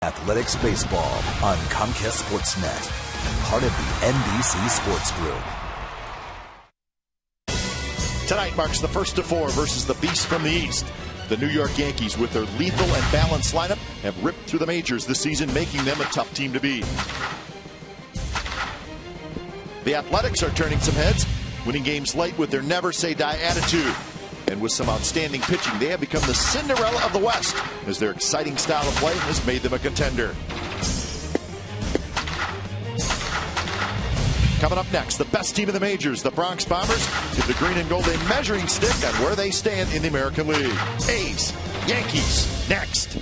Athletics Baseball on Comcast Sportsnet, part of the NBC Sports Group. Tonight marks the first of four versus the Beast from the East. The New York Yankees, with their lethal and balanced lineup, have ripped through the majors this season, making them a tough team to beat. The Athletics are turning some heads, winning games late with their never-say-die attitude. And with some outstanding pitching, they have become the Cinderella of the West, as their exciting style of play has made them a contender. Coming up next, the best team in the majors, the Bronx Bombers, give the green and gold a measuring stick on where they stand in the American League. A's, Yankees, next.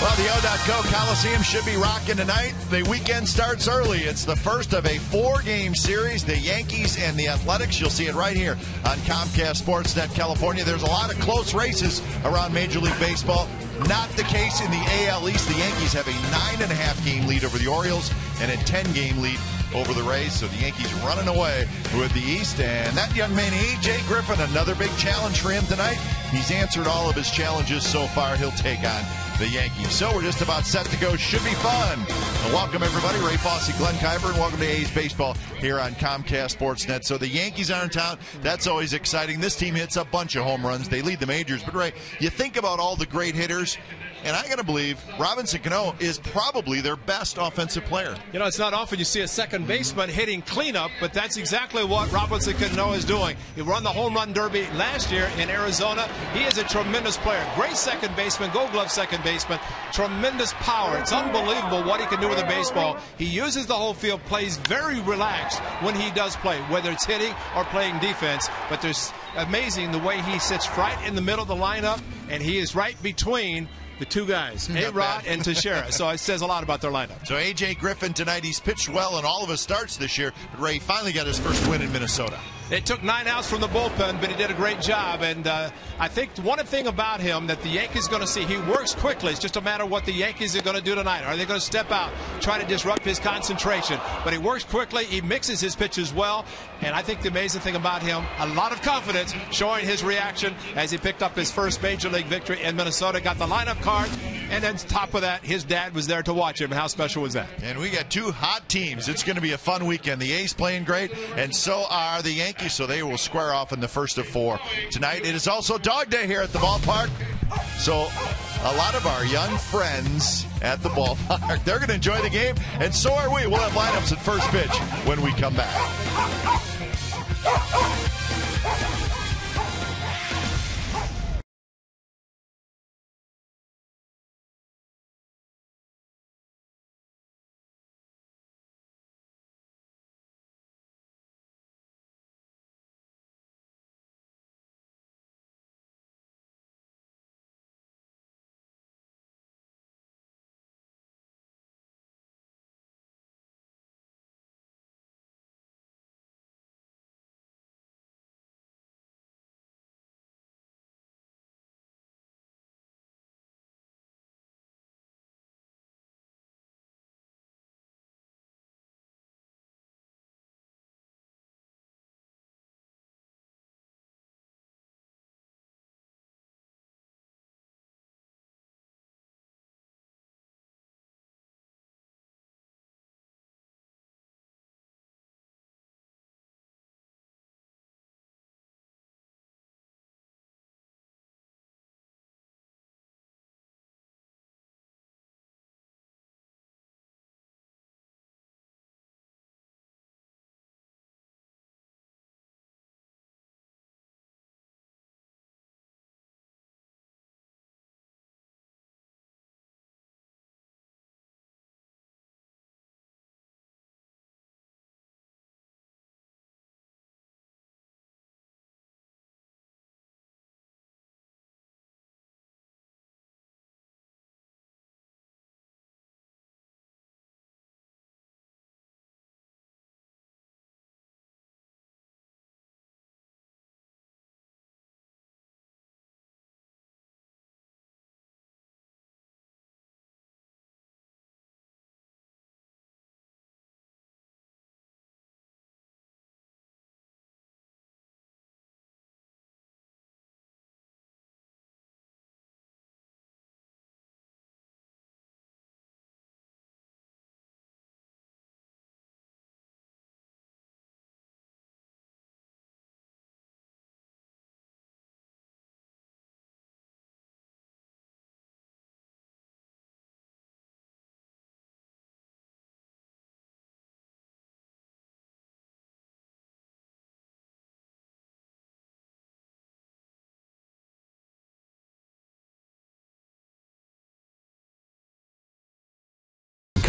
Well, the O.CO Coliseum should be rocking tonight. The weekend starts early. It's the first of a four-game series, the Yankees and the Athletics. You'll see it right here on Comcast Sportsnet California. There's a lot of close races around Major League Baseball. Not the case in the AL East. The Yankees have a 9.5-game lead over the Orioles and a 10-game lead over the Rays. So the Yankees running away with the East. And that young man, A.J. Griffin, another big challenge for him tonight. He's answered all of his challenges so far. He'll take on the Yankees. So we're just about set to go. Should be fun. And welcome, everybody. Ray Fosse, Glenn Kuiper, and welcome to A's Baseball here on Comcast Sportsnet. So the Yankees are in town. That's always exciting. This team hits a bunch of home runs. They lead the majors. But, Ray, you think about all the great hitters, and I got to believe Robinson Cano is probably their best offensive player. You know, it's not often you see a second baseman hitting cleanup, but that's exactly what Robinson Cano is doing. He won the home run derby last year in Arizona. He is a tremendous player. Great second baseman, Gold Glove second baseman. Tremendous power. It's unbelievable what he can do with a baseball. He uses the whole field, plays very relaxed when he does play, whether it's hitting or playing defense. But there's amazing the way he sits right in the middle of the lineup, and he is right between the two guys, A-Rod and Teixeira. So it says a lot about their lineup. So A.J. Griffin tonight, he's pitched well in all of his starts this year. But Ray finally got his first win in Minnesota. It took 9 outs from the bullpen, but he did a great job. And I think one thing about him that the Yankees are going to see, he works quickly. It's just a matter of what the Yankees are going to do tonight. Are they going to step out, try to disrupt his concentration? But he works quickly. He mixes his pitches well. And I think the amazing thing about him, a lot of confidence, showing his reaction as he picked up his first Major League victory in Minnesota, got the lineup card. And then top of that, his dad was there to watch him. How special was that? And we got two hot teams. It's going to be a fun weekend. The A's playing great, and so are the Yankees, so they will square off in the first of four tonight. It is also Dog Day here at the ballpark, so a lot of our young friends at the ballpark, they're going to enjoy the game, and so are we. We'll have lineups at first pitch when we come back.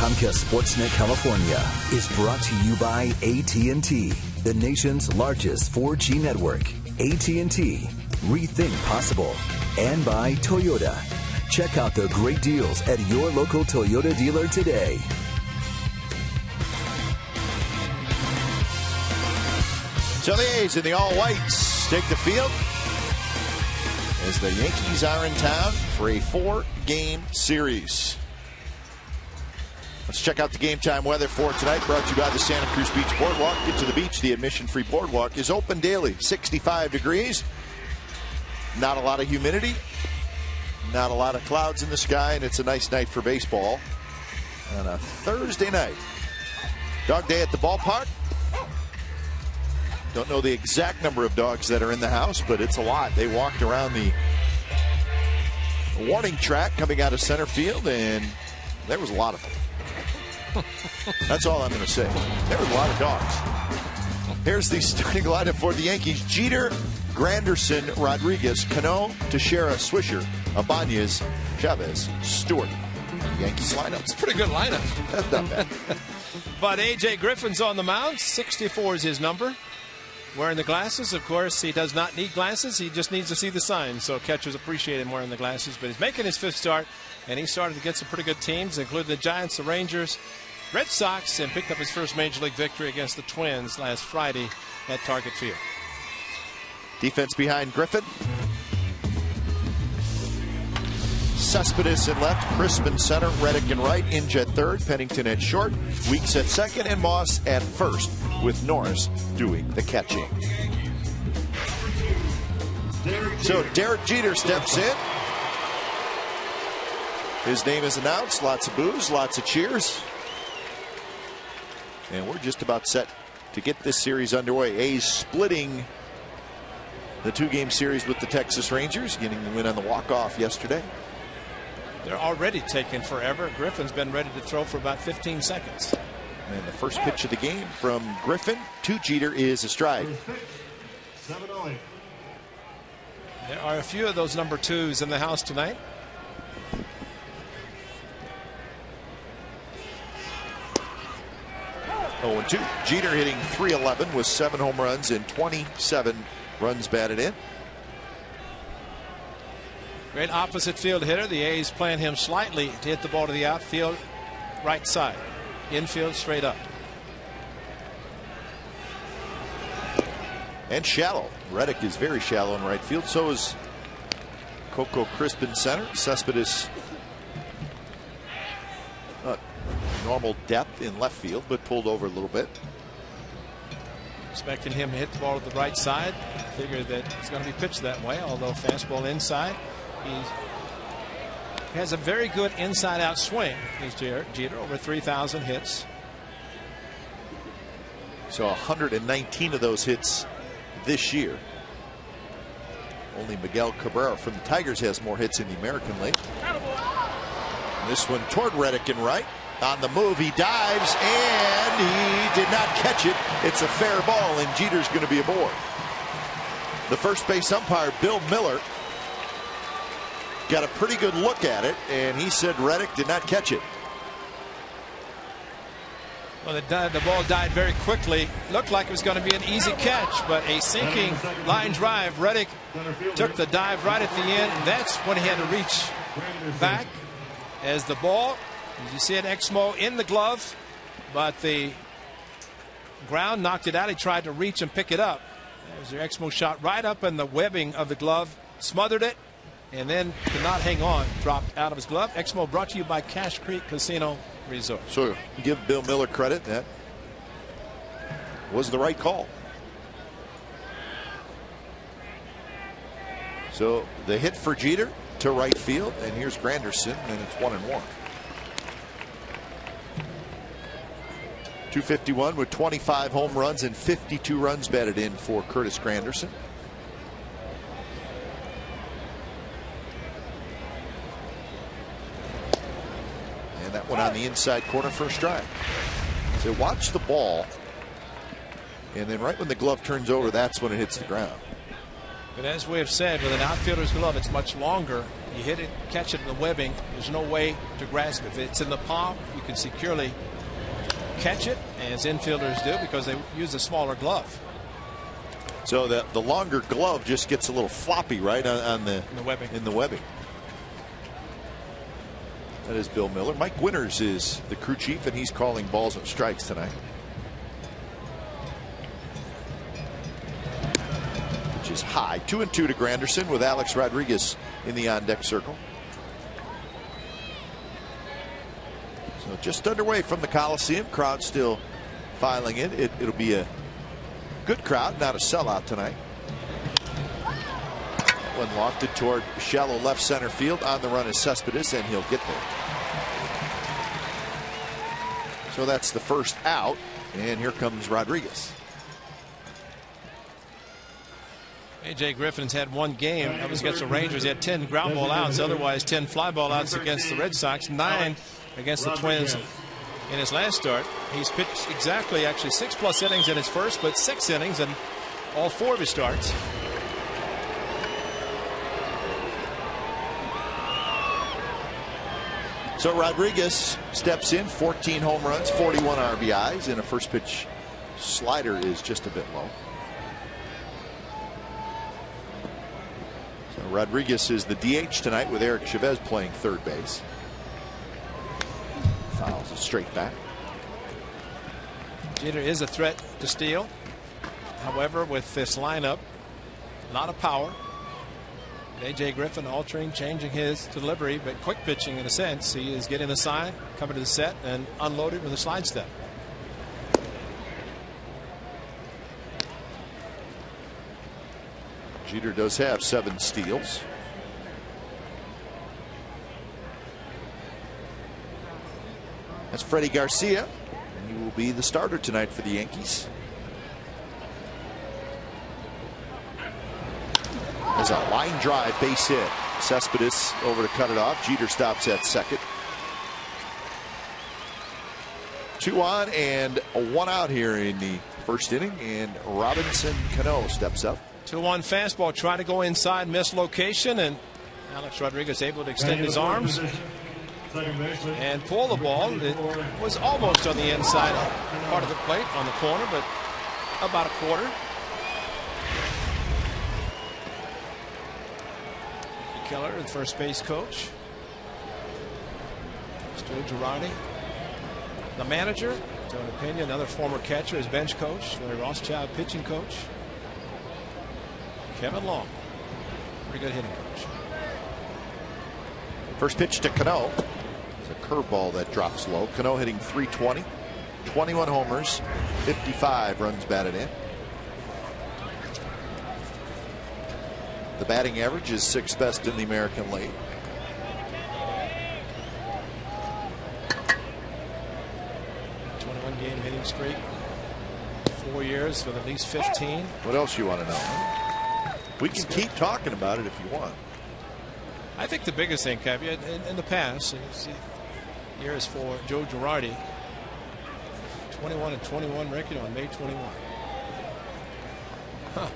Comcast Sportsnet California is brought to you by AT&T, the nation's largest 4G network. AT&T, rethink possible. And by Toyota. Check out the great deals at your local Toyota dealer today. So the A's in the all-whites take the field as the Yankees are in town for a 4-game series. Let's check out the game time weather for tonight, brought to you by the Santa Cruz Beach Boardwalk. Get to the beach. The admission-free boardwalk is open daily. 65 degrees. Not a lot of humidity. Not a lot of clouds in the sky, and it's a nice night for baseball on a Thursday night. Dog day at the ballpark. Don't know the exact number of dogs that are in the house, but it's a lot. They walked around the warning track coming out of center field, and there was a lot of them. That's all I'm going to say. There was a lot of dogs. Here's the starting lineup for the Yankees. Jeter, Granderson, Rodriguez, CANO, TEIXEIRA, SWISHER, Ibanez, Chavez, Stewart. Yankees lineup. It's a pretty good lineup. That's not bad. But A.J. Griffin's on the mound. 64 is his number. Wearing the glasses, of course, he does not need glasses. He just needs to see the signs. So catchers appreciate him wearing the glasses. But he's making his 5th start, and he started to get some pretty good teams, including the Giants, the Rangers, Red Sox, and picked up his first Major League victory against the Twins last Friday at Target Field. Defense behind Griffin. Cespedes in left, Crisp in center, Reddick in right, Inge at third, Pennington at short, Weeks at second, and Moss at first, with Norris doing the catching. So Derek Jeter steps in. His name is announced. Lots of boos, lots of cheers. And we're just about set to get this series underway. A's splitting the 2-game series with the Texas Rangers, getting the win on the walk-off yesterday. They're already taking forever. Griffin's been ready to throw for about 15 seconds. And the first pitch of the game from Griffin to Jeter is a strike. There are a few of those number 2s in the house tonight. Oh, and 2. Jeter hitting .311 with 7 home runs and 27 runs batted in. Great opposite field hitter. The A's plan him slightly to hit the ball to the outfield right side. Infield straight up. And shallow. Reddick is very shallow in right field. So is COCO Crisp in center. Cespedes normal depth in left field, but pulled over a little bit. Expecting him to hit the ball to the right side. Figured that it's going to be pitched that way, although fastball inside. He has a very good inside-out swing. He's Jeter, over 3,000 hits. So 119 of those hits this year. Only Miguel Cabrera from the Tigers has more hits in the American League. And this one toward Reddick in right. On the move, he dives, and he did not catch it. It's a fair ball, and Jeter's going to be aboard. The first base umpire, Bill Miller, got a pretty good look at it, and he said Reddick did not catch it. Well, the ball died very quickly. Looked like it was going to be an easy catch, but a sinking line drive. Reddick took the dive right at the end. That's when he had to reach back as the ball, as you see it, Exmo in the glove, but the ground knocked it out. He tried to reach and pick it up. There's your Exmo shot right up in the webbing of the glove, smothered it, and then could not hang on, dropped out of his glove. Exmo brought to you by Cache Creek Casino Resort. So give Bill Miller credit. That was the right call. So the hit for Jeter to right field, and here's Granderson, and it's 1-1. 251 with 25 home runs and 52 runs batted in for Curtis Granderson. And that one on the inside corner for a strike. So watch the ball, and then right when the glove turns over, that's when it hits the ground. But as we have said, with an outfielder's glove, it's much longer you hit it, catch it in the webbing, there's no way to grasp it. If it's in the palm, you can securely catch it, as infielders do, because they use a smaller glove. So the longer glove just gets a little floppy, right, on the webbing. In the webbing. That is Bill Miller. Mike Winters is the crew chief, and he's calling balls and strikes tonight. Which is high. 2-2 to Granderson with Alex Rodriguez in the on-deck circle. So just underway from the Coliseum. Crowd still filing in. It'll be a good crowd, not a sellout tonight. One lofted toward shallow left center field. On the run is Cespedes, and he'll get there. So that's the first out, and here comes Rodriguez. A.J. Griffin's had one game. That was against the Rangers. He had 10 ground ball outs, otherwise 10 fly ball outs against the Red Sox, 9 against the Twins in his last start. He's pitched exactly, actually, 6+ innings in his first, but 6 innings in all 4 of his starts. So Rodriguez steps in, 14 home runs, 41 RBIs, and a first pitch slider is just a bit low. So Rodriguez is the DH tonight with Eric Chavez playing third base. Fouls it straight back. Jeter is a threat to steal. However, with this lineup, a lot of power. A.J. Griffin altering, changing his delivery, but quick pitching in a sense. He is getting the sign, coming to the set, and unloaded with a slide step. Jeter does have 7 steals. That's Freddie Garcia, and he will be the starter tonight for the Yankees. As a line drive base hit. Cespedes over to cut it off. Jeter stops at second. 2 on and a 1 out here in the first inning, and Robinson Cano steps up. 2-1 fastball, try to go inside, miss location, and Alex Rodriguez able to extend his arms and pull the ball. It was almost on the inside part of the plate on the corner, but about a quarter. Keller, the first base coach. Stu Girardi, the manager. Tony Pena, another former catcher, his bench coach. Larry Rothschild, pitching coach. Kevin Long, pretty good hitting coach. First pitch to Cano. It's a curveball that drops low. Cano hitting .320, 21 homers, 55 runs batted in. The batting average is 6th best in the American League. Game hitting streak, 4 years with at least 15. What else you want to know? We can keep talking about it if you want. I think the biggest thing, Kev, in the past, years for Joe Girardi, 21-21 record on May 21. Huh.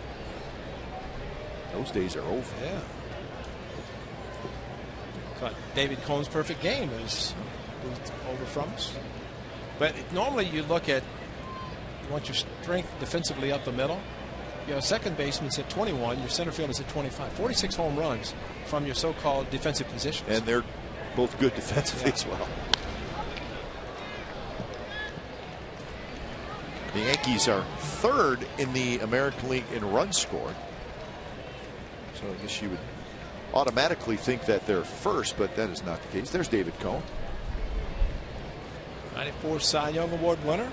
Those days are over. Yeah. Caught David Cohn's perfect game is over from us. But normally you look at, you want your strength defensively up the middle. Your second baseman's at 21, your center field is at 25. 46 home runs from your so-called defensive positions. And they're both good defensively as well. The Yankees are 3rd in the American League in runs scored. So I guess you would automatically think that they're first, but that is not the case. There's David Cohn. 94 Cy Young Award winner.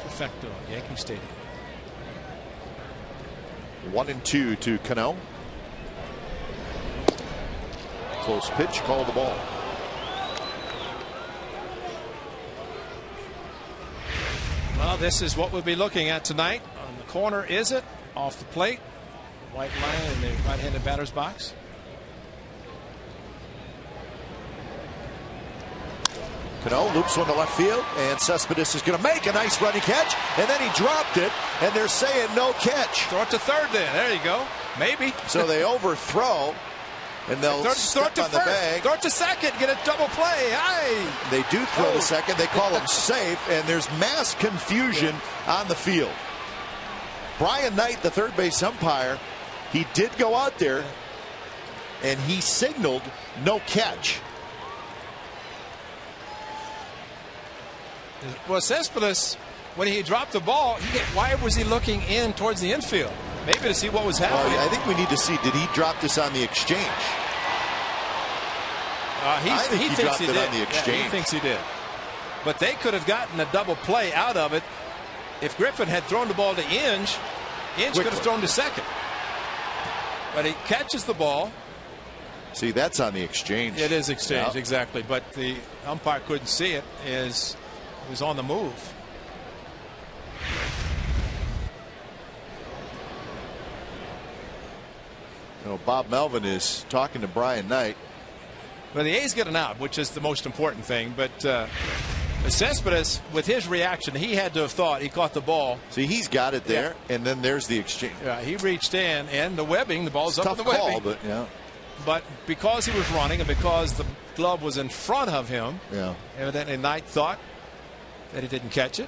Perfecto, Yankee Stadium. 1-2 to Cano. Close pitch, call the ball. Well, this is what we'll be looking at tonight. On the corner, is it? Off the plate. White line in the right-handed batter's box. CANO loops one to left field, and Cespedes is going to make a nice running catch, and then he dropped it, and they're saying no catch. Throw it to third then. There you go. Maybe. So they overthrow, and they'll throw it to on the first. bag. Throw it to second. Get a double play. Aye. They do throw to second. They call him safe, and there's mass confusion on the field. Brian Knight, the third base umpire, he did go out there, and he signaled no catch. Well, Cespedes, when he dropped the ball, why was he looking in towards the infield? Maybe to see what was happening. Well, I think we need to see, did he drop this on the exchange? I think he dropped it on the exchange. Yeah, he thinks he did. But they could have gotten a double play out of it if Griffin had thrown the ball to Inge. Inge could have thrown to second. But he catches the ball. See, that's on the exchange. It is exchange, exactly. But the umpire couldn't see it. It was on the move. You know, Bob Melvin is talking to Brian Knight. Well, the A's get an out, which is the most important thing. But Cespedes, with his reaction, he had to have thought he caught the ball. See, he's got it there, and then there's the exchange. Yeah, he reached in, and the webbing, the ball's up in the webbing. But yeah. But because he was running and because the glove was in front of him, evidently Knight thought that he didn't catch it,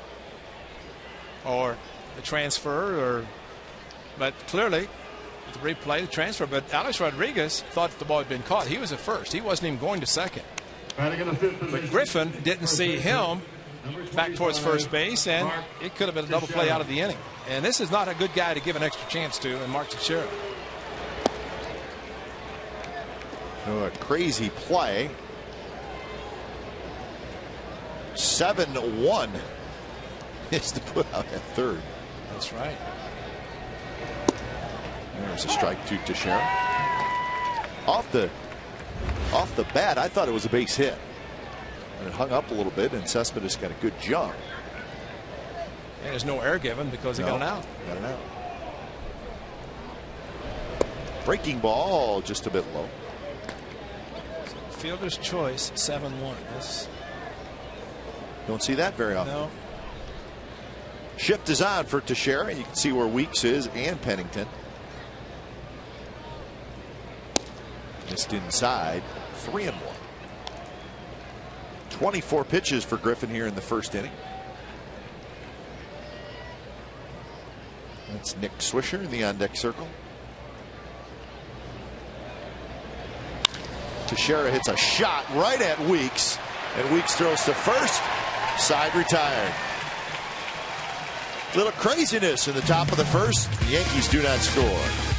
or the transfer, but clearly the replay, the transfer. But Alex Rodriguez thought the ball had been caught. He was at first. He wasn't even going to second. But Griffin didn't see him back towards first base, and it could have been a double play out of the inning. And this is not a good guy to give an extra chance to, and Mark Teixeira. A crazy play. 7-1 is to put out at third. That's right. There's a strike to Teixeira. Off the bat, I thought it was a base hit. And it hung up a little bit, and Cespedes got a good jump. And there's no air given because he got an out. Got an out. Breaking ball just a bit low. Fielder's choice, 7-1. Don't see that very often. No. Shift is on for Teixeira. You can see where Weeks is and Pennington. Missed inside. 3-1. 24 pitches for Griffin here in the first inning. That's Nick Swisher in the on-deck circle. Teixeira hits a shot right at Weeks, and Weeks throws to first. Side retired. Little craziness in the top of the first. The Yankees do not score.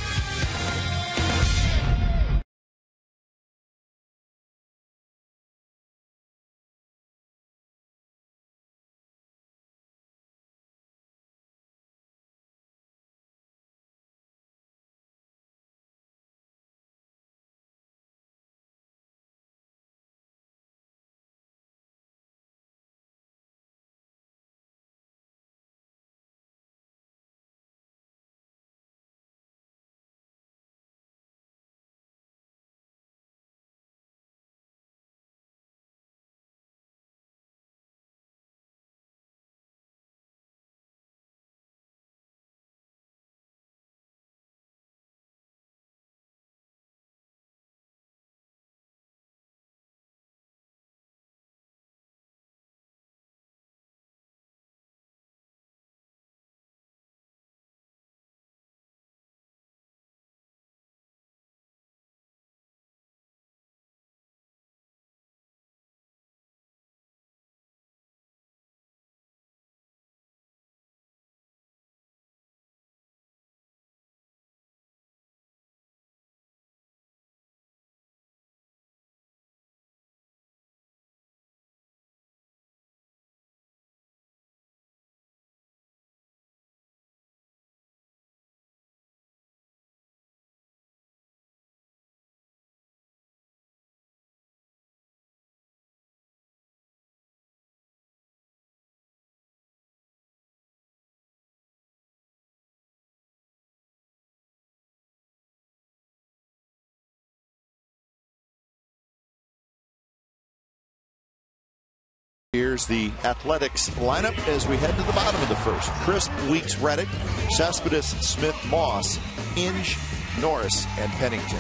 Here's the Athletics lineup as we head to the bottom of the first. Crisp, Weeks, Reddick, Cespedes, Smith, Moss, Inge, Norris, and Pennington.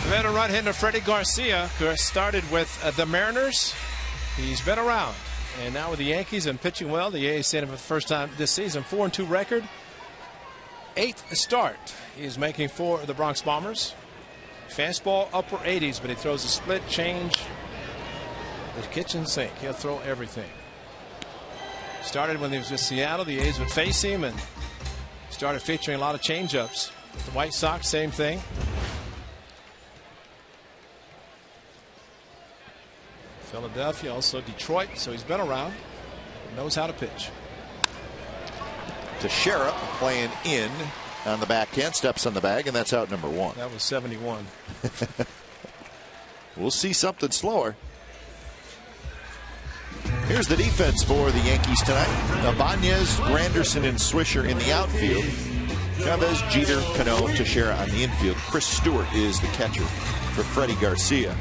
The veteran right-hander Freddie Garcia started with the Mariners. He's been around, and now with the Yankees and pitching well. The A's seen him for the first time this season. 4-2 record, 8th start he's making for the Bronx Bombers. Fastball upper 80s, but he throws a split change. The kitchen sink. He'll throw everything. Started when he was with Seattle. The A's would face him and started featuring a lot of changeups. With the White Sox, same thing. Philadelphia, also Detroit, so he's been around, knows how to pitch. TEIXEIRA playing in on the backhand, steps on the bag, and that's out number 1. That was 71. We'll see something slower. Here's the defense for the Yankees tonight. Ibanez, Granderson, and Swisher in the outfield. Chavez, Jeter, CANO, TEIXEIRA on the infield. Chris Stewart is the catcher for Freddie Garcia.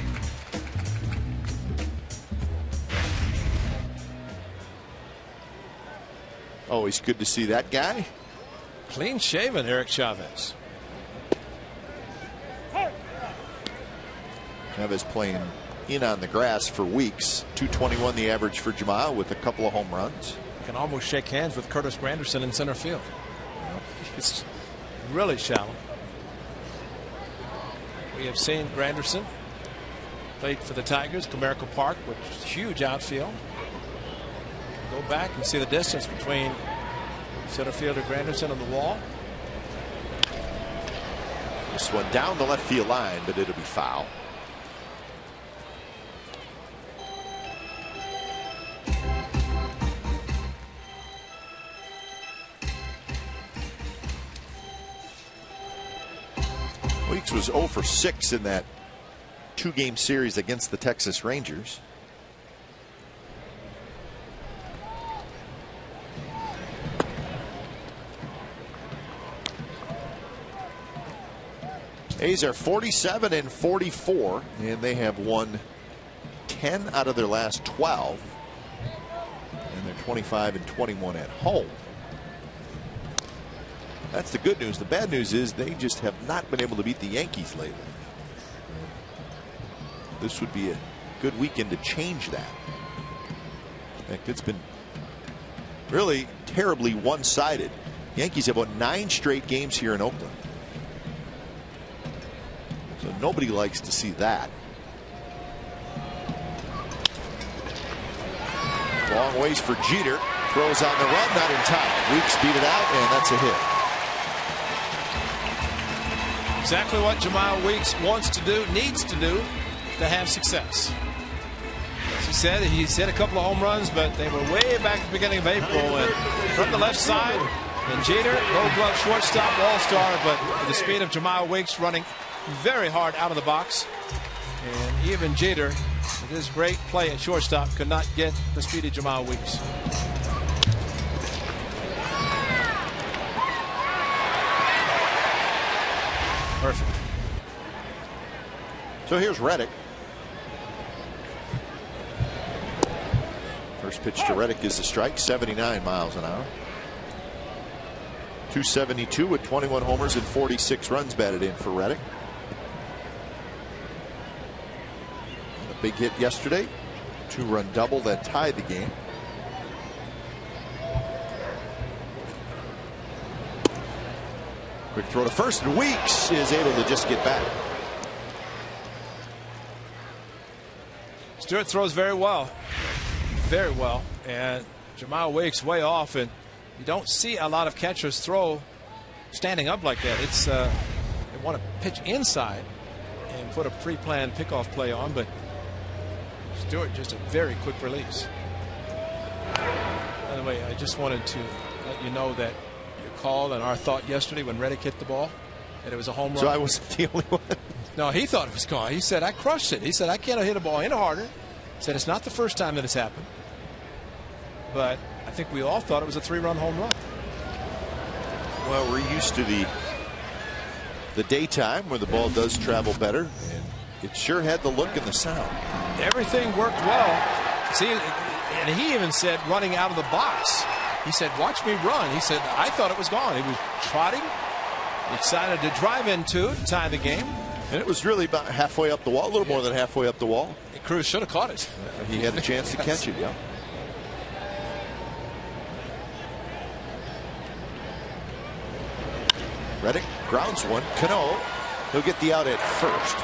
Always good to see that guy. Clean shaven, Eric Chavez. Chavez playing in on the grass for weeks. 221 the average for JEMILE with a couple of home runs. Can almost shake hands with Curtis Granderson in center field. It's really shallow. We have seen Granderson played for the Tigers, Comerica Park, which is huge outfield. Go back and see the distance between center fielder Granderson and the wall. This one down the left field line, but it'll be foul. Weeks was 0 for 6 in that 2-game series against the Texas Rangers. A's are 47 and 44, and they have won 10 out of their last 12, and they're 25 and 21 at home. That's the good news. The bad news is they just have not been able to beat the Yankees lately. This would be a good weekend to change that. In fact, it's been really terribly one-sided. Yankees have won 9 straight games here in Oakland. So nobody likes to see that. Long ways for Jeter. Throws on the run, not in time. Weeks beat it out, and that's a hit. Exactly what JEMILE Weeks wants to do, needs to do to have success. As he said, he's hit a couple of home runs, but they were way back at the beginning of April. And from the left side, and Jeter, Gold Glove, shortstop, all-star, but with the speed of JEMILE Weeks running very hard out of the box. And even Jeter, with his great play at shortstop, could not get the speed of JEMILE Weeks. Perfect. So here's Reddick. First pitch to Reddick is a strike, 79 miles an hour. 272 with 21 homers and 46 runs batted in for Reddick. And a big hit yesterday. 2-run double that tied the game. Quick throw to first, and Weeks is able to just get back. Stewart throws very well. Very well. And JEMILE Weeks way off, and you don't see a lot of catchers throw standing up like that. It's they want to pitch inside and put a pre-planned pickoff play on, but Stewart just a very quick release. By the way, I just wanted to let you know that your call and our thought yesterday when Reddick hit the ball, that it was a home run. So I wasn't the only one. No, he thought it was gone. He said, I crushed it. He said, I can't hit a ball any harder. He said, it's not the first time that it's happened. But I think we all thought it was a 3-run home run. Well, we're used to the daytime where the ball does travel better, and it sure had the look and the sound. Everything worked well See, and he even said running out of the box. He said, watch me run. He said, I thought it was gone. He was trotting, excited to drive in two to tie the game. And it was really about halfway up the wall, a little more than halfway up the wall. Cruz should have caught it. He had a chance to catch it, yeah. Reddick grounds one. CANO, he'll get the out at first.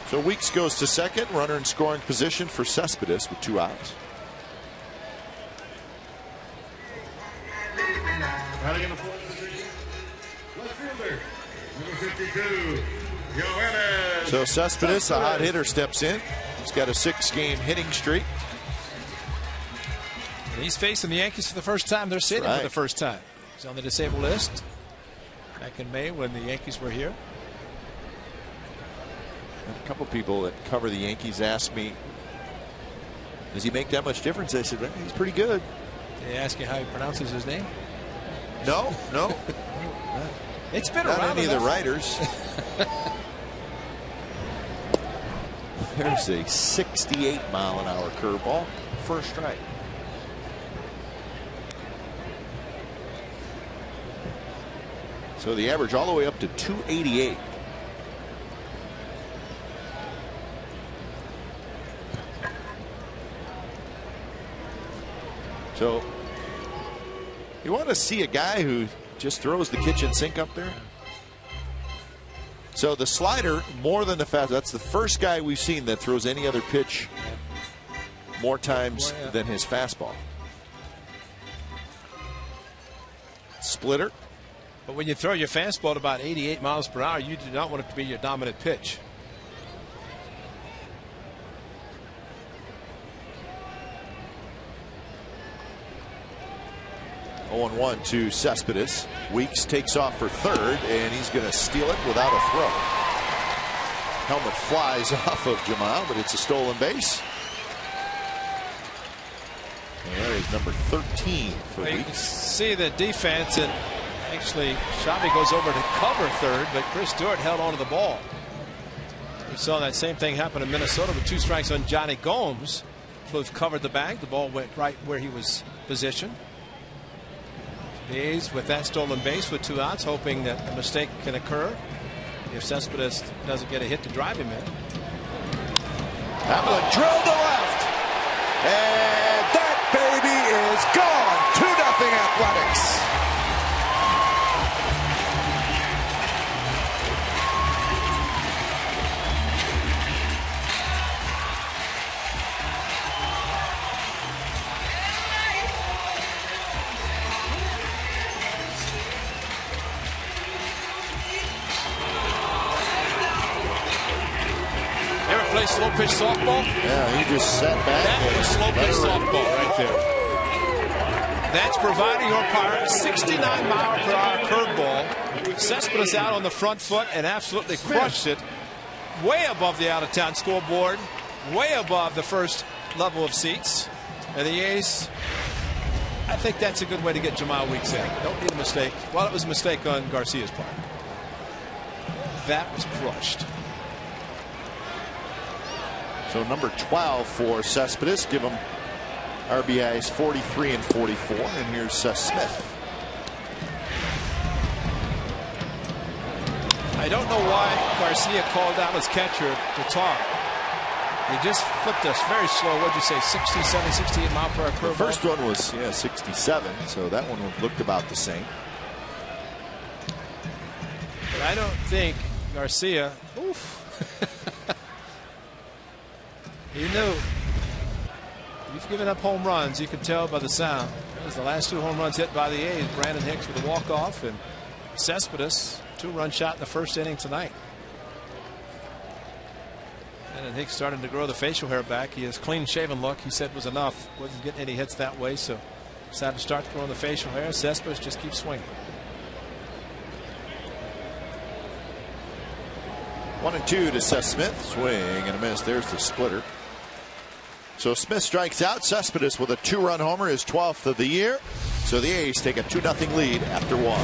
So Weeks goes to second. Runner in scoring position for Cespedes with 2 outs. Batting in the fourth position, left fielder, number 52, Johannes. So Cespedes, a hot hitter, steps in. He's got a 6-game hitting streak. And he's facing the Yankees for the first time. They're sitting for the first time. He's on the disabled list back in May when the Yankees were here. And a couple people that cover the Yankees asked me, does he make that much difference? I said, well, he's pretty good. Did they ask you how he pronounces his name? No, no. It's been not around any of the writers. There's a 68-mile-an-hour curveball. First strike. So the average all the way up to 288. So you want to see a guy who just throws the kitchen sink up there? So the slider more than the fastball. That's the first guy we've seen that throws any other pitch more times than his fastball. Splitter. But when you throw your fastball at about 88 miles per hour, you do not want it to be your dominant pitch. Oh, 0-1 to Cespedes. Weeks takes off for third, and he's going to steal it without a throw. Helmet flies off of JEMILE, but it's a stolen base. And that is number 13 for Weeks. Weeks. You see the defense, and actually Shabby goes over to cover third, but Chris Stewart held on to the ball. We saw that same thing happen in Minnesota with 2 strikes on Johnny Gomes. Plouffe covered the bag. The ball went right where he was positioned. The A's with that stolen base with 2 outs, hoping that a mistake can occur if Cespedes doesn't get a hit to drive him in. Hamlin drilled to left, and that baby is gone. 2-0 Athletics. Play slow pitch softball. Yeah, he just sat back. That was slow pitch softball right there. That's providing your Pirates 69 mile per hour curveball. Cespedes out on the front foot and absolutely crushed it. Way above the out of town scoreboard. Way above the first level of seats. And the A's, I think that's a good way to get JEMILE Weeks in. Don't need a mistake. Well, it was a mistake on Garcia's part. That was crushed. So number 12 for Cespedes. Give him RBIs 43 and 44. And here's Smith. I don't know why Garcia called out his catcher to talk. He just flipped us very slow. What'd you say? 67, 68 mile per hour curveball? The first one was 67. So that one looked about the same. But I don't think Garcia. Oof. He knew. You've given up home runs. You can tell by the sound. That was the last 2 home runs hit by the A's. Brandon Hicks with a walk-off, and Cespedes 2-run shot in the first inning tonight. Brandon Hicks starting to grow the facial hair back. He has clean-shaven look. He said was enough. Wasn't getting any hits that way, so decided to start growing the facial hair. Cespedes just keeps swinging. 1-2 to Smith. Swing and a miss. There's the splitter. So Smith strikes out. Cespedes with a 2-run homer, his 12th of the year. So the A's take a 2-0 lead after 1.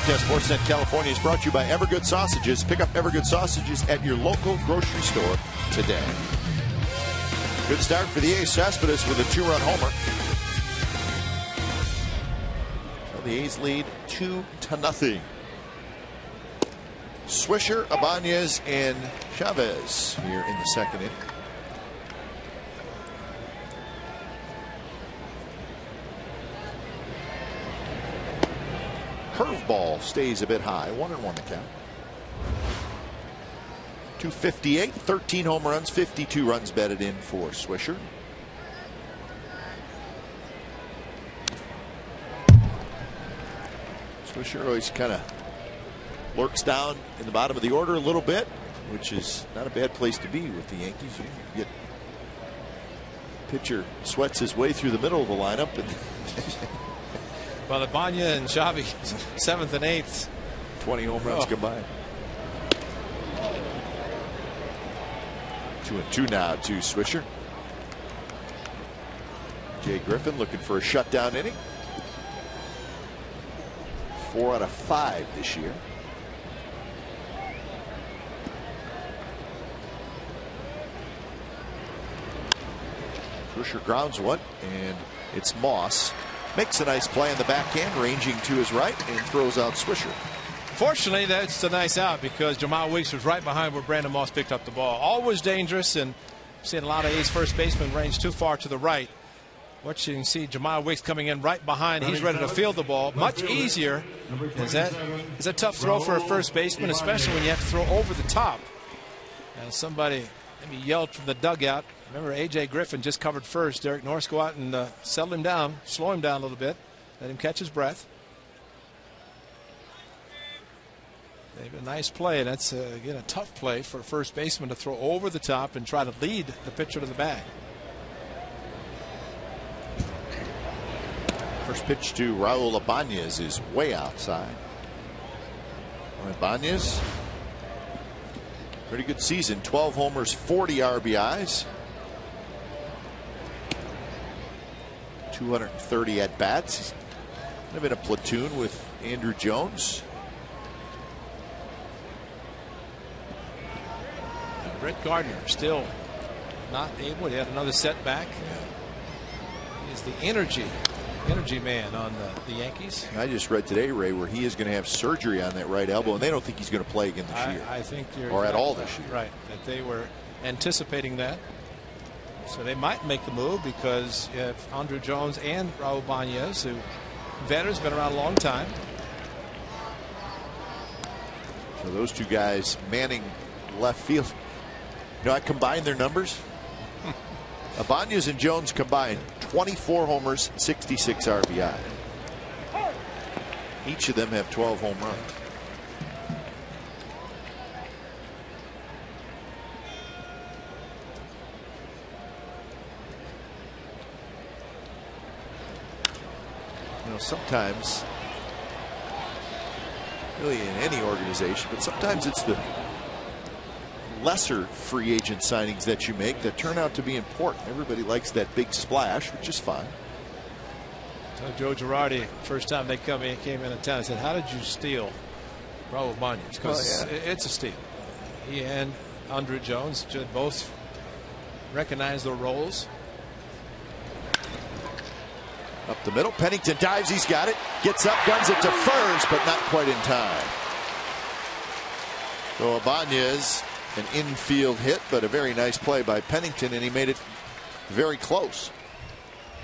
Comcast Sportsnet California is brought to you by Evergood Sausages. Pick up Evergood Sausages at your local grocery store today. Good start for the A's. Cespedes with a 2-run homer. So the A's lead 2-0. Swisher, Ibanez, and Chavez here in the second inning. Curveball stays a bit high. 1-1 the count. 258, 13 home runs, 52 runs batted in for Swisher. Swisher always kind of lurks down in the bottom of the order a little bit, which is not a bad place to be with the Yankees. You get pitcher sweats his way through the middle of the lineup. And well, Ibanez and Xavi, 7th and 8th. 20 home runs combined. 2-2 now to Swisher. Jay Griffin looking for a shutdown inning. 4 out of 5 this year. Swisher grounds one, and it's Moss. Makes a nice play on the backhand, ranging to his right, and throws out Swisher. Fortunately, that's a nice out because JEMILE Weeks was right behind where Brandon Moss picked up the ball. Always dangerous, and seeing a lot of A's first basemen range too far to the right. What you can see, JEMILE Weeks coming in right behind. He's ready to field the ball. Much easier. Is a tough throw for a first baseman, especially when you have to throw over the top. And somebody maybe yelled from the dugout. Remember, A.J. Griffin just covered first. Derek Norris go out and settle him down, slow him down a little bit, let him catch his breath. A nice play, and that's again a tough play for a first baseman to throw over the top and try to lead the pitcher to the bag. First pitch to Raul Ibanez is way outside. Ibanez, pretty good season. 12 homers, 40 RBIs. 230 at bats. He's kind of in a platoon with Andrew Jones. Brett Gardner still not able. He had another setback. He's the energy man on the Yankees. I just read today, Ray, where he is going to have surgery on that right elbow, and they don't think he's going to play again this year. I think you're or at all this year. Right. That they were anticipating that. So they might make the move because you have Andrew Jones and Raul Ibanez, who veterans, been around a long time. So those two guys manning left field. You know, I combined their numbers. Ibanez and Jones combined 24 homers, 66 RBI. Each of them have 12 home runs. You know, sometimes, really in any organization, but sometimes it's the lesser free agent signings that you make that turn out to be important. Everybody likes that big splash, which is fine. Joe Girardi, first time they came into town, I said, how did you steal Raul Ibanez? Because it's a steal. He and Andrew Jones should both recognize their roles. Up the middle, Pennington dives, he's got it, gets up, guns it to first, but not quite in time. So Ibanez, an infield hit, but a very nice play by Pennington, and he made it very close.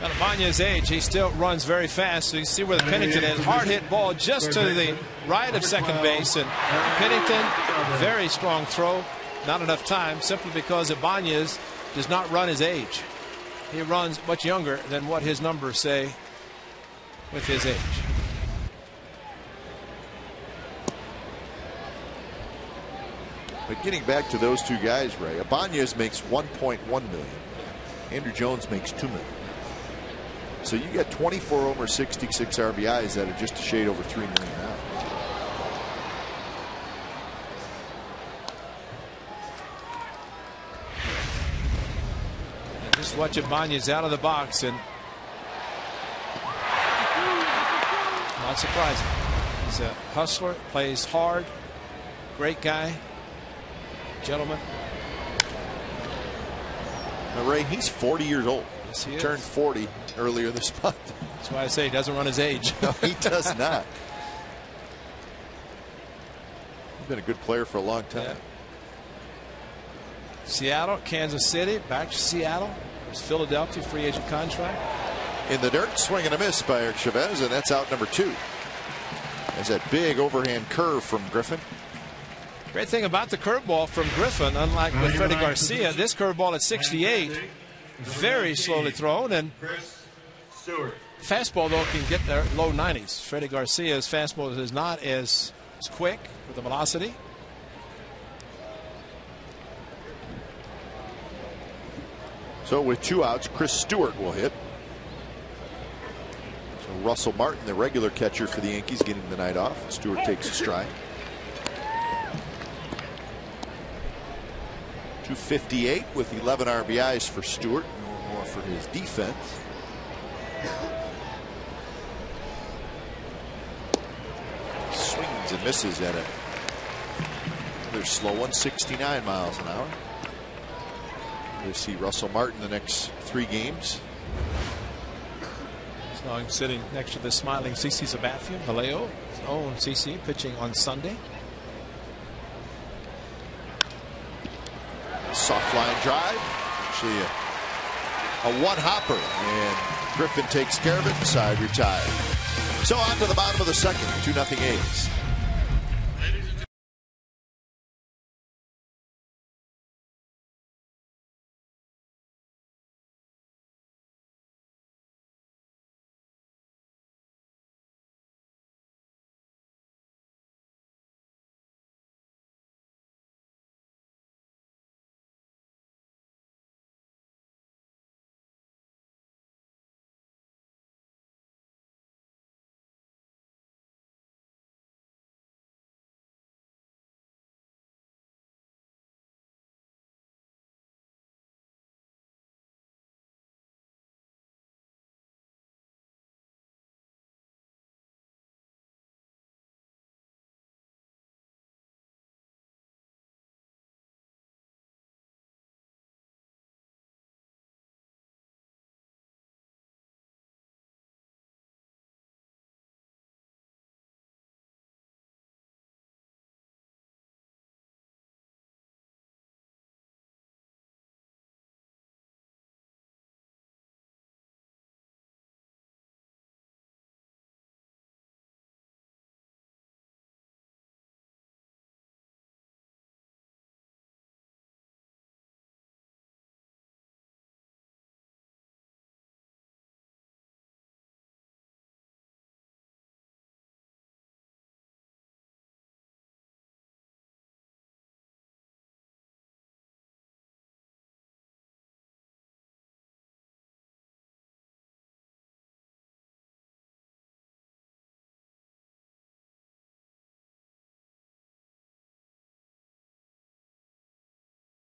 At Ibanez's age, he still runs very fast. So you see where the Pennington is. Hard hit ball just to the right of second base, and Pennington, very strong throw. Not enough time, simply because Ibanez does not run his age. He runs much younger than what his numbers say with his age. But getting back to those two guys, Ray, Ibanez makes $1.1 million. Andrew Jones makes $2 million. So you got 24 over 66 RBIs that are just a shade over $3 million now. And just watch Ibanez out of the box, and not surprising. He's a hustler, plays hard, great guy, gentleman. Now, Ray, he's 40 years old. Yes, he turned 40 earlier this month. That's why I say he doesn't run his age. No, he does not. He's been a good player for a long time. Yeah. Seattle, Kansas City, back to Seattle. There's Philadelphia, free agent contract. In the dirt, swing and a miss by Eric Chavez, and that's out number 2. There's that big overhand curve from Griffin. Great thing about the curveball from Griffin, unlike with Freddie Garcia, this curveball at 68, very slowly thrown, and fastball, though, can get there low 90s. Freddie Garcia's fastball is not as quick with the velocity. So with 2 outs, Chris Stewart will hit. So Russell Martin, the regular catcher for the Yankees, getting the night off. Stewart takes a stride. 258 with 11 RBIs for Stewart. No more for his defense. Swings and misses at it. Another slow one, 69 miles an hour. We'll see Russell Martin the next 3 games. So I'm sitting next to the smiling CC Sabathia, Vallejo, his own CC, pitching on Sunday. Soft line drive. Actually a one-hopper. And Griffin takes care of it. The side retired. So on to the bottom of the second. 2-0 A's.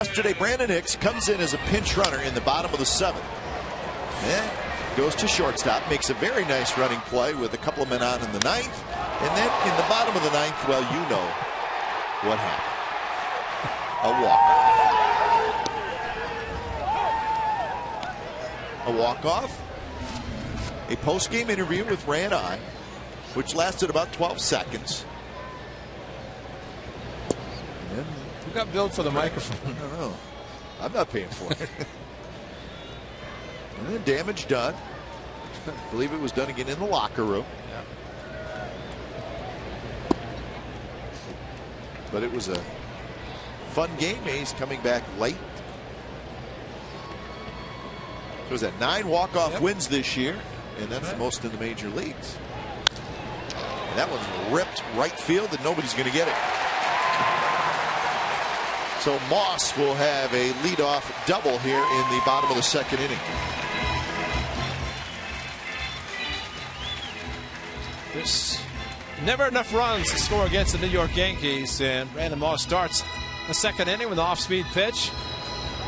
Yesterday, Brandon Hicks comes in as a pinch runner in the bottom of the 7th. Then goes to shortstop, makes a very nice running play with a couple of men on in the 9th. And then in the bottom of the 9th, well, you know what happened. A walk-off. A post-game interview with Ray and I, which lasted about 12 seconds. And then, who got billed for the microphone? I don't know. I'm not paying for it. And then damage done. I believe it was done again in the locker room. Yeah. But it was a fun game. A's coming back late. It was at 9 walk-off wins this year, and that's the most in the major leagues. And that one ripped right field, and nobody's going to get it. So Moss will have a leadoff double here in the bottom of the 2nd inning. There's never enough runs to score against the New York Yankees, and Brandon Moss starts the 2nd inning with an off-speed pitch.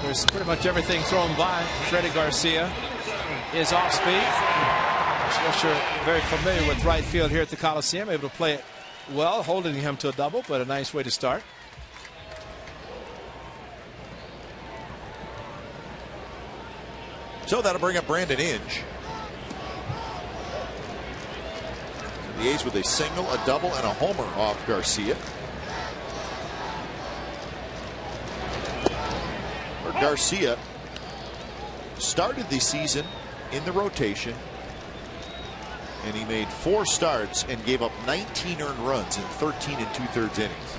There's pretty much everything thrown by. Freddie Garcia is off-speed. Swisher very familiar with right field here at the Coliseum, able to play it well, holding him to a double, but a nice way to start. So that'll bring up Brandon Inge. The A's with a single, a double, and a homer off Garcia. Garcia started the season in the rotation, and he made 4 starts and gave up 19 earned runs in 13 2/3 innings.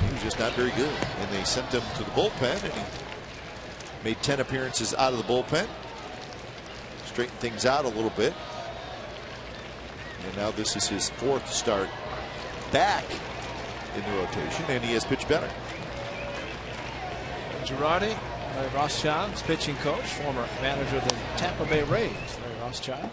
He was just not very good, and they sent him to the bullpen, and he made 10 appearances out of the bullpen, straightened things out a little bit, and now this is his 4th start back in the rotation, and he has pitched better. Girardi, Larry Rothschild's pitching coach, former manager of the Tampa Bay Rays, Larry Rothschild.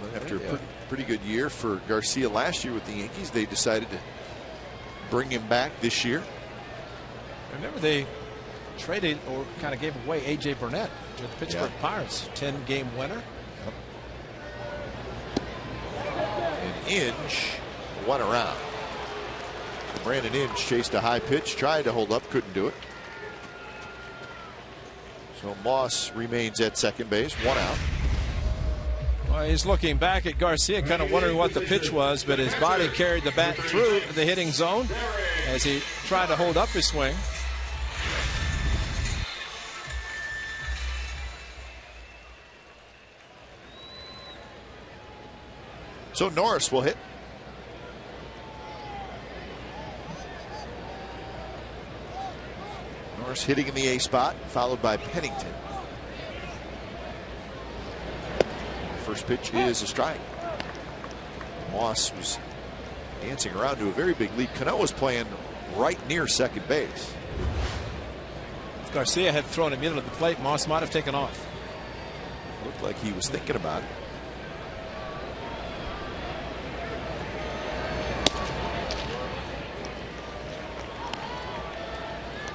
Well, after a pretty good year for Garcia last year with the Yankees, they decided to bring him back this year. Remember, they traded or kind of gave away A.J. Burnett to the Pittsburgh Pirates, 10-game winner. And Inge won around. So Brandon Inge chased a high pitch, tried to hold up, couldn't do it. So Moss remains at second base, 1 out. Well, he's looking back at Garcia, kind of wondering what the pitch was, but his body carried the bat through the hitting zone as he tried to hold up his swing. So Norris will hit. Norris hitting in the A spot, followed by Pennington. First pitch is a strike. Moss was dancing around to a very big lead. CANO was playing right near second base. If Garcia had thrown him into the plate, Moss might have taken off. Looked like he was thinking about it.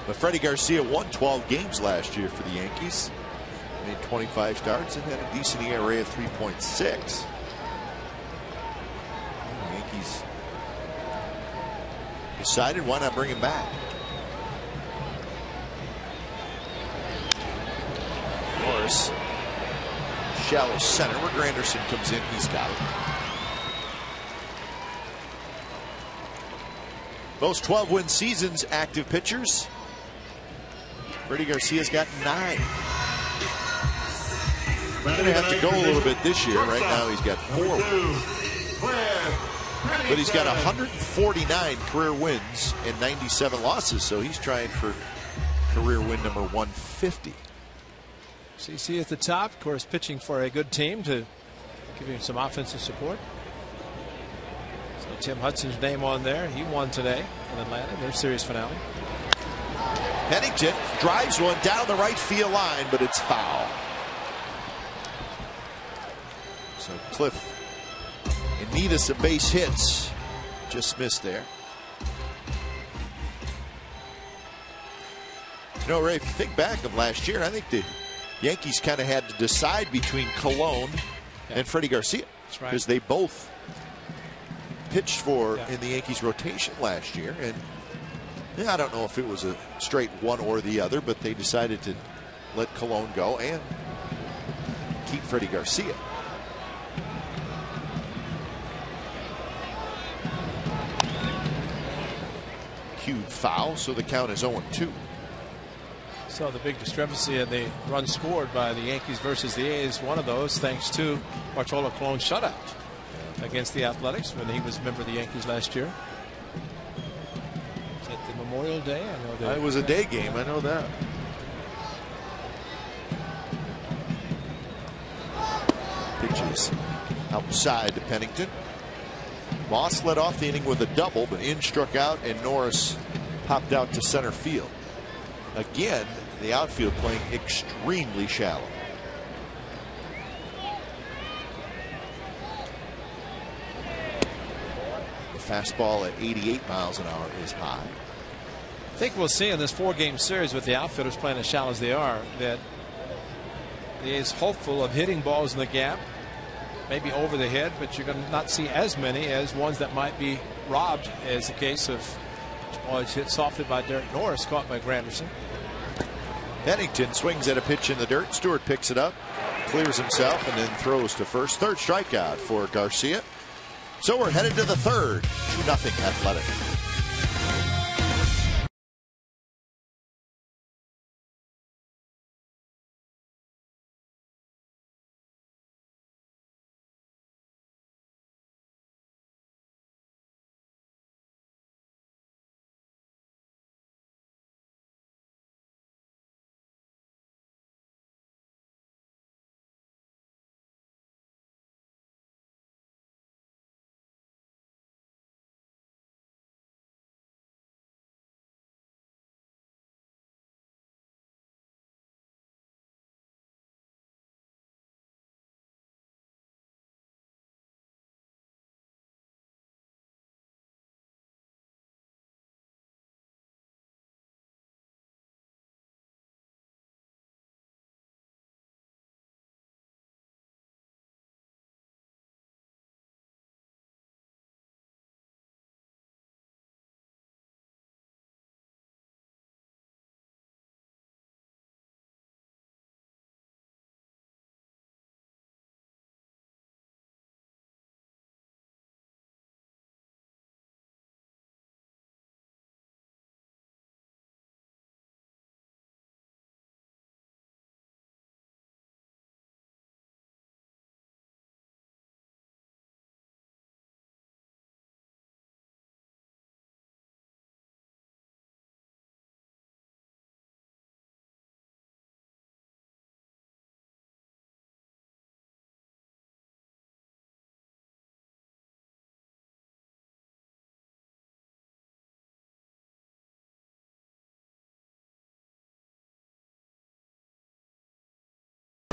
But Freddie Garcia won 12 games last year for the Yankees. Made 25 starts and had a decent ERA of 3.6. The Yankees decided, why not bring him back? Norris, shallow center where Granderson comes in. He's got it. Most 12-win seasons active pitchers. Freddie Garcia's got 9. Going to have to go a little bit this year. Right now he's got 4 wins. But he's got 149 career wins and 97 losses. So he's trying for career win number 150. CC at the top, of course, pitching for a good team to give him some offensive support. So Tim Hudson's name on there. He won today in Atlanta, their series finale. Pennington drives one down the right field line, but it's foul. So Cliff in need of some base hits. Just missed there. You know, Ray, if you think back of last year, I think the Yankees kind of had to decide between Colon and Freddie Garcia. That's right. Because they both pitched for in the Yankees rotation last year. And yeah, I don't know if it was a straight one or the other, but they decided to let Colon go and keep Freddie Garcia. Cued foul, so the count is 0-2. So the big discrepancy in the run scored by the Yankees versus the A's, one of those thanks to Bartolo Colon's shutout against the Athletics when he was a member of the Yankees last year. Is that the Memorial Day? I know that it was a day game. I know that. Pitches outside to Pennington. Moss led off the inning with a double, but Inge struck out and Norris popped out to center field. Again, the outfield playing extremely shallow. The fastball at 88 miles an hour is high. I think we'll see in this 4-game series with the outfielders playing as shallow as they are that is hopeful of hitting balls in the gap, maybe over the head, but you're going to not see as many as ones that might be robbed, as the case of it's hit softly by Derek Norris, caught by Granderson. Bennington swings at a pitch in the dirt. Stewart picks it up, clears himself, and then throws to first. Third strikeout for Garcia. So we're headed to the third. 2-0 Athletic.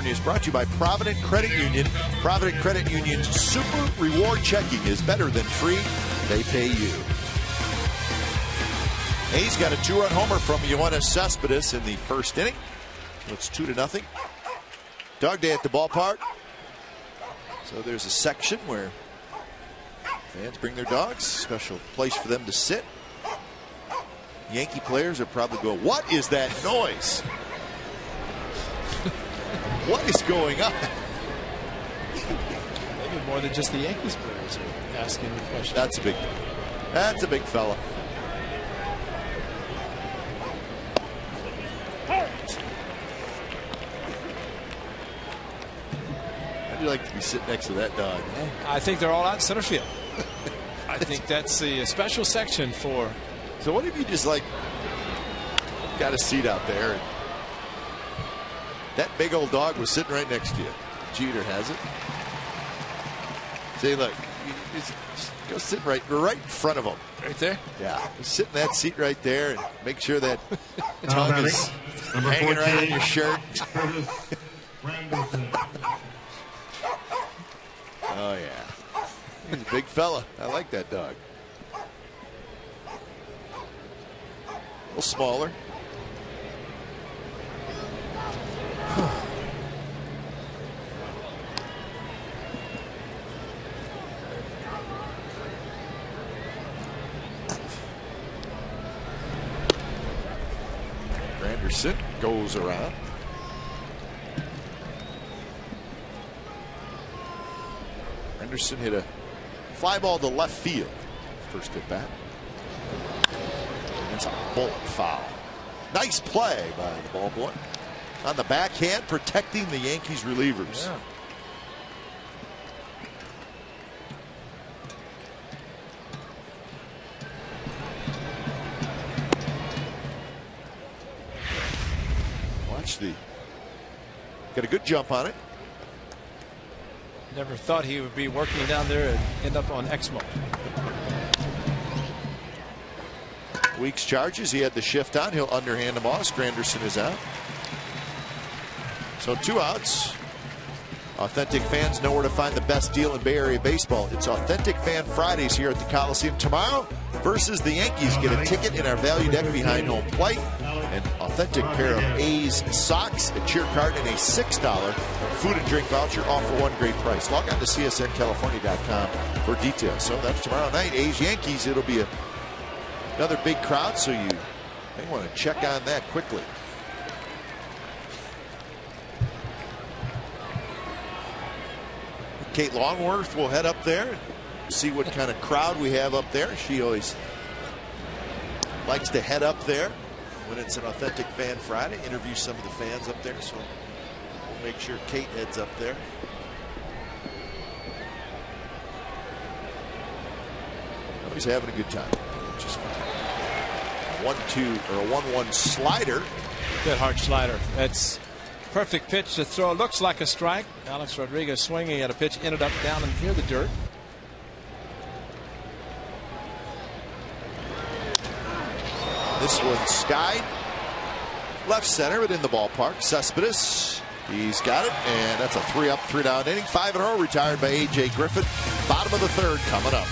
Is brought to you by Provident Credit Union. Provident Credit Union's Super Reward Checking is better than free. They pay you. A's got a 2-run homer from Yoenis Cespedes in the first inning. It's 2-0. Dog day at the ballpark. So there's a section where fans bring their dogs. Special place for them to sit. Yankee players are probably going, "What is that noise? What is going on?" Maybe more than just the Yankees players are asking the question. That's a big fella. How'd you like to be sitting next to that dog? I think they're all out in center field. I think that's the special section for. So what if you just like got a seat out there and that big old dog was sitting right next to you? Jeter has it. See, look, you just go sit right in front of him. Right there? Yeah, just sit in that seat right there and make sure that tongue is hanging right on your shirt. Oh yeah, he's a big fella. I like that dog. A little smaller. Granderson goes around. Granderson hit a fly ball to left field. First at bat. It's a bullet foul. Nice play by the ball boy. On the backhand, protecting the Yankees relievers. Yeah. Watch got a good jump on it. Never thought he would be working down there and end up on Exmo. Weeks charges. He had the shift on. He'll underhand him off. Granderson is out. So 2 outs. Authentic fans know where to find the best deal in Bay Area baseball. It's Authentic Fan Fridays here at the Coliseum. Tomorrow versus the Yankees. Get a ticket in our value deck behind home plate. An authentic pair of A's socks, a cheer card, and a $6 food and drink voucher, all for one great price. Log on to csncalifornia.com for details. So that's tomorrow night, A's Yankees. It'll be another big crowd, so you may want to check on that quickly. Kate Longworth will head up there and see what kind of crowd we have up there. She always likes to head up there when it's an Authentic Fan Friday, interview some of the fans up there. So we'll make sure Kate heads up there. Always having a good time, which is fun. 1-2 or a 1-1 slider. Good hard slider. That's perfect pitch to throw. Looks like a strike. Alex Rodriguez swinging at a pitch, ended up down in near the dirt. This one skied left center, but in the ballpark. Cespedes, he's got it, and that's a 3-up, 3-down inning. 5 in a row, retired by A.J. Griffin. Bottom of the third coming up.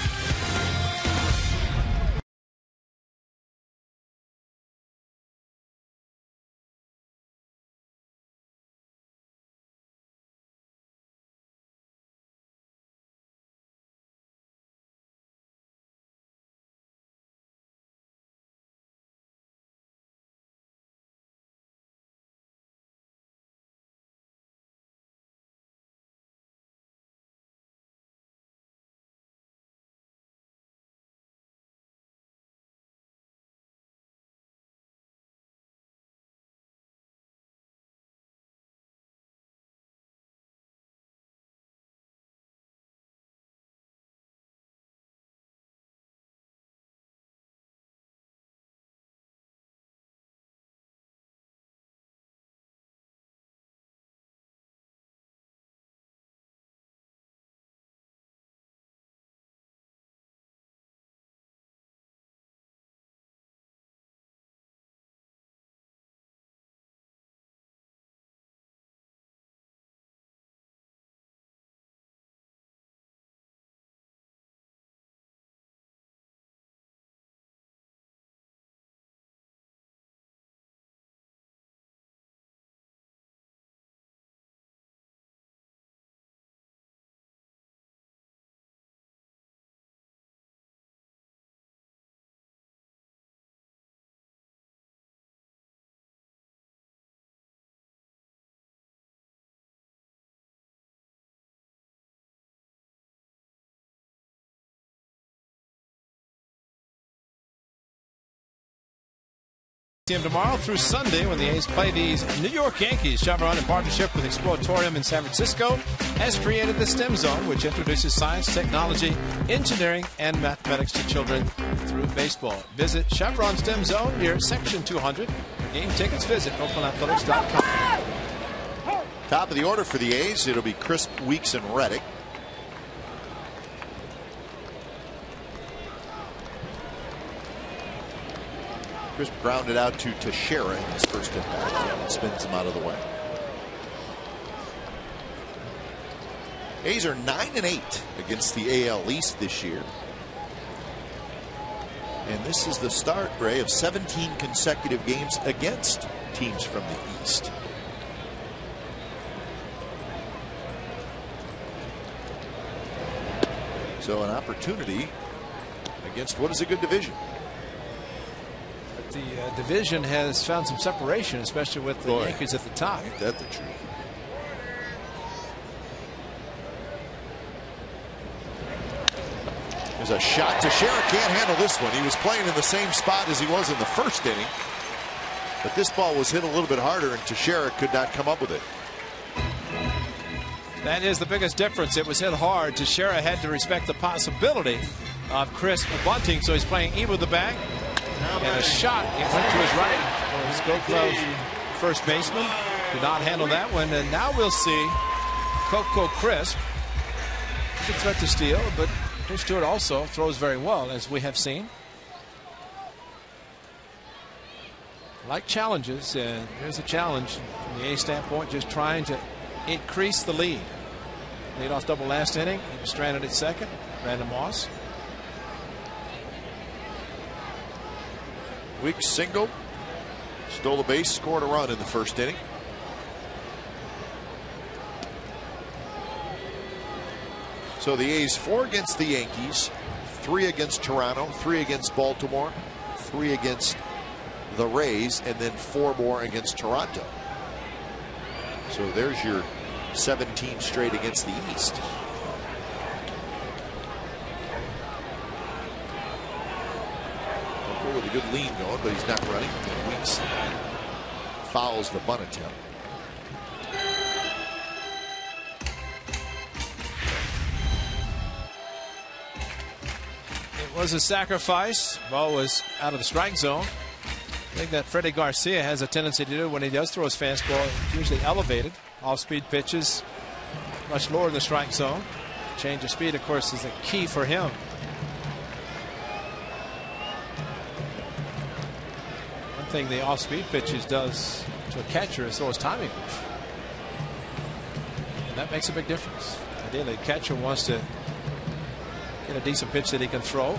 Tomorrow through Sunday when the A's play these New York Yankees. Chevron, in partnership with Exploratorium in San Francisco, has created the STEM Zone, which introduces science, technology, engineering, and mathematics to children through baseball. Visit Chevron STEM Zone near Section 200. Game tickets, visit OaklandAthletics.com. Top of the order for the A's. It'll be Crisp, Weeks, and Reddick. Crisp grounded out to Teixeira in his first at-bat. Spins him out of the way. A's are 9-8 against the AL East this year. And this is the start, Ray, of 17 consecutive games against teams from the East. So an opportunity against what is a good division. The division has found some separation, especially with the Yankees at the top. Ain't that the truth? There's a shot. Teixeira can't handle this one. He was playing in the same spot as he was in the first inning. But this ball was hit a little bit harder, and Teixeira could not come up with it. That is the biggest difference. It was hit hard. Teixeira had to respect the possibility of Crisp bunting, so he's playing even with the bag. And a shot, it went to his right. His Gold Glove first baseman did not handle that one. And now we'll see COCO Crisp. He's a threat to steal, but Chris Stewart also throws very well, as we have seen. Like challenges, and here's a challenge from the A standpoint, just trying to increase the lead. Leadoff double last inning. He was stranded at second. Brandon Moss. Weeks single. Stole a base, scored a run in the first inning. So the A's 4 against the Yankees, 3 against Toronto, 3 against Baltimore, 3 against the Rays, and then 4 more against Toronto. So there's your 17 straight against the East. COCO with a good lean going, but he's not running. And Weeks fouls the bunt attempt. It was a sacrifice. Ball was out of the strike zone. I think that Freddie Garcia has a tendency to do when he does throw his fastball. It's usually elevated. Off-speed pitches much lower than the strike zone. Change of speed, of course, is the key for him. One thing the off-speed pitches does to a catcher is throw his timing off. And that makes a big difference. Ideally, the catcher wants to get a decent pitch that he can throw.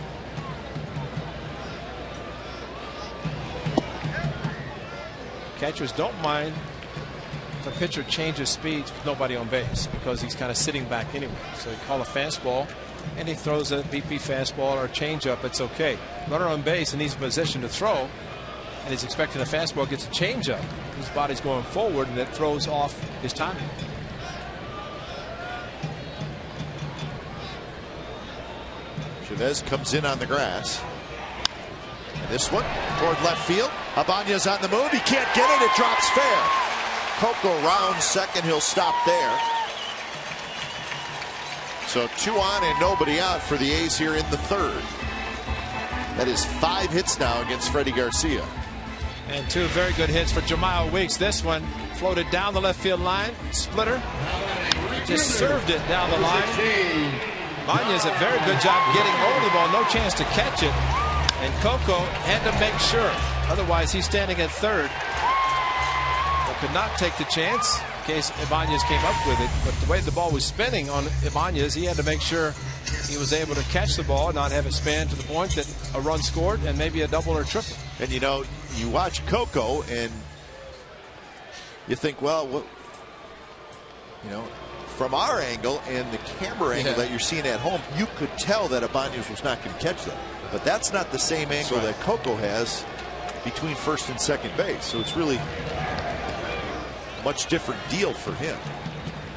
Catchers don't mind if a pitcher changes speeds with nobody on base because he's kind of sitting back anyway. So you call a fastball and he throws a BP fastball or a changeup, it's okay. Runner on base and he's in position to throw and he's expecting a fastball, gets a changeup. His body's going forward and it throws off his timing. Chavez comes in on the grass. And this one toward left field. Ibanez on the move. He can't get it. It drops fair. COCO rounds second. He'll stop there. So 2 on and nobody out for the A's here in the third. That is 5 hits now against Freddie Garcia. And 2 very good hits for JEMILE Weeks. This one floated down the left field line. Splitter. Just served it down the line. Ibanez a very good job getting over the ball. No chance to catch it. And COCO had to make sure. Otherwise, he's standing at third. But could not take the chance in case Ibanez came up with it. But the way the ball was spinning on Ibanez, he had to make sure he was able to catch the ball, not have it span to the point that a run scored and maybe a double or triple. And you know, you watch COCO and you think, well, what, you know, from our angle and the camera angle that you're seeing at home, you could tell that Ibanez was not going to catch that. But that's not the same angle that COCO has between first and second base. So it's really a much different deal for him.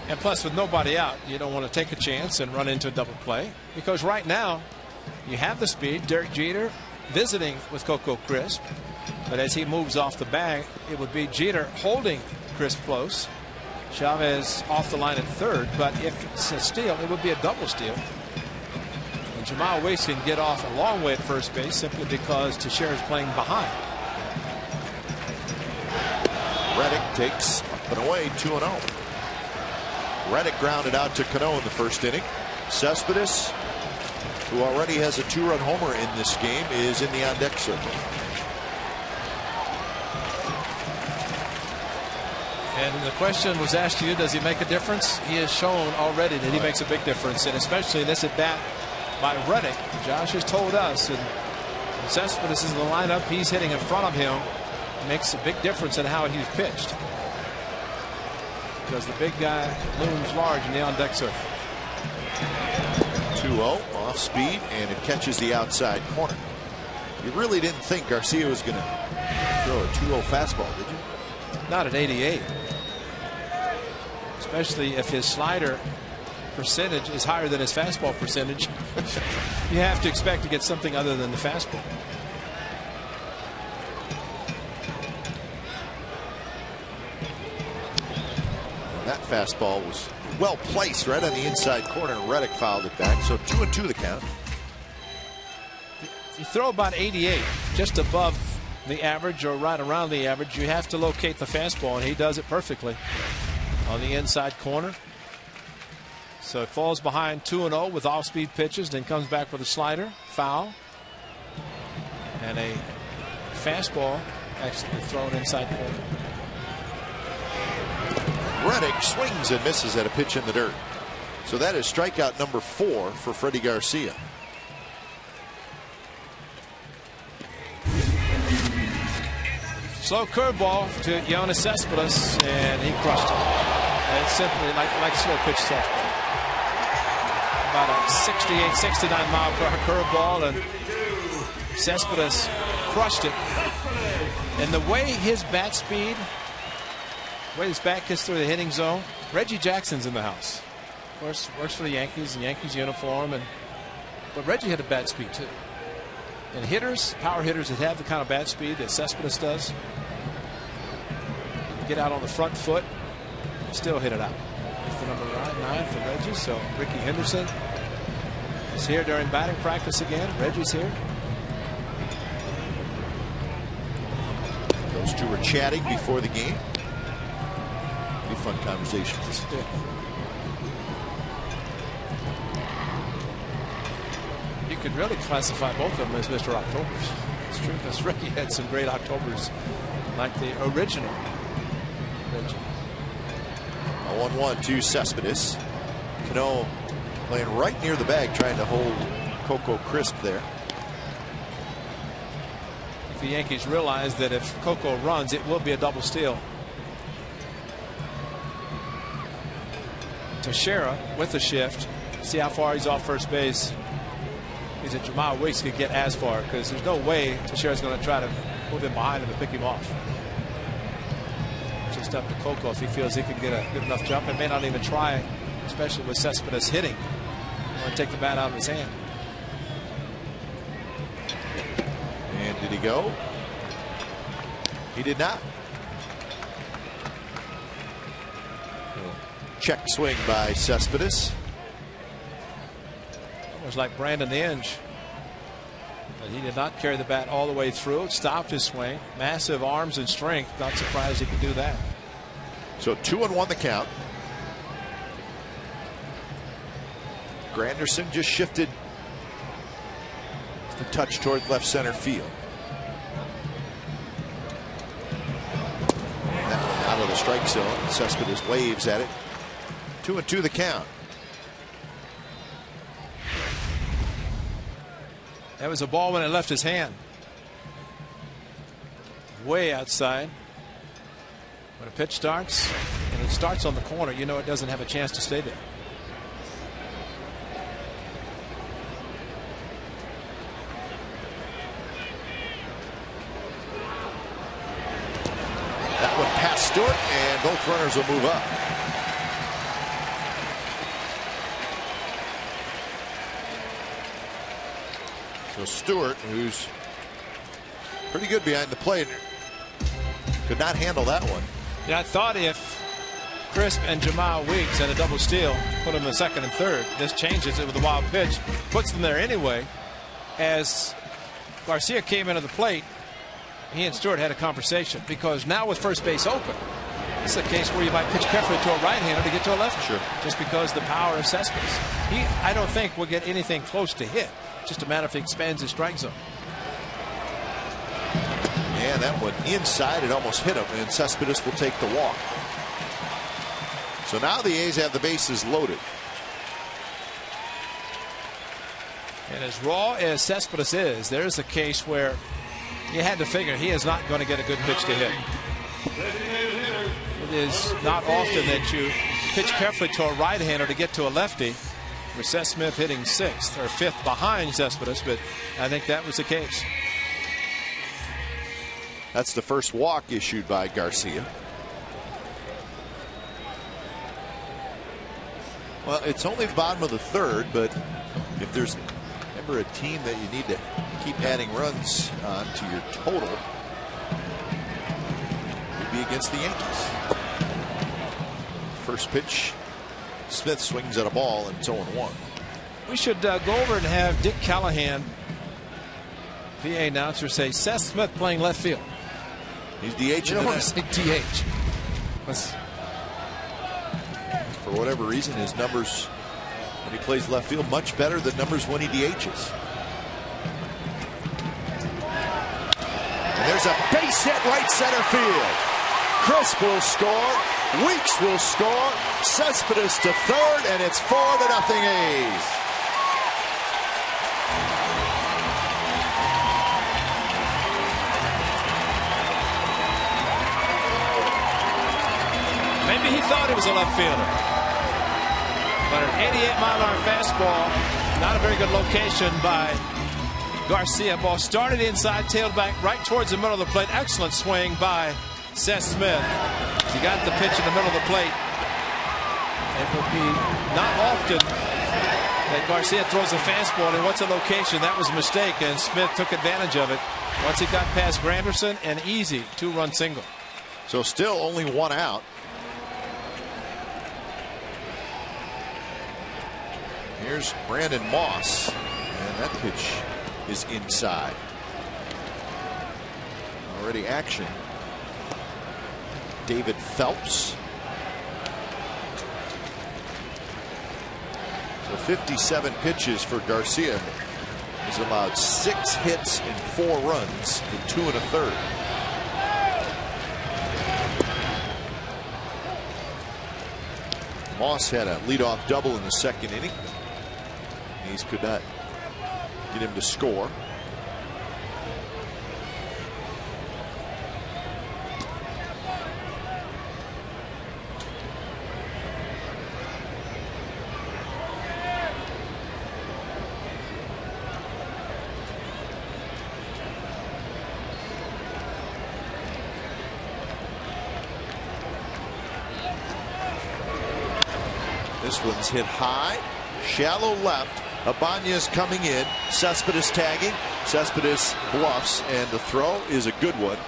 And plus, with nobody out, you don't want to take a chance and run into a double play. Because right now, you have the speed. Derek Jeter visiting with COCO Crisp. But as he moves off the bag, it would be Jeter holding Crisp close. Chavez off the line at third. But if it's a steal, it would be a double steal. JEMILE Weeks can get off a long way at first base simply because Teixeira is playing behind. Reddick takes up and away 2-0. Reddick grounded out to CANO in the first inning. Cespedes, who already has a 2-run homer in this game, is in the on-deck circle. And the question was asked to you, does he make a difference? He has shown already that he makes a big difference, and especially in this at-bat by Reddick. Josh has told us, and Cespedes is in the lineup. He's hitting in front of him. It makes a big difference in how he's pitched. Because the big guy looms large in the on-deck circle. 2-0 off speed, and it catches the outside corner. You really didn't think Garcia was going to throw a 2-0 fastball, did you? Not at 88. Especially if his slider percentage is higher than his fastball percentage. You have to expect to get something other than the fastball. And that fastball was well placed right on the inside corner, and Reddick fouled it back. So 2-2 the count. If you throw about 88, just above the average or right around the average, you have to locate the fastball, and he does it perfectly on the inside corner. So it falls behind 2-0 with off-speed pitches, then comes back with a slider, foul, and a fastball actually thrown inside corner. Reddick swings and misses at a pitch in the dirt. So that is strikeout number 4 for Freddie Garcia. Slow curveball to Yoenis Cespedes, and he crushed it. And it's simply like slow pitch softball. About a 68, 69 mile per hour curveball, and Cespedes crushed it. And the way his bat speed, the way his bat gets through the hitting zone, Reggie Jackson's in the house. Of course, works for the Yankees in Yankees uniform, but Reggie had a bat speed too. And hitters, power hitters that have the kind of bat speed that Cespedes does, get out on the front foot, still hit it out. That's the number 9 for Reggie. So Ricky Henderson is here during batting practice again. Reggie's here. Those two were chatting before the game. Be fun conversations. You could really classify both of them as Mr. Octobers. It's true, because Ricky had some great Octobers, like the original Reggie. 1-1 to Cespedes. CANO playing right near the bag, trying to hold COCO crisp there. The Yankees realize that if COCO runs, it will be a double steal. TEIXEIRA with the shift. See how far he's off first base. He's at JEMILE Weeks could get as far, because there's no way TEIXEIRA's going to try to move him behind him and pick him off. Just up to COCO if he feels he can get a good enough jump, and may not even try, especially with Cespedes hitting. Want to take the bat out of his hand. And did he go? He did not. Check swing by Cespedes. It was like Brandon Inge. But he did not carry the bat all the way through. Stopped his swing. Massive arms and strength. Not surprised he could do that. So 2-1 the count. Granderson just shifted the touch toward left center field. And that one out of the strike zone. Cespedes waves at it. 2-2 the count. That was a ball when it left his hand. Way outside. When a pitch starts, and it starts on the corner, you know it doesn't have a chance to stay there. That one past Stewart, and both runners will move up. So Stewart, who's pretty good behind the plate, could not handle that one. Yeah, I thought if Crisp and JEMILE Weeks had a double steal, put them in second and third. This changes it with a wild pitch, puts them there anyway. As Garcia came into the plate, he and Stewart had a conversation, because now with first base open, this is a case where you might pitch carefully to a right-hander to get to a left. Sure. Just because the power of Cespedes. I don't think will get anything close to hit. Just a matter if he expands his strike zone. And that one inside, it almost hit him, and Cespedes will take the walk. So now the A's have the bases loaded. And as raw as Cespedes is, there's a case where you had to figure he is not going to get a good pitch to hit. It is not often that you pitch carefully to a right-hander to get to a lefty. With Seth Smith hitting 6th or 5th behind Cespedes, but I think that was the case. That's the first walk issued by Garcia. Well, it's only the bottom of the third, but if there's ever a team that you need to keep adding runs on to your total, it would be against the Yankees. First pitch, Smith swings at a ball, and it's 0-1. We should go over and have Dick Callahan, PA announcer, say Seth Smith playing left field. He's DH. You don't want to say DH. For whatever reason, his numbers when he plays left field much better than numbers when he DHs. And there's a base hit right center field. Crisp will score. Weeks will score. Cespedes to third, and it's 4-0 A's. Maybe he thought he was a left fielder. But an 88-mile-an-hour fastball, not a very good location by Garcia. Ball started inside, tailed back right towards the middle of the plate. Excellent swing by Seth Smith. He got the pitch in the middle of the plate. It would be not often that Garcia throws a fastball in what's a location. That was a mistake, and Smith took advantage of it. Once he got past Granderson, an easy 2-run single. So still only 1 out. Here's Brandon Moss, and that pitch is inside. Already action. David Phelps. So 57 pitches for Garcia. He's allowed 6 hits and 4 runs in 2 1/3. Moss had a leadoff double in the second inning. A's could not get him to score. This one's hit high, shallow left. Ibanez coming in. Cespedes tagging. Cespedes bluffs, and the throw is a good one.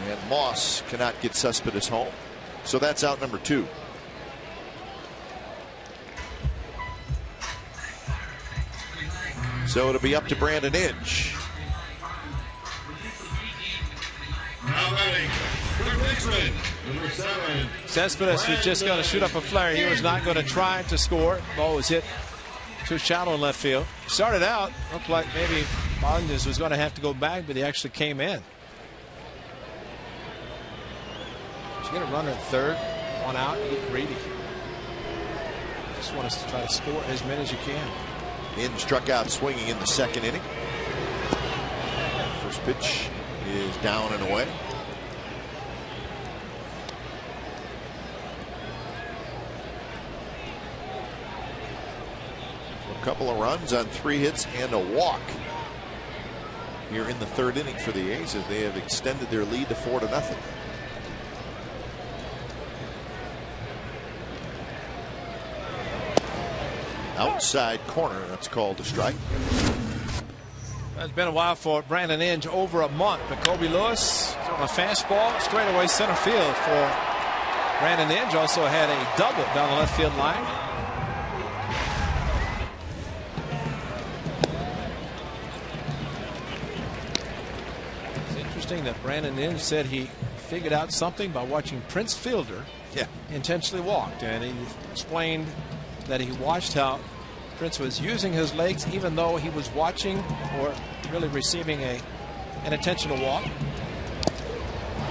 And Moss cannot get Cespedes home. So that's out number 2. So it'll be up to Brandon Inge. Cespedes was just going to shoot up a flare. He was not going to try to score. Ball was hit too shallow in left field. Started out, looked like maybe Ibanez was going to have to go back, but he actually came in. Did you get a runner at third? 1 out. You get greedy. Just want us to try to score as many as you can. Inge struck out swinging in the second inning. First pitch is down and away. A couple of runs on 3 hits and a walk here in the third inning for the A's as they have extended their lead to 4-0. Outside corner, that's called a strike. It's been a while for Brandon Inge, over a month. But Kobe Lewis on a fastball straightaway center field for Brandon Inge. Also had a double down the left field line. It's interesting that Brandon Inge said he figured out something by watching Prince Fielder intentionally walked, and he explained that he watched how Prince was using his legs even though he was watching or really receiving an intentional walk.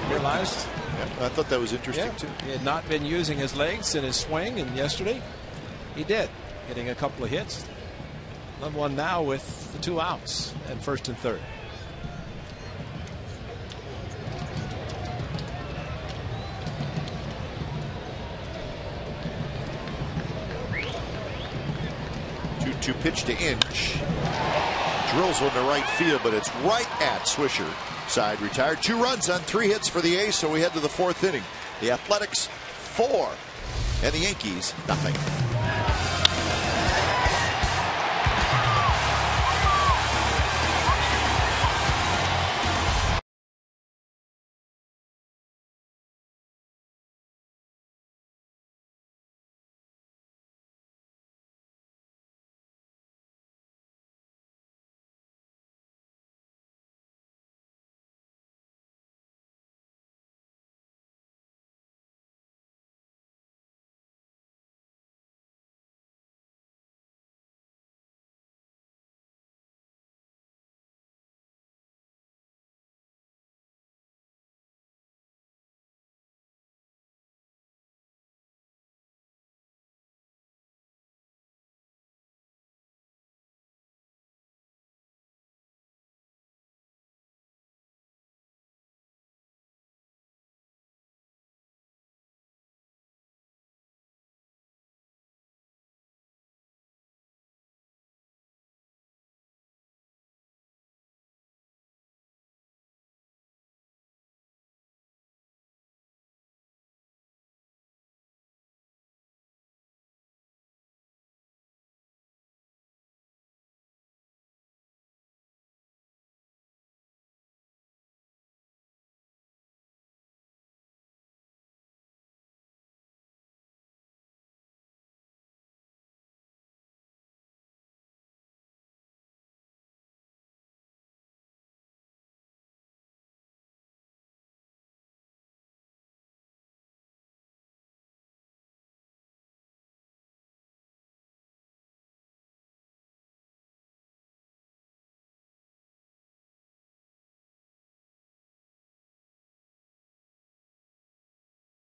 Realized. I thought that was interesting too. He had not been using his legs in his swing, and yesterday he did, getting a couple of hits. 1-1 now with the 2 outs at first and third. To pitch to Inge. Drills one to right field, but it's right at Swisher. Side retired. 2 runs on 3 hits for the A's, so we head to the 4th inning. The Athletics 4 and the Yankees nothing.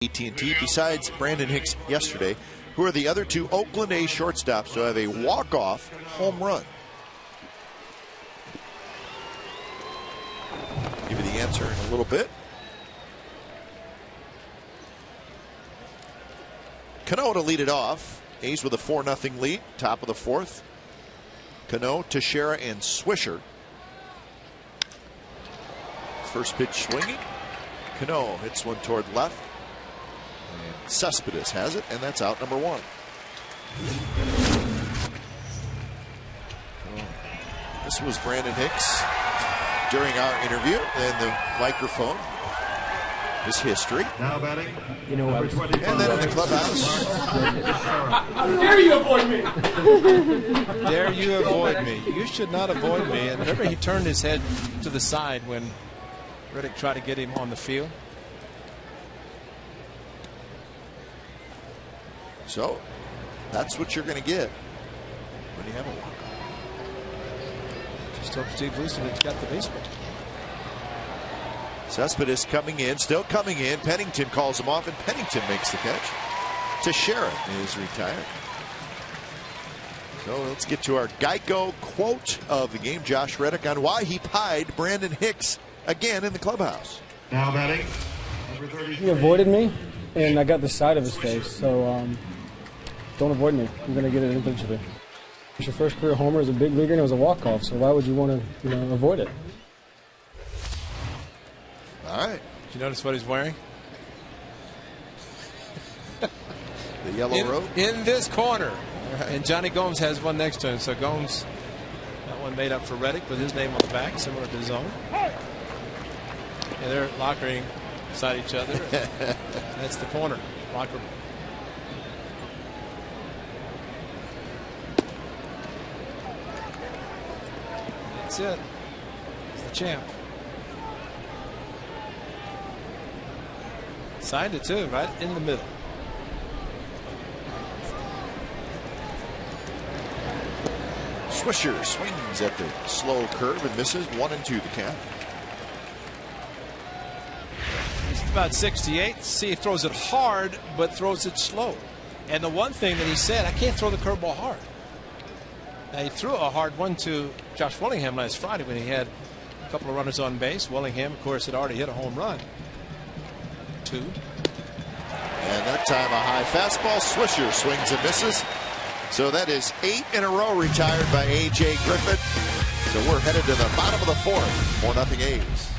AT&T, besides Brandon Hicks yesterday, who are the other two Oakland A's shortstops to have a walk-off home run? Give you the answer in a little bit. CANO to lead it off. A's with a 4-0 lead, top of the fourth. CANO, TEIXEIRA, and SWISHER. First pitch swinging. CANO hits one toward left. And Cespedes has it, and that's out number one. This was Brandon Hicks during our interview, and the microphone. His history. Now batting. You know what? And then in the clubhouse. How dare you avoid me? Dare you avoid me? You should not avoid me. And remember, he turned his head to the side when Reddick tried to get him on the field. So that's what you're going to get when you have a walk-off. Just hope Steve Vucevic got the baseball. Cespedes coming in, still coming in. Pennington calls him off, and Pennington makes the catch. TEIXEIRA is retired. So let's get to our Geico quote of the game. Josh Reddick on why he pied Brandon Hicks again in the clubhouse. Now batting. Number 33. He avoided me, and I got the side of his face. So don't avoid me. I'm going to get it eventually. It's your first career homer as a big leaguer, and it was a walk-off. So why would you want to, avoid it? All right. Did you notice what he's wearing? The yellow robe. In this corner. Right. And Johnny Gomes has one next to him. So Gomes, that one made up for Reddick with his name on the back, similar to his own. And they're lockering beside each other. That's the corner. Locker room. That's it. He's the champ. Signed it too, right in the middle. Swisher swings at the slow curve and misses. 1-2 the count. He's about 68. See, he throws it hard, but throws it slow. And the one thing that he said, I can't throw the curveball hard. Now, he threw a hard one to Josh Willingham last Friday when he had a couple of runners on base. Willingham, of course, had already hit a home run. And that time a high fastball. Swisher swings and misses. So that is 8 in a row retired by A.J. Griffith. So we're headed to the bottom of the fourth. 4-0 A's.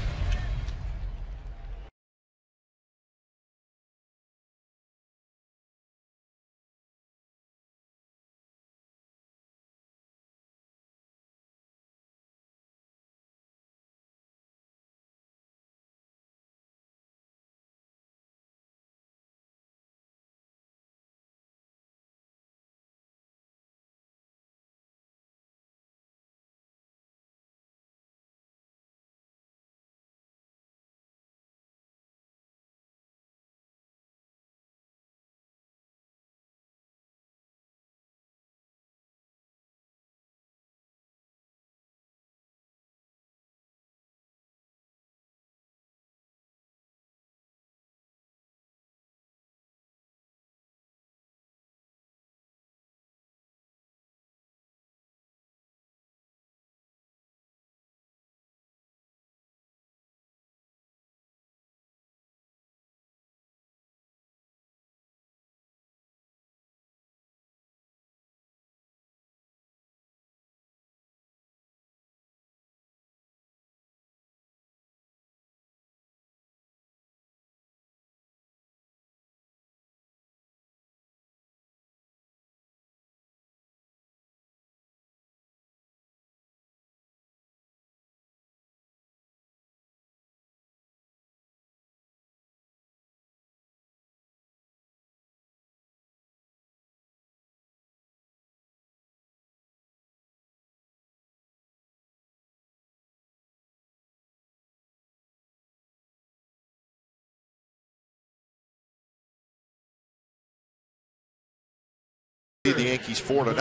The Yankees 4-0.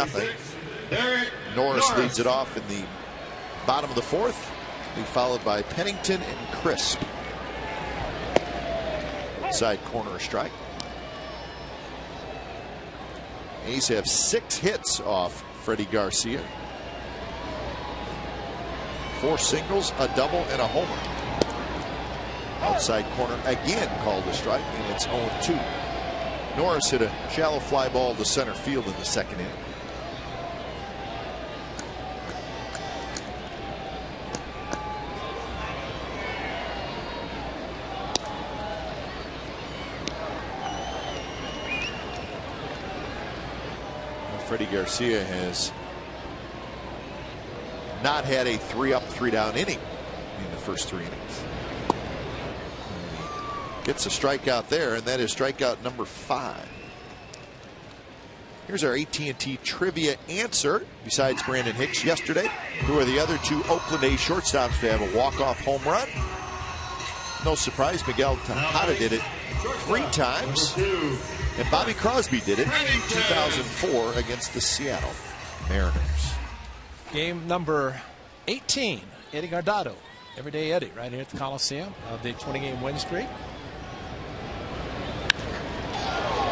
Norris leads it off in the bottom of the fourth. Be followed by Pennington and Crisp. outside corner strike. A's have 6 hits off Freddie Garcia. 4 singles, a double, and a homer. Outside corner again called a strike, and it's 0-2. Norris hit a shallow fly ball to center field in the second inning. Freddie Garcia has not had a 3-up, 3-down inning in the first 3 innings. Gets a strikeout there, and that is strikeout number 5. Here's our AT&T trivia answer. Besides Brandon Hicks yesterday, who are the other 2 Oakland A's shortstops to have a walk-off home run? No surprise, Miguel Tejada did it 3 times. And Bobby Crosby did it in 2004 against the Seattle Mariners. Game number 18, Eddie Guardado. Everyday Eddie right here at the Coliseum of the 20-game win streak.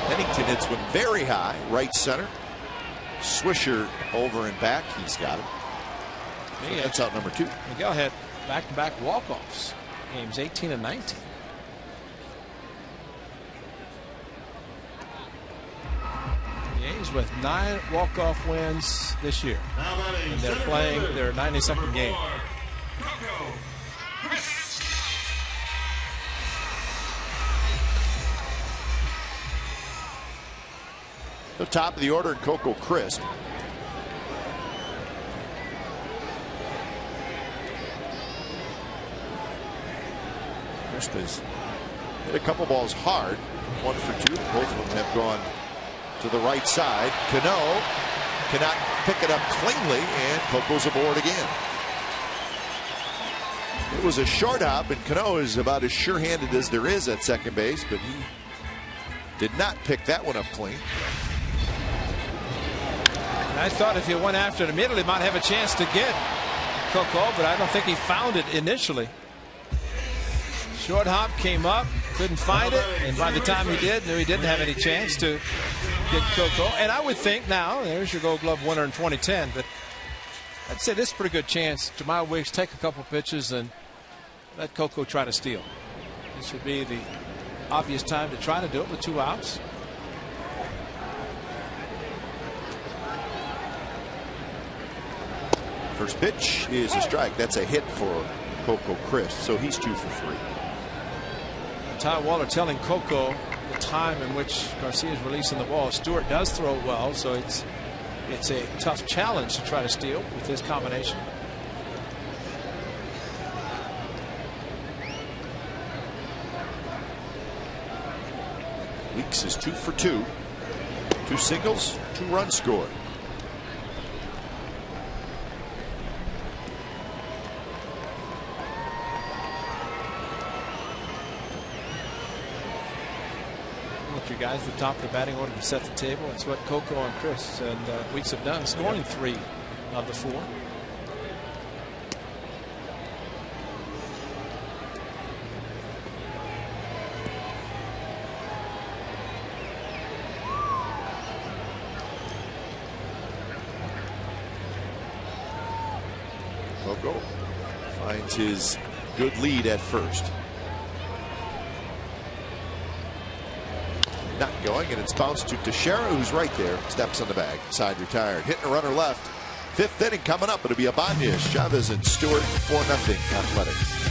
Pennington hits one very high, right center. Swisher over and back. He's got it. So that's out number 2. Miguel had back-to-back walk-offs. Games 18 and 19. The A's with 9 walk-off wins this year, and they're playing their 92nd game. The top of the order, COCO Crisp. Crisp has hit a couple balls hard, 1 for 2. Both of them have gone to the right side. CANO cannot pick it up cleanly, and COCO's aboard again. It was a short hop, and CANO is about as sure-handed as there is at second base, but he did not pick that one up clean. I thought if he went after it immediately, might have a chance to get COCO, but I don't think he found it initially. Short hop came up, couldn't find it, and by the time he did, knew he didn't have any chance to get COCO. And I would think now, there's your Gold Glove winner in 2010, but I'd say this is a pretty good chance. JEMILE Wiggs take a couple pitches and let COCO try to steal. This would be the obvious time to try to do it with 2 outs. First pitch is a strike. That's a hit for COCO Crisp, so he's 2 for 3. Ty Waller telling COCO the time in which Garcia is releasing the ball. Stewart does throw it well, so it's a tough challenge to try to steal with this combination. Weeks is 2 for 2. 2 singles, 2 runs scored. You guys, the top of the batting order to set the table. That's what COCO and Chris and Weeks have done, scoring 3 of the 4. COCO finds his good lead at first. Not going, and it's bounced to TEIXEIRA, who's right there. Steps on the bag. Side retired. Hitting a runner left. 5th inning coming up. It'll be Ibanez, Chavez, and Stewart. 4-0 Athletics.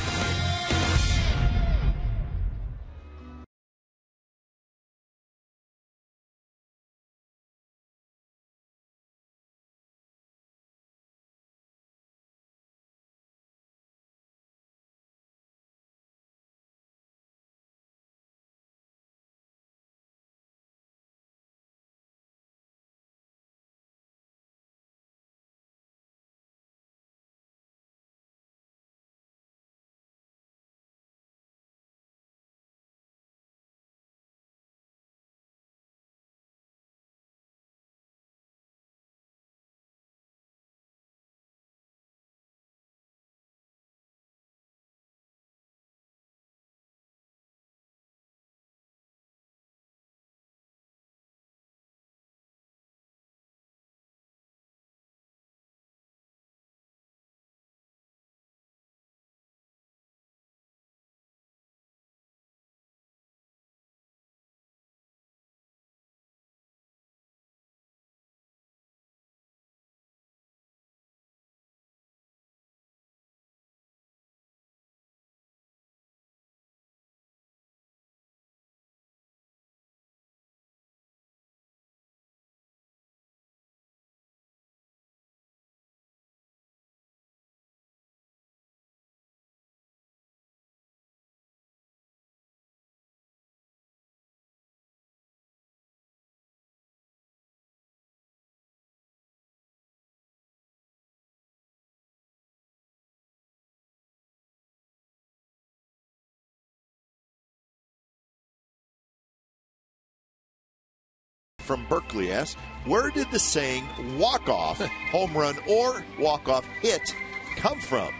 from Berkeley asks, where did the saying walk-off home run or walk-off hit come from?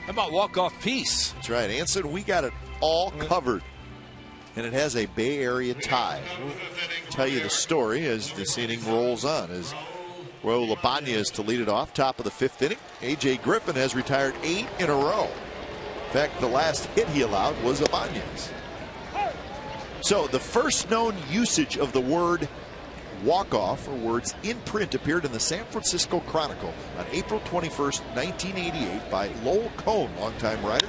How about walk-off piece? That's right, Anson. We got it all covered. And it has a Bay Area tie. We'll tell you the story as this inning rolls on. As Raul Ibanez to lead it off, top of the 5th inning. A.J. Griffin has retired 8 in a row. In fact, the last hit he allowed was Ibanez. So the first known usage of the word walk-off, or words in print, appeared in the San Francisco Chronicle on April 21st, 1988 by Lowell Cone, longtime writer.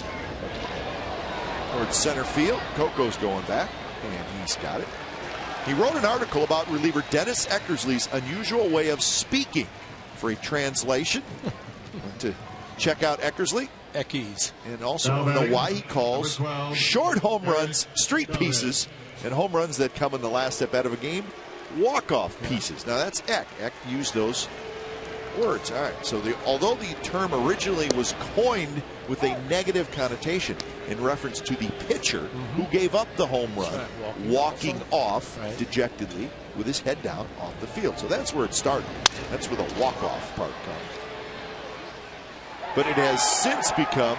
Towards center field, Coco's going back, and he's got it. He wrote an article about reliever Dennis Eckersley's unusual way of speaking. For a translation, to check out Eckersley. Eckies. And also know why he calls short home runs street pieces and home runs that come in the last at bat of a game walk-off pieces. Now that's Eck. Eck used those words. All right. So although the term originally was coined with a negative connotation in reference to the pitcher who gave up the home run, walking off dejectedly with his head down off the field. So that's where it started. That's where the walk-off part comes. But it has since become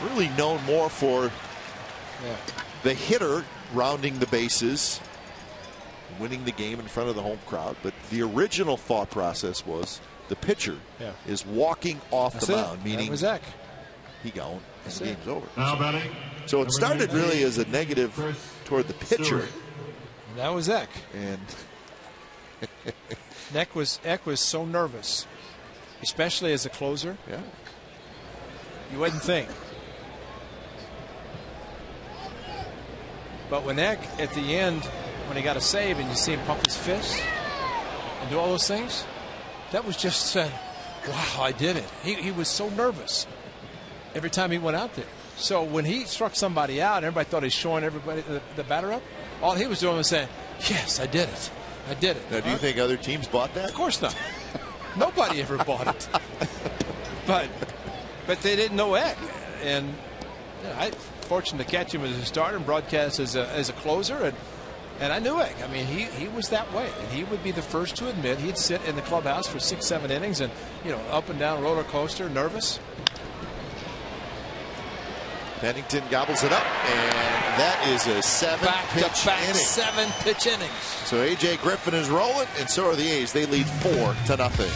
really known more for the hitter rounding the bases, winning the game in front of the home crowd. But the original thought process was the pitcher is walking off the mound, meaning that was Eck. He gone and the game's over. So it started really as a negative toward the pitcher. That was Eck. And Eck was so nervous, especially as a closer. Yeah. You wouldn't think. But when Eck, at the end, when he got a save and you see him pump his fist and do all those things, that was just, wow, I did it. He was so nervous every time he went out there. So when he struck somebody out, everybody thought he's showing everybody the batter up. All he was doing was saying, yes, I did it. I did it. Now, do you think other teams bought that? Of course not. Nobody ever bought it. But they didn't know Eck. And I'm fortunate to catch him as a starter and broadcast as a closer. And I knew Eck. I mean, he was that way. And he would be the first to admit he'd sit in the clubhouse for 6-7 innings and, up and down roller coaster, nervous. Pennington gobbles it up, and that is a 7-pitch inning. 7-pitch innings. So A.J. Griffin is rolling, and so are the A's. They lead 4-0.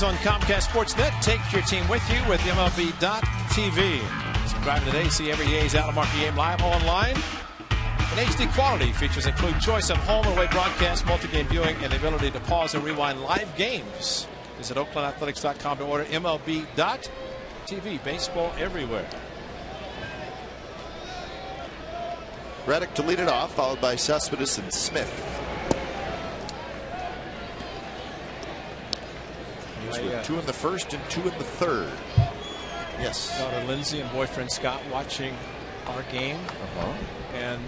On Comcast Sportsnet, take your team with you with MLB.tv. Subscribe today, see every A's out of market game live online. And HD quality features include choice of home and away broadcast, multi-game viewing, and the ability to pause and rewind live games. Visit OaklandAthletics.com to order MLB.tv. TV. Baseball everywhere. Reddick to lead it off, followed by Cespedes and Smith. He's with 2 in the first and 2 in the third. Yes. Daughter Lindsay and boyfriend Scott watching our game. And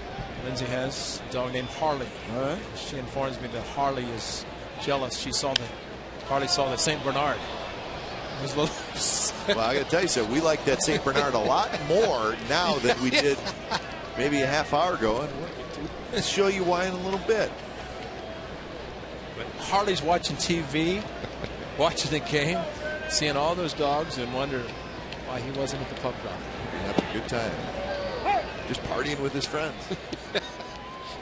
Lindsay has a dog named Harley. She informs me that Harley is jealous. Harley saw the St. Bernard. It was a little well, I got to tell you so. We like that St. Bernard a lot more now than we did maybe a half hour ago. And we'll show you why in a little bit. But Harley's watching TV, watching the game, seeing all those dogs, and wonder why he wasn't at the pub run. Having a good time. Just partying with his friends.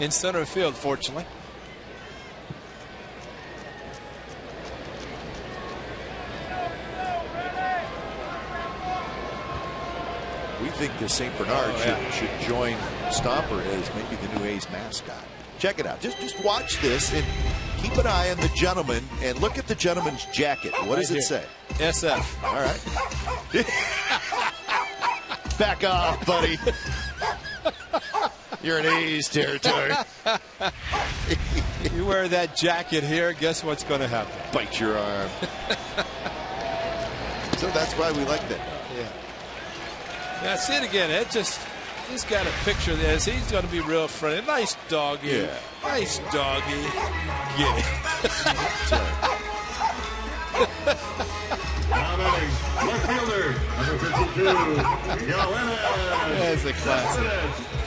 In center field, fortunately. We think the St. Bernard should join Stomper as maybe the new A's mascot. Check it out. Just watch this and keep an eye on the gentleman and look at the gentleman's jacket. What does it say? SF. All right. Back off, buddy. You're in A's territory. You wear that jacket here, guess what's going to happen? Bite your arm. So that's why we like that. Yeah. Now see it again. He's got a picture of this. He's going to be real friendly. Nice doggy. Yeah. Nice doggy. Get it. That's right. Left fielder, number 52, That's a classic.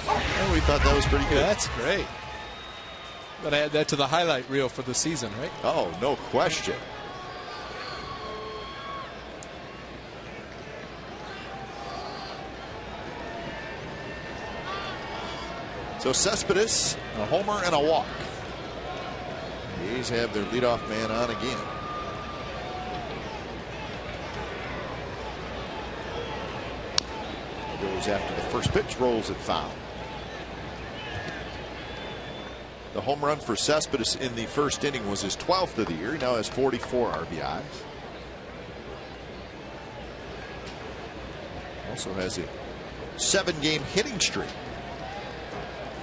And we thought that was pretty good. That's great. But I add that to the highlight reel for the season, right? Oh, no question. So Cespedes, a homer and a walk. The A's have their leadoff man on again. Goes after the first pitch, rolls it foul. The home run for Cespedes in the first inning was his 12th of the year. He now has 44 RBIs. Also has a 7-game hitting streak.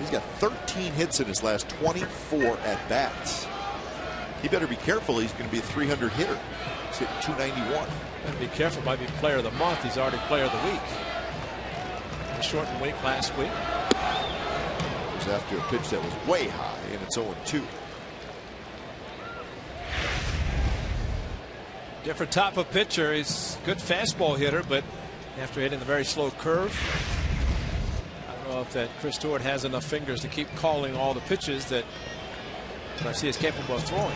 He's got 13 hits in his last 24 at-bats. He better be careful. He's going to be a 300 hitter. He's hit 291. Better be careful. Might be player of the month. He's already player of the week. A shortened week last week. It was after a pitch that was way high, and it's 0-2. Different type of pitcher. He's a good fastball hitter, but after hitting the very slow curve, I don't know if that Chris Stewart has enough fingers to keep calling all the pitches that Garcia is capable of throwing.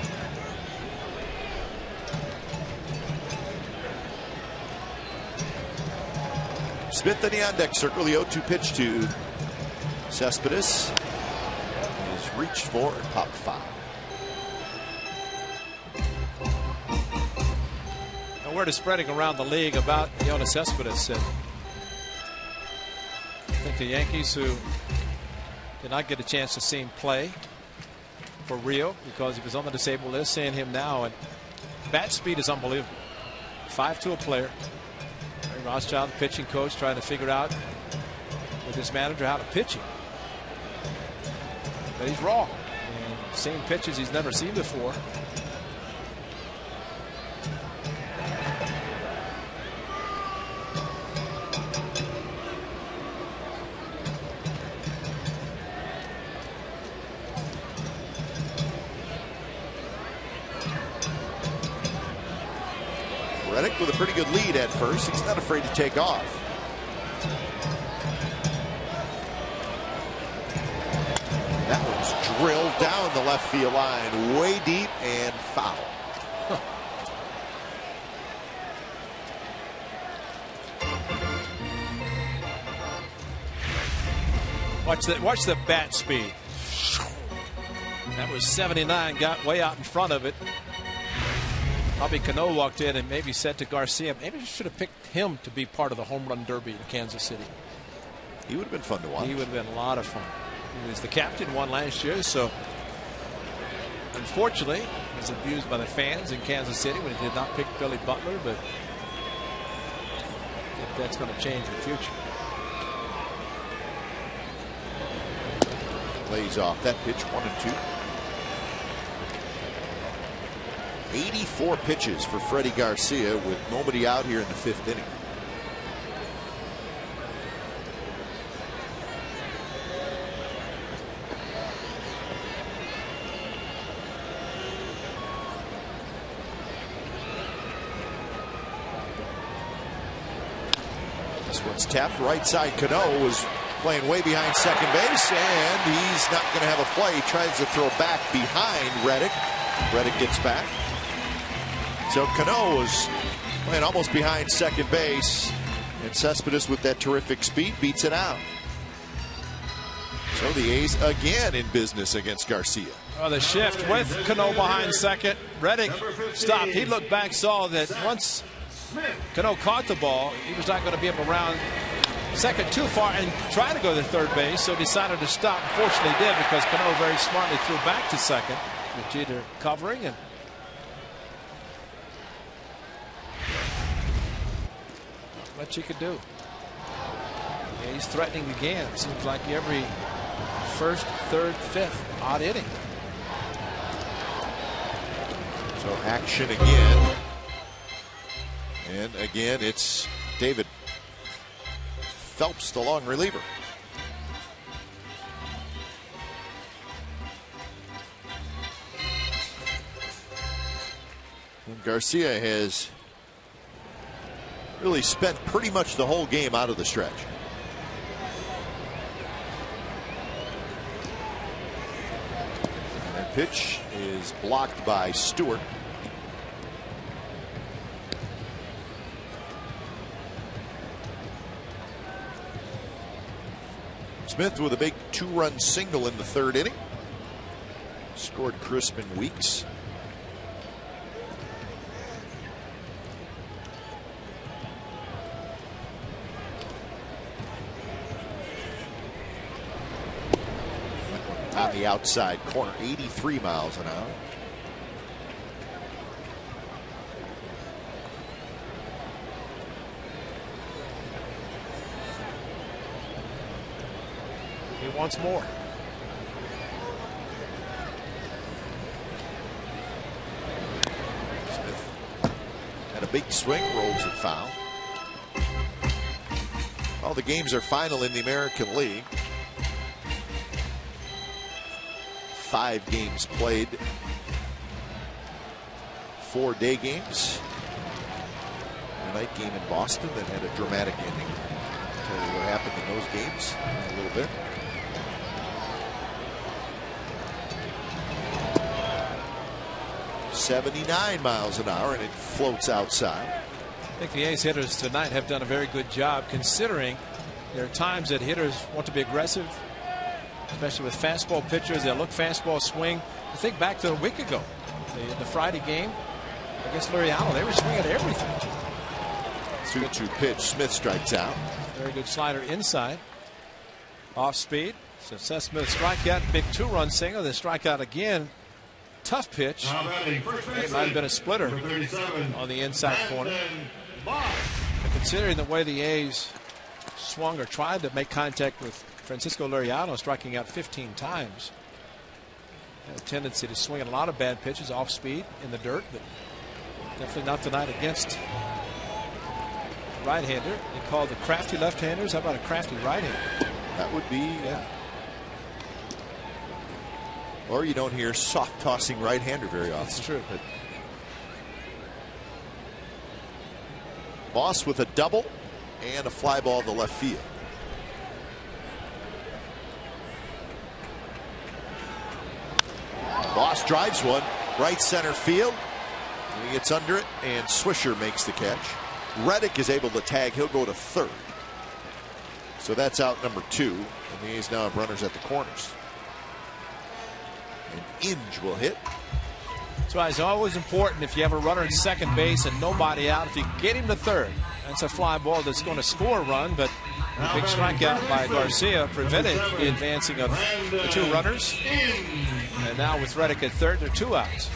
Smith in the on deck circle. The 0-2 pitch to Cespedes. He's reached for and popped foul. The word is spreading around the league about Yoenis Cespedes. And I think the Yankees, who did not get a chance to see him play for Rio because he was on the disabled list, seeing him now, and bat speed is unbelievable. 5'2" player. Rothschild, the pitching coach, trying to figure out with his manager how to pitch him. But he's raw and seeing pitches he's never seen before. Reddick with a pretty good lead at first. He's not afraid to take off. That one's drilled down the left field line, way deep and foul. Watch the bat speed. That was 79, got way out in front of it. Probably CANO walked in and maybe said to Garcia, maybe you should have picked him to be part of the home run derby in Kansas City. He would have been fun to watch. He would have been a lot of fun. He was the captain, won last year, so unfortunately he was abused by the fans in Kansas City when he did not pick Billy Butler, but that's going to change your future. Lays off that pitch, 1-2. 84 pitches for Freddie Garcia with nobody out here in the 5th inning. This one's tapped right side. CANO was playing way behind second base, and he's not going to have a play. He tries to throw back behind Reddick. Reddick gets back. So CANO was playing almost behind second base, and Cespedes with that terrific speed beats it out. So the A's again in business against Garcia. Oh, the shift with CANO behind second. Reddick stopped. He looked back, saw that once CANO caught the ball, he was not going to be able to round second too far and try to go to third base, so decided to stop. Fortunately did, because CANO very smartly threw back to second with Jeter covering, and not much he could do. Yeah, he's threatening again. Seems like every first, third, fifth odd inning. So action again. And again, it's David Phelps, the long reliever. And Garcia has really spent pretty much the whole game out of the stretch. And that pitch is blocked by Stewart. Smith with a big 2-run single in the 3rd inning. Scored Crispin Weeks. On the outside corner, 83 miles an hour. He wants more. Smith had a big swing, rolls it foul. All the games are final in the American League. 5 games played. 4 day games. A night game in Boston that had a dramatic ending. I'll tell you what happened in those games in a little bit. .79 miles an hour, and it floats outside. I think the A's hitters tonight have done a very good job, considering there are times that hitters want to be aggressive, especially with fastball pitchers. They'll look fastball swing. I think back to a week ago, the Friday game against Luriano, they were swinging at everything. 2-2 pitch. Smith strikes out. Very good slider inside. Off speed. So Seth Smith strikeout, big 2-run single, then strikeout again. Tough pitch. It might have been a splitter on the inside corner. And considering the way the A's swung or tried to make contact with Francisco Luriano, striking out 15 times, had a tendency to swing at a lot of bad pitches off speed in the dirt, but definitely not tonight against right-hander. They call the crafty left-handers. How about a crafty right-hander? That would be, yeah. Or you don't hear soft tossing right-hander very often. That's true. But Moss with a double and a fly ball to left field. Moss drives one right center field. He gets under it, and Swisher makes the catch. Reddick is able to tag. He'll go to 3rd. So that's out number 2. And the A's now have runners at the corners. And Inge will hit. That's why it's always important, if you have a runner at second base and nobody out, if you get him to 3rd, that's a fly ball that's going to score a run, but a big strikeout by Garcia prevented the advancing of the 2 runners. And now with Reddick at 3rd, there are 2 outs.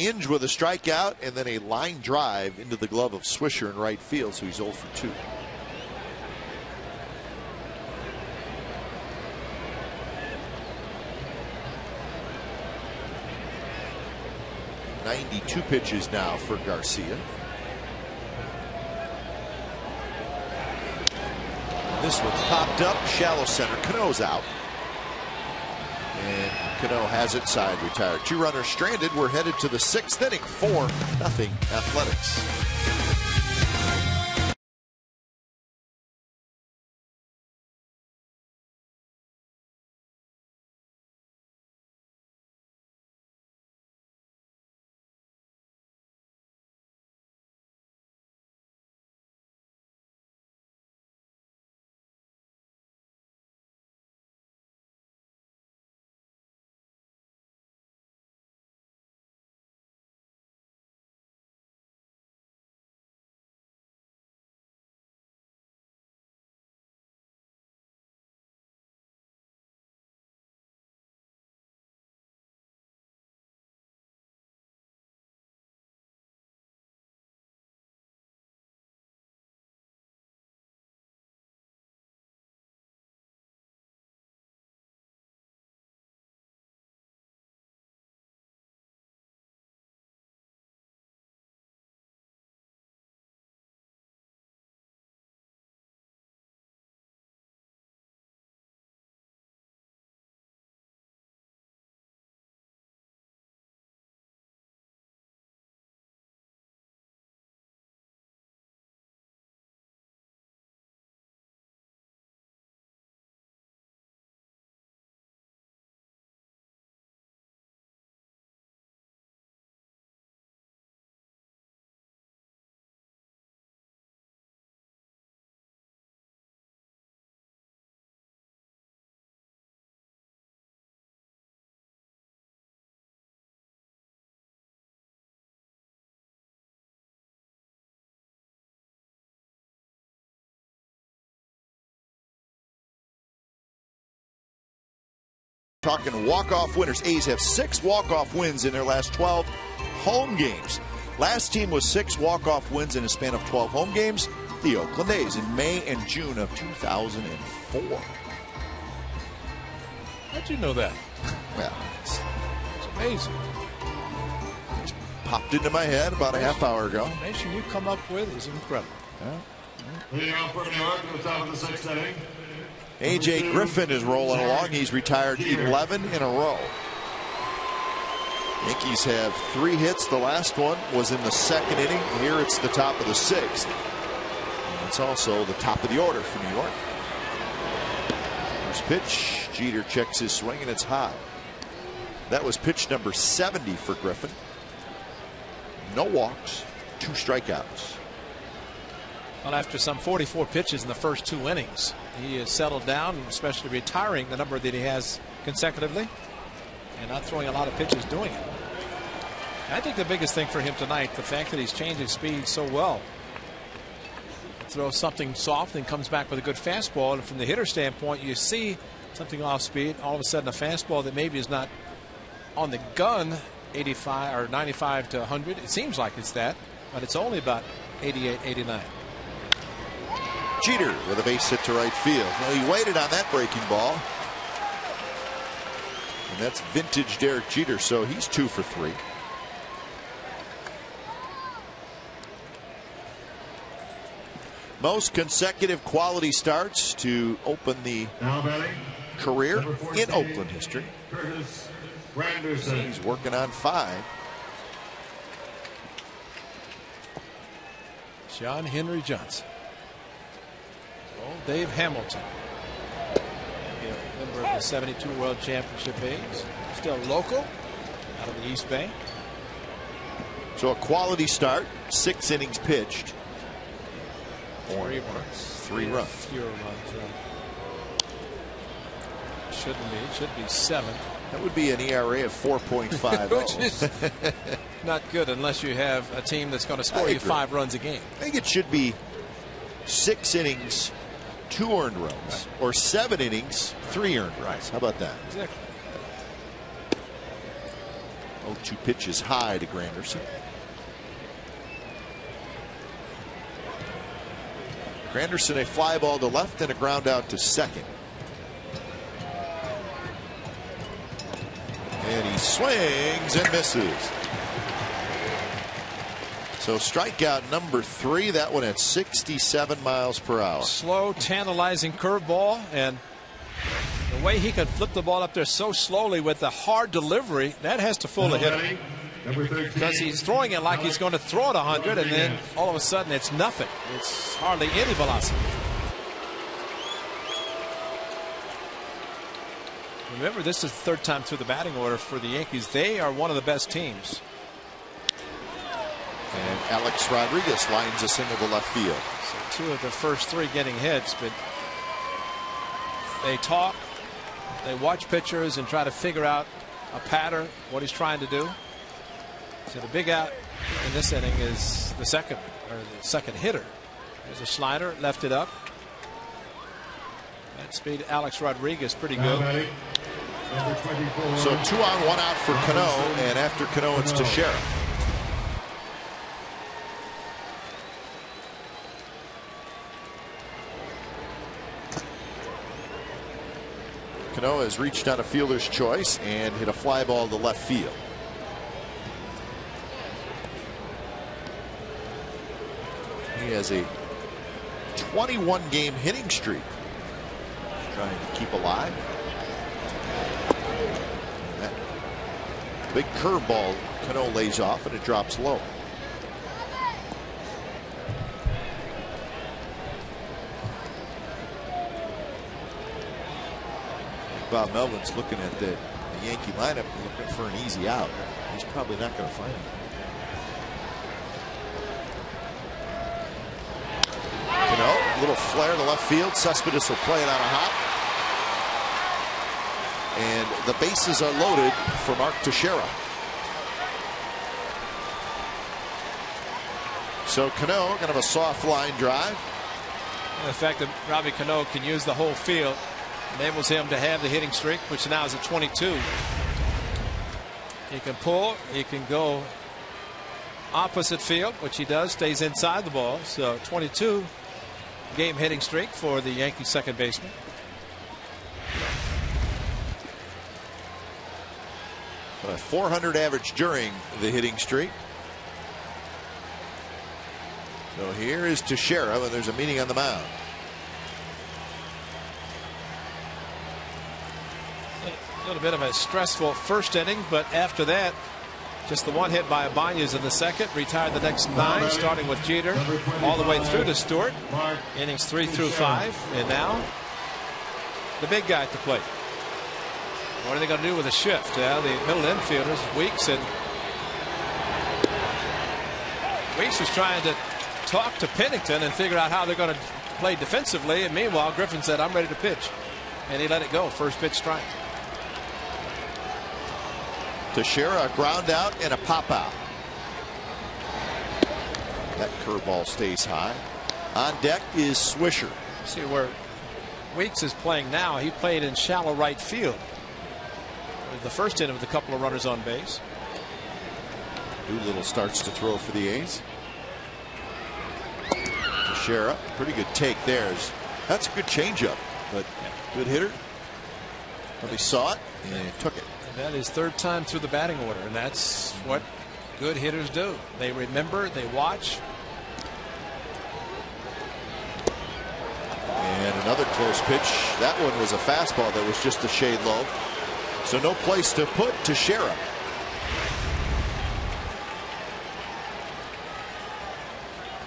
Inge with a strikeout, and then a line drive into the glove of Swisher in right field, so he's 0 for 2. .92 pitches now for Garcia. This one's popped up, shallow center. Cano's out. And Cano has it, side retired. 2 runners stranded. We're headed to the 6th inning. 4-0 Athletics. Talking walk-off winners. A's have 6 walk-off wins in their last 12 home games. Last team was 6 walk-off wins in a span of 12 home games. The Oakland A's in May and June of 2004. How'd you know that? Well, it's amazing. Just popped into my head about a half hour ago. The information you come up with is incredible. Leading off for New York at the top of the 6th inning. A.J. Griffin is rolling along. He's retired 11 in a row. Yankees have 3 hits. The last one was in the 2nd inning. Here it's the top of the 6th. And it's also the top of the order for New York. First pitch. Jeter checks his swing, and it's high. That was pitch number 70 for Griffin. No walks, 2 strikeouts. Well, after some 44 pitches in the first 2 innings, he has settled down, especially retiring the number that he has consecutively and not throwing a lot of pitches doing it. I think the biggest thing for him tonight, the fact that he's changing speed so well. Throws something soft and comes back with a good fastball, and from the hitter standpoint, you see something off speed, all of a sudden a fastball that maybe is not on the gun 85 or 95 to 100. It seems like it's that, but it's only about 88, 89. Jeter with a base hit to right field. Well, he waited on that breaking ball. And that's vintage Derek Jeter, so he's 2 for 3. Most consecutive quality starts to open the career in Oakland history. He's working on 5. John Henry Johnson. Dave Hamilton, a member of the '72 World Championship A's, still local out of the East Bay. So a quality start, 6 innings pitched. 3 runs. 3 runs. Fewer runs. Right. Shouldn't be. It should be 7. That would be an ERA of 4.5. Which is not good unless you have a team that's going to score you 5 runs a game. I think it should be 6 innings, 2 earned runs, or 7 innings, 3 earned runs. How about that? Exactly. 0-2 pitch is high to Granderson. Granderson a fly ball to left and a ground out to second. And he swings and misses. So strikeout number 3, that one at 67 miles per hour. Slow, tantalizing curveball, and the way he can flip the ball up there so slowly with the hard delivery, that has to fool the hitter. Because he's throwing it like he's going to throw it 100, and then all of a sudden it's nothing. It's hardly any velocity. Remember, this is the third time through the batting order for the Yankees. They are one of the best teams. And Alex Rodriguez lines a single to left field. So 2 of the first 3 getting hits, but they talk, they watch pitchers and try to figure out a pattern, what he's trying to do. So the big out in this inning is the second hitter. There's a slider, left it up. That speed, Alex Rodriguez, pretty good. So 2 on, 1 out for CANO, and after CANO, it's Teixeira. CANO has reached on a fielder's choice and hit a fly ball to left field. He has a 21-game hitting streak. Trying to keep alive. And that big curveball CANO lays off and it drops low. Bob Melvin's looking at the Yankee lineup, looking for an easy out. He's probably not going to find it. CANO, little flare to left field. Cespedes will play it on a hop. And the bases are loaded for Mark Teixeira. So CANO going to have a soft line drive. And the fact that Robbie CANO can use the whole field enables him to have the hitting streak, which now is at 22. He can pull, he can go opposite field, which he does, stays inside the ball. So 22 game hitting streak for the Yankees second baseman. A 400 average during the hitting streak. So here is Teixeira when there's a meeting on the mound. A little bit of a stressful first inning, but after that, just the one hit by Ibanez in the second, retired the next 9, starting with Jeter all the way through to Stewart. Innings 3 through 5, and now the big guy at the plate. What are they going to do with a shift? The middle infielders, Weeks was trying to talk to Pennington and figure out how they're going to play defensively, and meanwhile Griffin said, "I'm ready to pitch," and he let it go. First pitch strike. Teixeira, a ground out and a pop out. That curveball stays high. On deck is Swisher. See where Weeks is playing now. He played in shallow right field. The first inning with a couple of runners on base. Doolittle starts to throw for the A's. Teixeira, pretty good take there. That's a good changeup, but good hitter. Well, he saw it and took it. That is third time through the batting order, and that's what good hitters do. They remember, they watch. And another close pitch. That one was a fastball that was just a shade low. So no place to put Teixeira.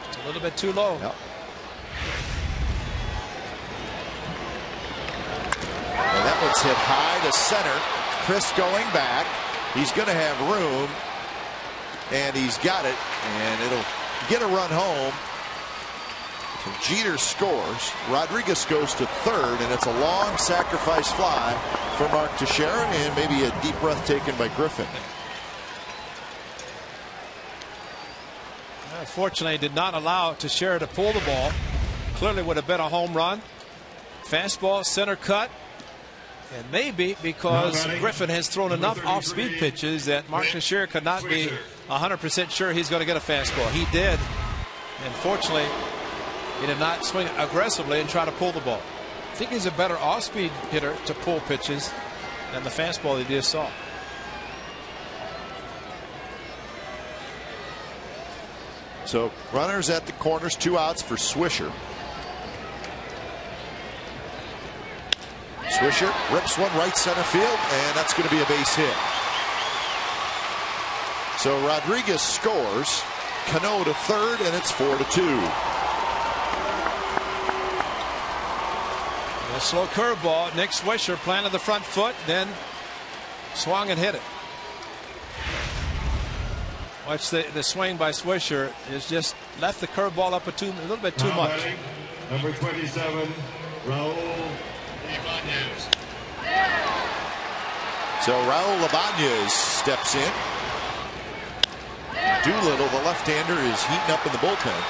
It's a little bit too low. Yep. And that one's hit high to center. Chris going back. He's going to have room. And he's got it. And it'll get a run home. So Jeter scores. Rodriguez goes to third. And it's a long sacrifice fly for Mark Teixeira. And maybe a deep breath taken by Griffin. Fortunately, did not allow Teixeira to pull the ball. Clearly would have been a home run. Fastball, center cut. And maybe because Griffin has thrown enough off-speed pitches that Mark Teixeira could not be 100% sure he's going to get a fastball. He did. And fortunately, he did not swing aggressively and try to pull the ball. I think he's a better off-speed hitter to pull pitches than the fastball he just saw. So runners at the corners, 2 outs for Swisher. Swisher rips one right center field, and that's going to be a base hit. So Rodriguez scores. CANO to third, and it's 4-2. A slow curveball. Nick Swisher planted the front foot, then swung and hit it. Watch the swing by Swisher is just left the curveball up a little bit too much. Number 27, Raul Ibanez. So Raul Ibanez steps in. Doolittle, the left-hander, is heating up in the bullpen.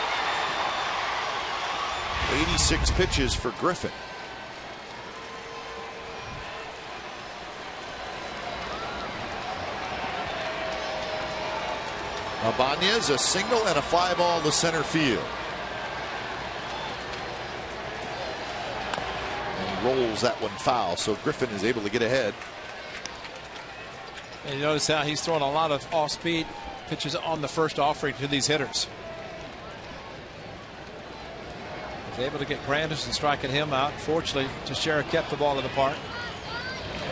86 pitches for Griffin. Ibanez, a single and a fly ball to center field. And he rolls that one foul, so Griffin is able to get ahead. And you notice how he's throwing a lot of off-speed pitches on the first offering to these hitters. He's able to get Granderson striking him out. Fortunately, Teixeira kept the ball in the park.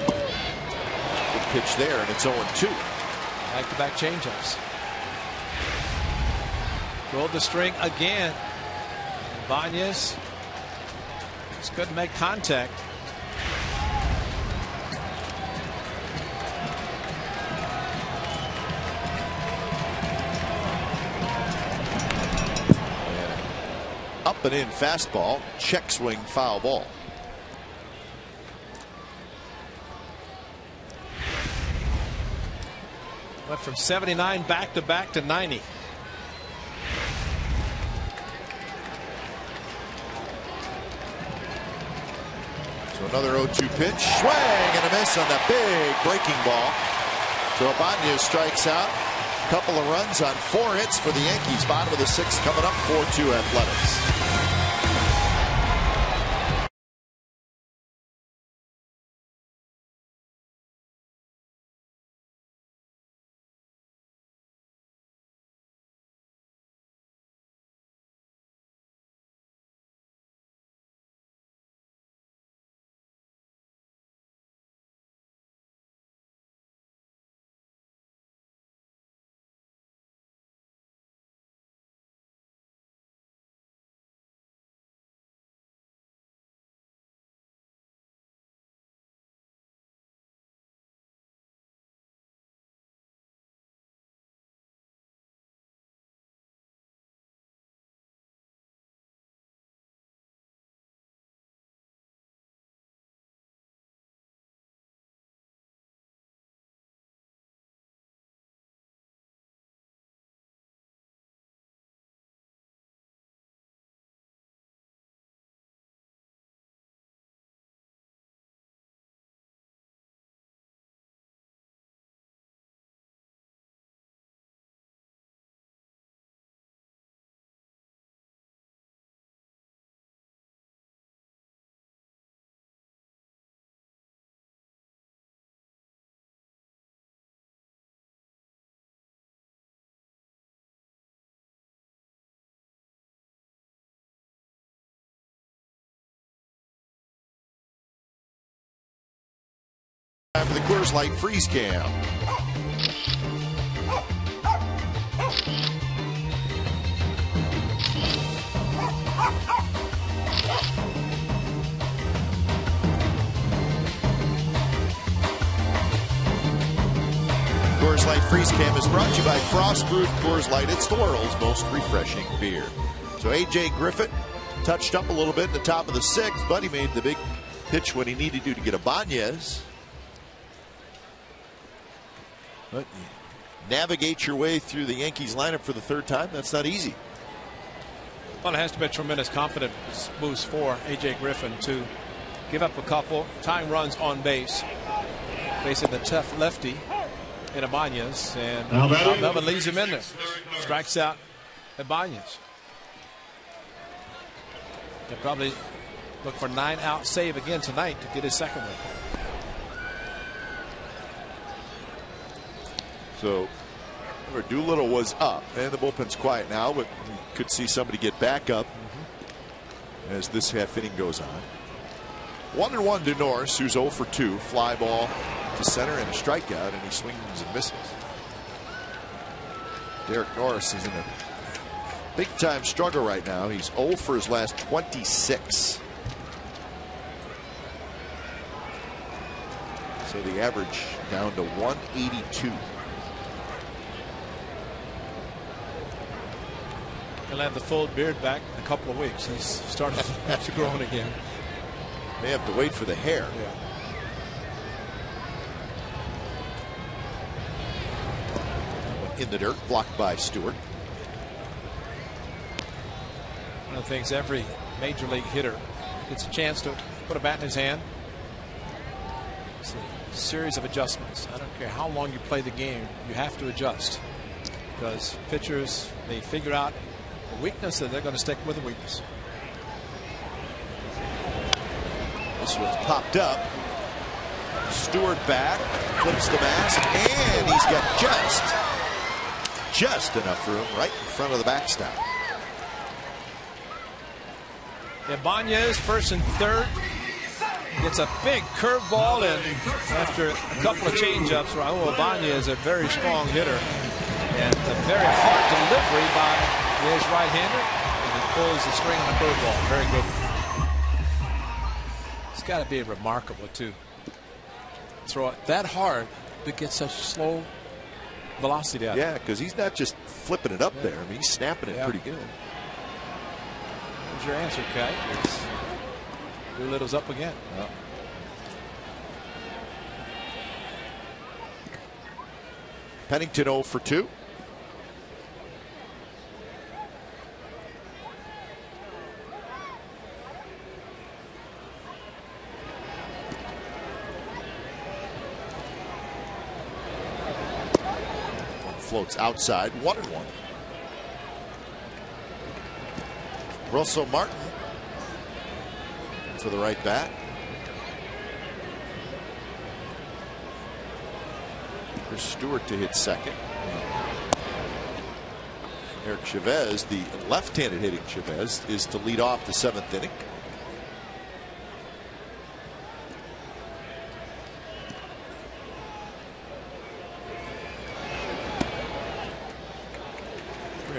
Good pitch there, and it's 0-2. Back-to-back changeups. Rolled the string again. Ibanez just couldn't make contact. Up and in fastball, check swing foul ball. Went from 79 back-to-back to 90. So another 0-2 pitch, swing and a miss on that big breaking ball. So Ibanez strikes out. Couple of runs on 4 hits for the Yankees. Bottom of the 6th coming up, 4-2 Athletics. Time for the Coors Light Freeze Cam. Coors Light Freeze Cam is brought to you by Frost Brewed Coors Light. It's the world's most refreshing beer. So A.J. Griffin touched up a little bit in the top of the 6th, but he made the big pitch when he needed to get Ibanez. But navigate your way through the Yankees lineup for the 3rd time. That's not easy. Well, it has to be a tremendous confidence boost for A.J. Griffin to give up a couple, tying runs on base, facing the tough lefty in Ibanez, and Melvin leaves him in there. Strikes out Ibanez. He'll probably look for 9-out save again tonight to get his second one. So Doolittle was up, and the bullpen's quiet now, but we could see somebody get back up as this half inning goes on. 1-1 to Norris, who's 0 for 2. Fly ball to center and a strikeout, and he swings and misses. Derek Norris is in a big-time struggle right now. He's 0 for his last 26. So the average down to 182. He'll have the full beard back in a couple of weeks. He's starting to grow in again. May have to wait for the hair. Yeah. In the dirt, blocked by Stewart. One of the things every major league hitter gets a chance to put a bat in his hand. It's a series of adjustments. I don't care how long you play the game, you have to adjust. Because pitchers, they figure out a weakness and they're going to stick with the weakness. This one's popped up. Stewart back, flips the mask, and he's got just enough room right in front of the backstop. Ibanez, first and third, gets a big curveball, and after a couple of changeups, Raul Ibanez is a very strong hitter, and a very hard delivery by his right-hander, and he pulls the string on the curveball. Very good. It's got to be remarkable too. Throw it that hard, but get such slow velocity out. Yeah, because he's not just flipping it up there. I mean, he's snapping it pretty good. There's your answer, Kite. Doolittle's up again. Well, Pennington 0 for 2. Floats outside, 1-1. Russell Martin for the right bat. Chris Stewart to hit second. Eric Chavez, the left-handed hitting Chavez, is to lead off the 7th inning.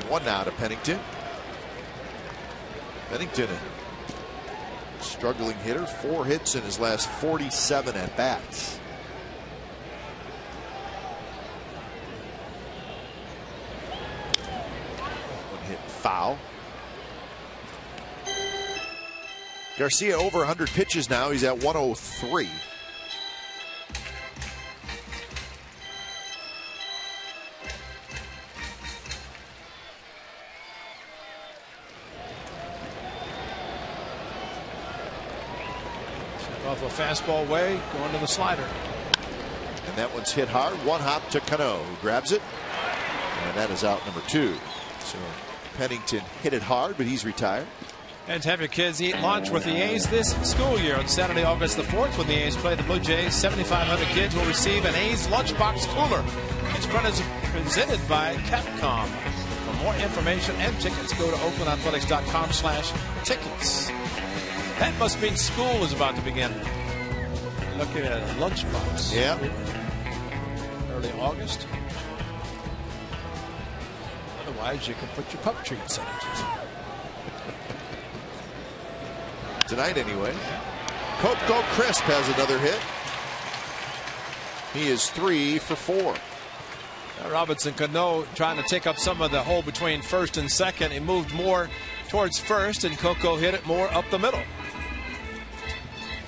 One now to Pennington. Pennington, a struggling hitter, 4 hits in his last 47 at bats. One hit foul. Garcia over 100 pitches now. He's at 103. Off a fastball way, going to the slider. And that one's hit hard. One hop to CANO, who grabs it. And that is out number 2. So Pennington hit it hard, but he's retired. And to have your kids eat lunch with the A's this school year on Saturday, August the 4th, when the A's play the Blue Jays. 7,500 kids will receive an A's lunchbox cooler. It's presented by Capcom. For more information and tickets, go to oaklandathletics.com/tickets. That must mean school is about to begin. You're looking at a lunchbox. Yeah. Early August. Otherwise, you can put your pup treats in it. Tonight, anyway. Coco Crisp has another hit. He is 3 for 4. Robinson Cano trying to take up some of the hole between first and second. He moved more towards first, and Coco hit it more up the middle.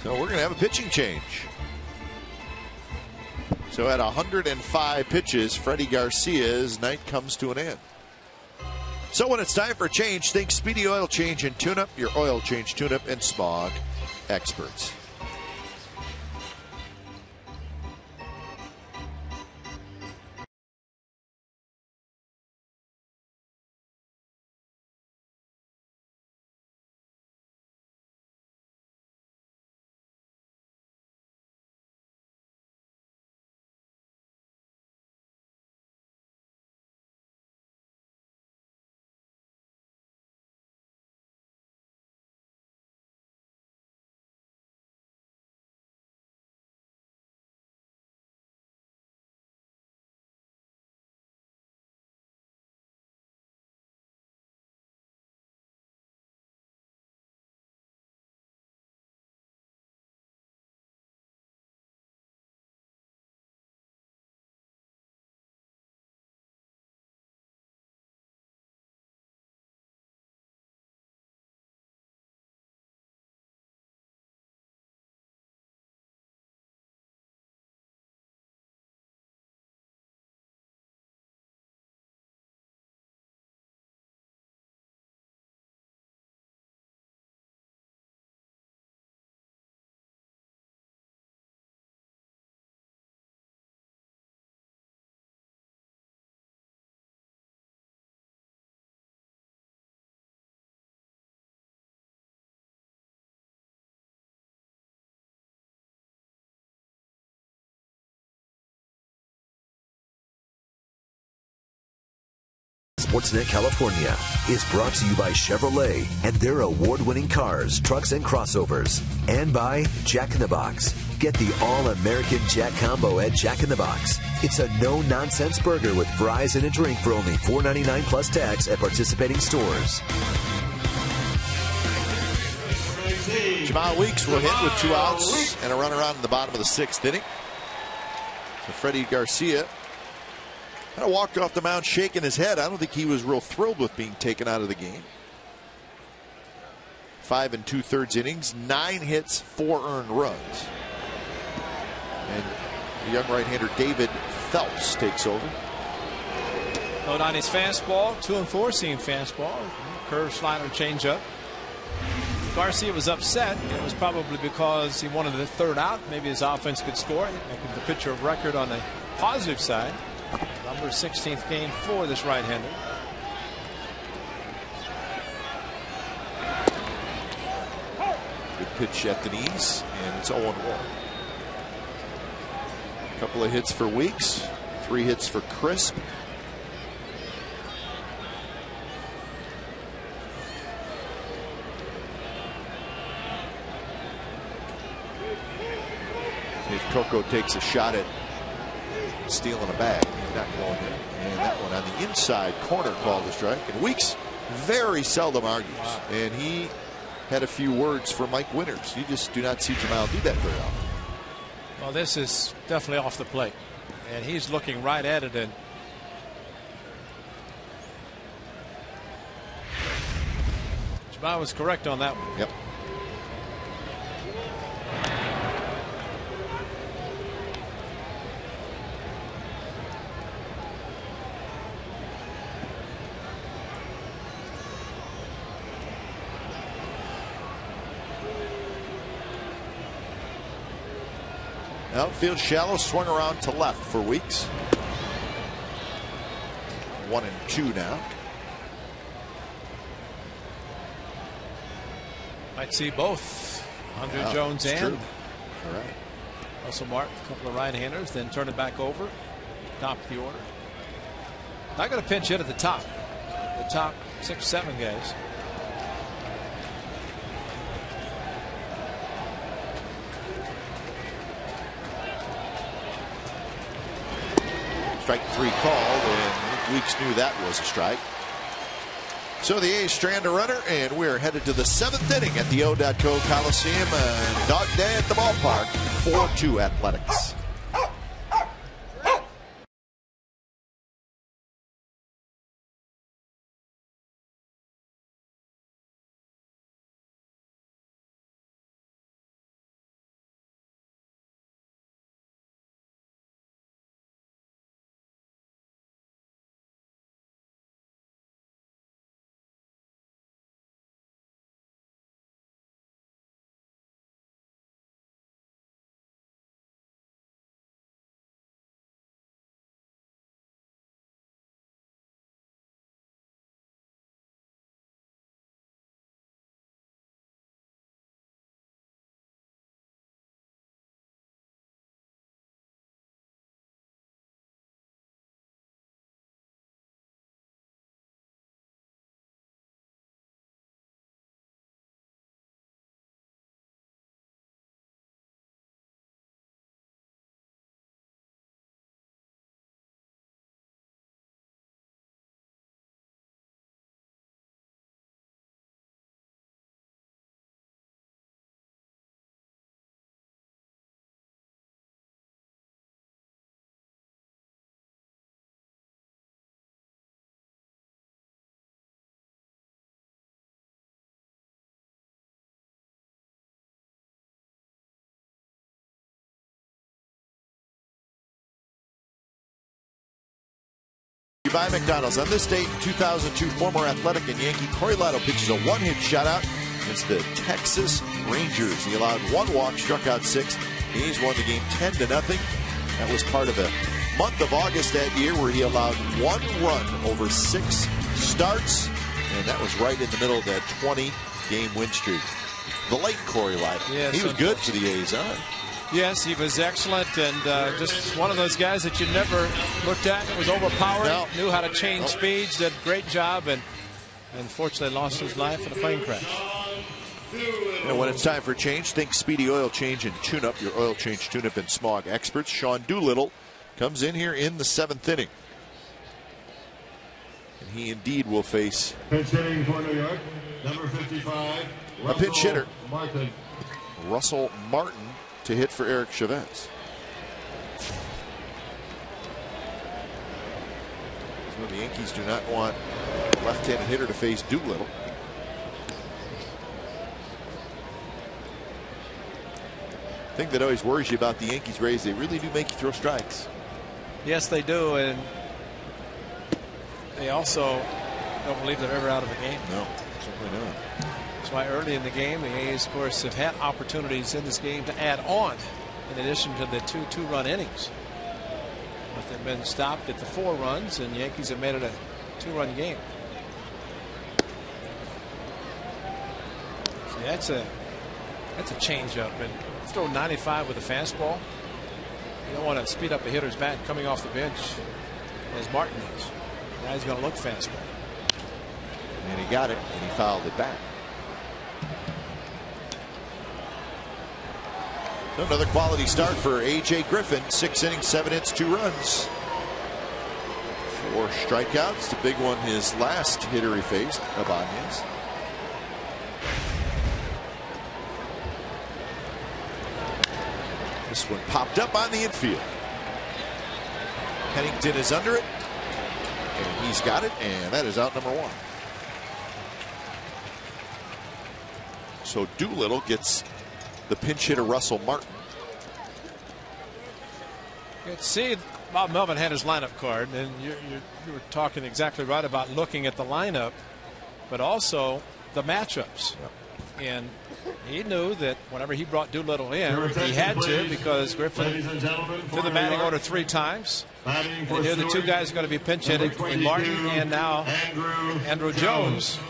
So we're going to have a pitching change. So at 105 pitches, Freddie Garcia's night comes to an end. So when it's time for a change, think Speedy Oil Change and Tune-Up, your oil change, tune-up, and smog experts. Sportsnet California is brought to you by Chevrolet and their award-winning cars, trucks, and crossovers. And by Jack in the Box. Get the all-American Jack Combo at Jack in the Box. It's a no-nonsense burger with fries and a drink for only $4.99 plus tax at participating stores. JEMILE Weeks will hit with 2 outs and a runner on in the bottom of the 6th inning. So Freddie Garcia kind of walked off the mound shaking his head. I don't think he was real thrilled with being taken out of the game. 5 2/3 innings, 9 hits, 4 earned runs. And the young right-hander David Phelps takes over. Note on his fastball, 2 and 4 seam fastball, curve, slider, changeup. Garcia was upset. It was probably because he wanted the 3rd out. Maybe his offense could score, making the pitcher of record on the positive side. Number 16th game for this right-hander. Good pitch at the knees, and it's 0-1. A couple of hits for Weeks, 3 hits for Crisp. If COCO takes a shot at stealing a bag, he's not going there. And that one on the inside corner called a strike. And Weeks very seldom argues. And he had a few words for Mike Winters. You just do not see JEMILE do that very often. Well, this is definitely off the plate. And he's looking right at it. And JEMILE was correct on that one. Yep. Outfield shallow, swung around to left for Weeks. 1-2 now. Might see both Andre Jones and All right. Russell Martin, a couple of right-handers, then turn it back over. Top of the order. Not going to pinch hit at the top. The top 6, 7 guys. Strike 3 called, and Weeks knew that was a strike. So the A's strand a runner, and we're headed to the 7th inning at the O.co Coliseum. Dog day at the ballpark, 4-2 Athletics. By McDonald's. On this date in 2002, former Athletic and Yankee Corey Lotto pitches a 1-hit shutout against the Texas Rangers. He allowed 1 walk, struck out 6. The A's won the game 10-0. That was part of the month of August that year where he allowed 1 run over 6 starts, and that was right in the middle of that 20-game win streak. The late Corey Lotto. Yes, he was good for the A's, huh? Yes, he was excellent, and just one of those guys that you never looked at. It was overpowered. No. Knew how to change speeds. Did a great job, and unfortunately lost his life in a plane crash. You know, when it's time for change, think Speedy Oil Change and Tune-Up. Your oil change, tune-up, and smog experts. Sean Doolittle comes in here in the 7th inning. And he indeed will face Pitch hitting for New York, number 55. a pinch hitter, Martin. Russell Martin, to hit for Eric Chavez. So the Yankees do not want a left-handed hitter to face Doolittle. The thing that always worries you about the Yankees, Rays, they really do make you throw strikes. Yes, they do, and they also don't believe they're ever out of the game. No, certainly not. That's why early in the game, the A's, of course, have had opportunities in this game to add on in addition to the two-run innings. But they've been stopped at the 4 runs, and the Yankees have made it a 2-run game. See, that's a changeup, and throw 95 with a fastball. You don't want to speed up a hitter's bat coming off the bench as Martin is. Now he's going to look fastball. And he got it, and he fouled it back. So another quality start for A.J. Griffin. 6 innings, 7 hits, 2 runs. 4 strikeouts. The big one, his last hitter he faced, Ibanez. This one popped up on the infield. Pennington is under it, and he's got it, and that is out number 1. So Doolittle gets the pinch hitter Russell Martin. You can see Bob Melvin had his lineup card, and you were talking exactly right about looking at the lineup, but also the matchups. Yep. And he knew that whenever he brought Doolittle in, he had to, because Griffin threw the batting order 3 times. And here the 2 guys are going to be pinch hitting, Martin and now Andrew Jones.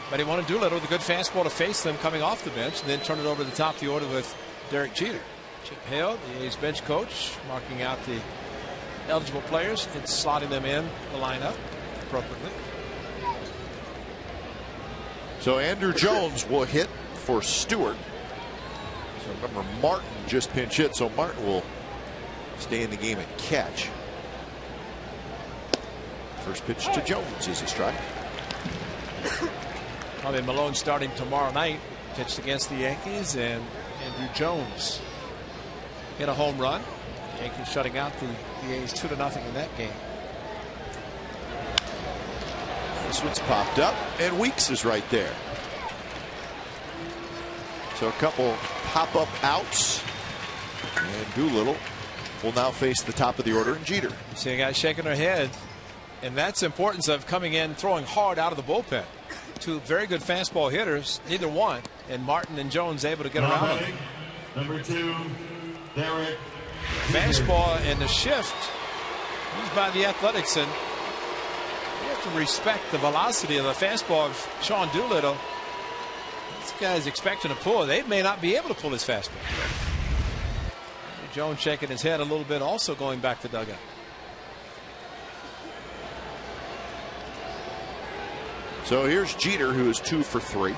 But he wanted Doolittle with a good fastball to face them coming off the bench, and then turn it over to the top of the order with Derek Jeter. Chip Hale, the A's bench coach, marking out the eligible players and slotting them in the lineup appropriately. So Andrew Jones will hit for Stewart. So remember, Martin just pinch hit, so Martin will stay in the game and catch. First pitch to Jones is a strike. Probably Malone starting tomorrow night, pitched against the Yankees, and Andrew Jones hit a home run. The Yankees shutting out the A's 2-0 in that game. This one's popped up, and Weeks is right there. So a couple pop-up outs, and Doolittle will now face the top of the order in Jeter. You see a guy shaking their head, and that's the importance of coming in, throwing hard out of the bullpen. 2 very good fastball hitters, neither one, and Martin and Jones able to get around them. Number 2, Derek. Fastball and the shift used by the Athletics, and you have to respect the velocity of the fastball of Sean Doolittle. This guy's expecting to pull. They may not be able to pull his fastball. Jones shaking his head a little bit, also going back to dugout. So here's Jeter, who is 2 for 3.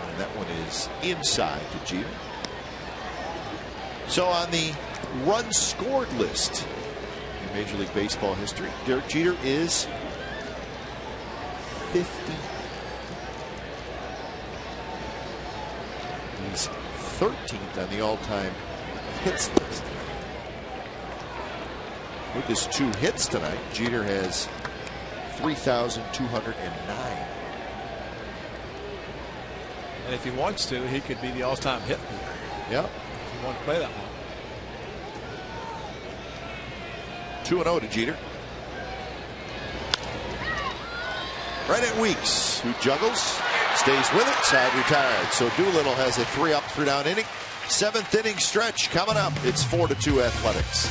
And that one is inside to Jeter. So on the runs scored list in Major League Baseball history, Derek Jeter is 50. He's 13th on the all-time hits list. With his 2 hits tonight, Jeter has 3,209. And if he wants to, he could be the all-time hit leader. Yep. If he wants to play that long. 2-0 to Jeter. Right at Weeks, who juggles, stays with it, side retired. So Doolittle has a 3-up, 3-down inning. 7th inning stretch coming up. It's 4-2 Athletics.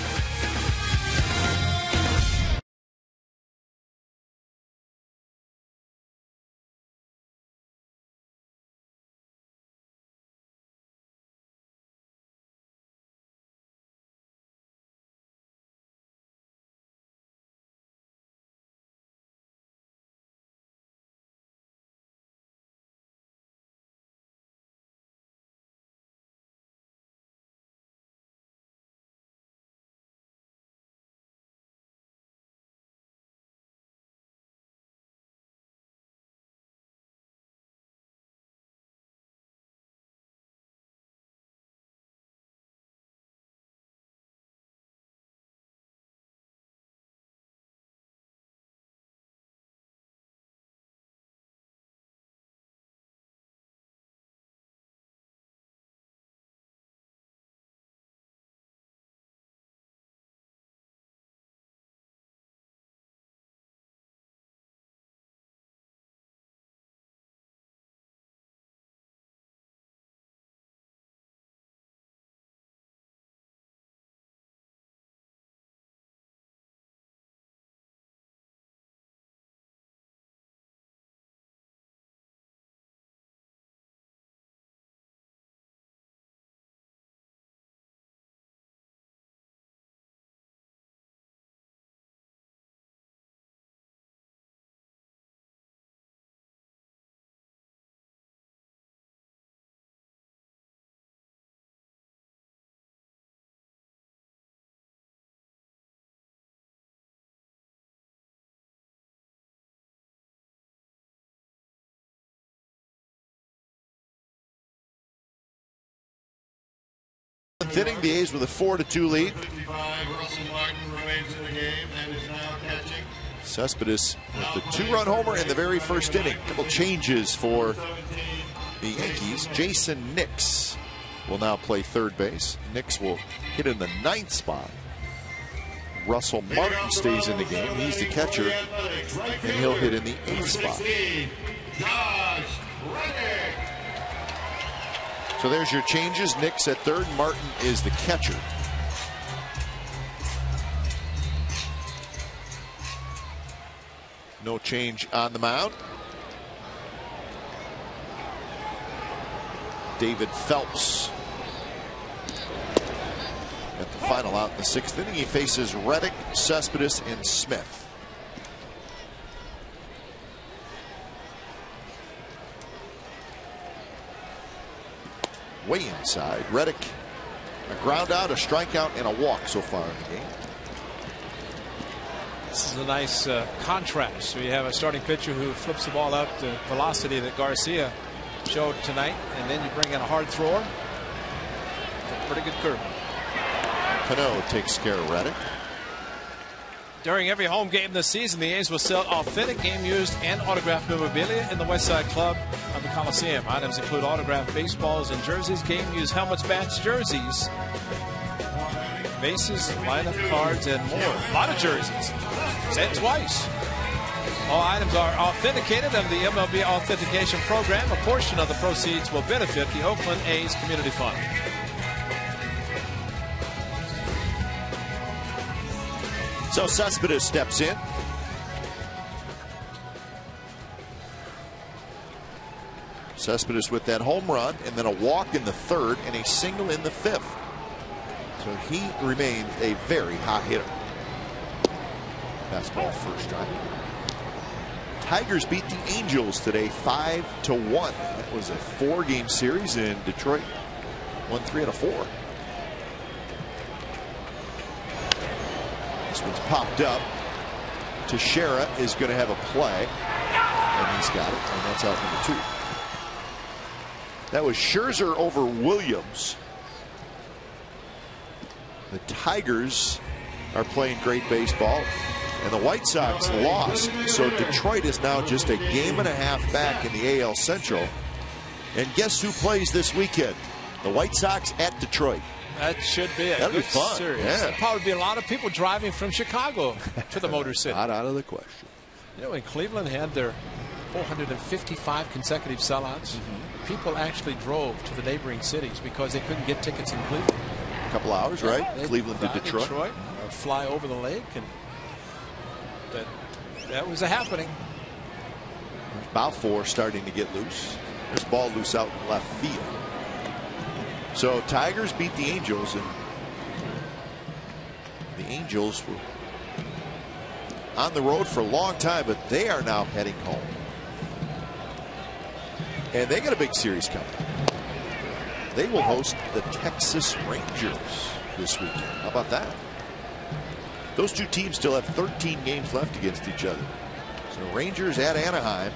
7th inning, the A's with a 4-2 lead. 55, Russell Martin remains in the game and is now catching. Cespedes with the 2-run homer in the very first inning. A couple changes for the Yankees. Jason Nix will now play third base. Nix will hit in the 9th spot. Russell Martin stays in the game. He's the catcher, and he'll hit in the 8th spot. So there's your changes. Nix at third. Martin is the catcher. No change on the mound. David Phelps at the final out in the 6th inning. He faces Reddick, Cespedes, and Smith. Way inside. Reddick, a ground out, a strikeout, and a walk so far in the game. This is a nice contrast. So you have a starting pitcher who flips the ball out to velocity that Garcia showed tonight, and then you bring in a hard thrower. A pretty good curve. CANO takes care of Reddick. During every home game this season, the A's will sell authentic game-used and autographed memorabilia in the Westside Club of the Coliseum. Items include autographed baseballs and jerseys, game-used helmets, bats, jerseys, bases, lineup cards, and more. A lot of jerseys. Said twice. All items are authenticated under the MLB Authentication Program. A portion of the proceeds will benefit the Oakland A's Community Fund. So Cespedes steps in. Cespedes with that home run, and then a walk in the 3rd and a single in the 5th. So he remains a very hot hitter. Fastball first strike. Tigers beat the Angels today 5-1. That was a 4-game series in Detroit. Won 3 out of 4. This one's popped up. Teixeira is going to have a play, and he's got it, and that's out number 2. That was Scherzer over Williams. The Tigers are playing great baseball, and the White Sox lost, so Detroit is now just a game and a half back in the AL Central. And guess who plays this weekend? The White Sox at Detroit. That should be a That'd good be fun. series. Yeah. There'll probably be a lot of people driving from Chicago to the Motor City. Not out of the question. You know, when Cleveland had their 455 consecutive sellouts, people actually drove to the neighboring cities because they couldn't get tickets in Cleveland. A couple hours, right? They'd Cleveland to fly Detroit. Or fly over the lake, and that was a happening. Balfour starting to get loose. There's ball loose out in left field. So Tigers beat the Angels, and the Angels were on the road for a long time, but they are now heading home. And they got a big series coming. They will host the Texas Rangers this weekend. How about that? Those two teams still have 13 games left against each other. So Rangers at Anaheim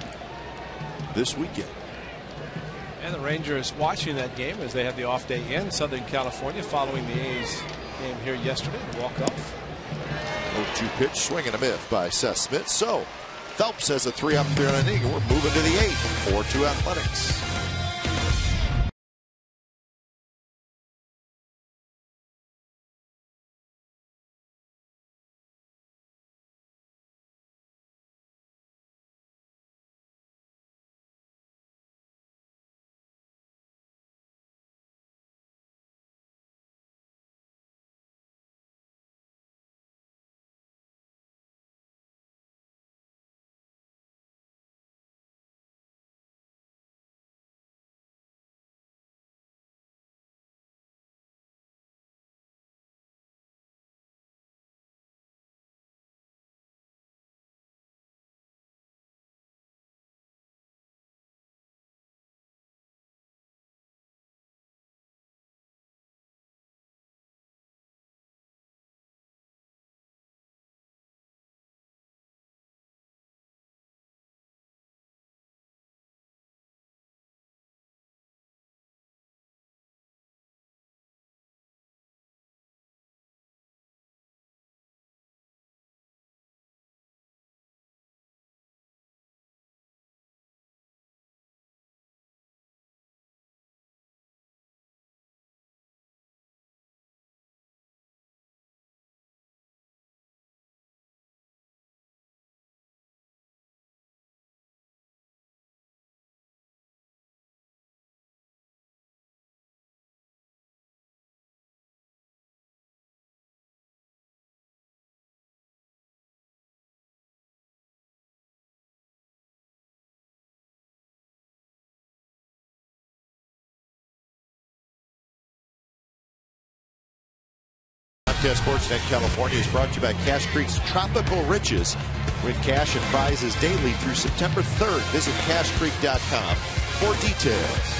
this weekend. And the Rangers watching that game as they had the off day in Southern California following the A's game here yesterday. Walk off. 0-2 pitch, swing and a miss by Seth Smith. So Phelps has a 3-out and 3-run inning, and we're moving to the 8th. 4-2 Athletics. Comcast Sportsnet California is brought to you by Cache Creek's Tropical Riches. Win cash and prizes daily through September 3rd. Visit cachecreek.com for details.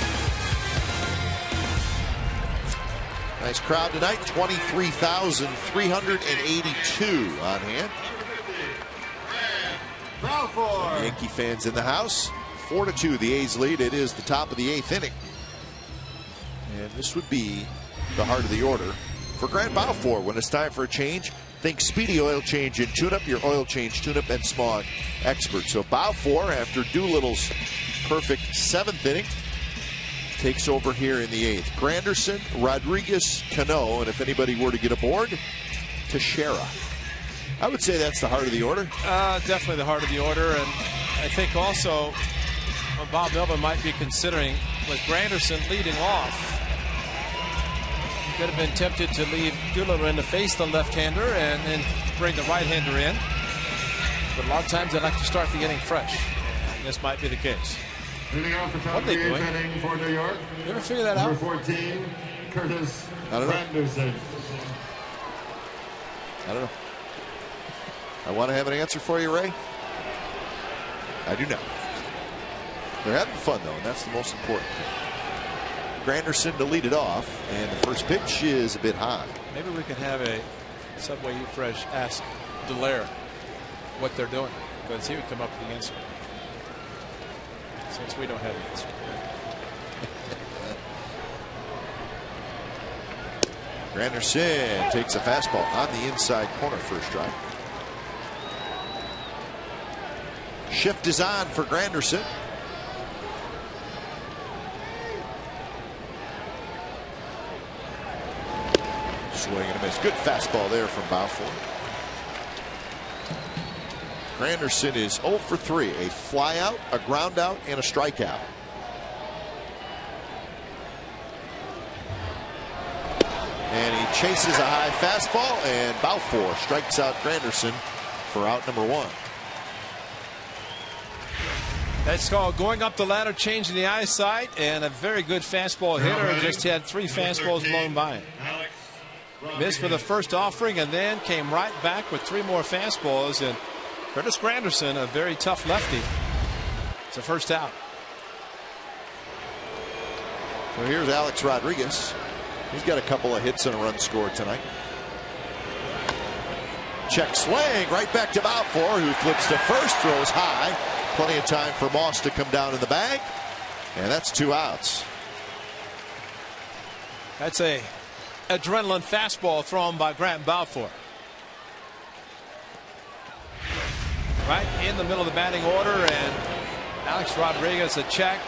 Nice crowd tonight, 23,382 on hand. Some Yankee fans in the house. 4-2, the A's lead. It is the top of the 8th inning. And this would be the heart of the order for Grant Balfour. When it's time for a change, think Speedy Oil Change and Tune-Up, your oil change, tune-up, and smog expert. So Balfour, after Doolittle's perfect 7th inning, takes over here in the 8th. Granderson, Rodriguez, CANO, and if anybody were to get aboard, TEIXEIRA. I would say that's the heart of the order. Definitely the heart of the order, and I think also what Bob Melvin might be considering with Granderson leading off. He could have been tempted to leave Doolittle in to face the left-hander and then bring the right-hander in. But a lot of times they like to start the inning fresh. And this might be the case. What are they doing? For New York. You ever figure that out? Number 14, Curtis Granderson. I don't know. I want to have an answer for you, Ray. I do not. They're having fun, though, and that's the most important thing. Granderson to lead it off, and the first pitch is a bit high. Maybe we can have a Subway U Fresh ask Delaire what they're doing, because he would come up with the answer. Since we don't have an answer. Granderson takes a fastball on the inside corner for a strike. Shift is on for Granderson. Swing and a miss. Good fastball there from Balfour. Granderson is 0 for 3. A fly out, a ground out, and a strikeout. And he chases a high fastball, and Balfour strikes out Granderson for out number 1. That's called going up the ladder, changing the eyesight, and a very good fastball hitter. Just had 3 fastballs blown by him. Missed for the first offering and then came right back with 3 more fastballs. And Curtis Granderson, a very tough lefty. It's a first out. So here's Alex Rodriguez. He's got a couple of hits and a run scored tonight. Check swing right back to Balfour, who flips to first, throws high. Plenty of time for Moss to come down in the bag. And that's 2 outs. That's a adrenaline fastball thrown by Grant Balfour. Right in the middle of the batting order, and Alex Rodriguez a check.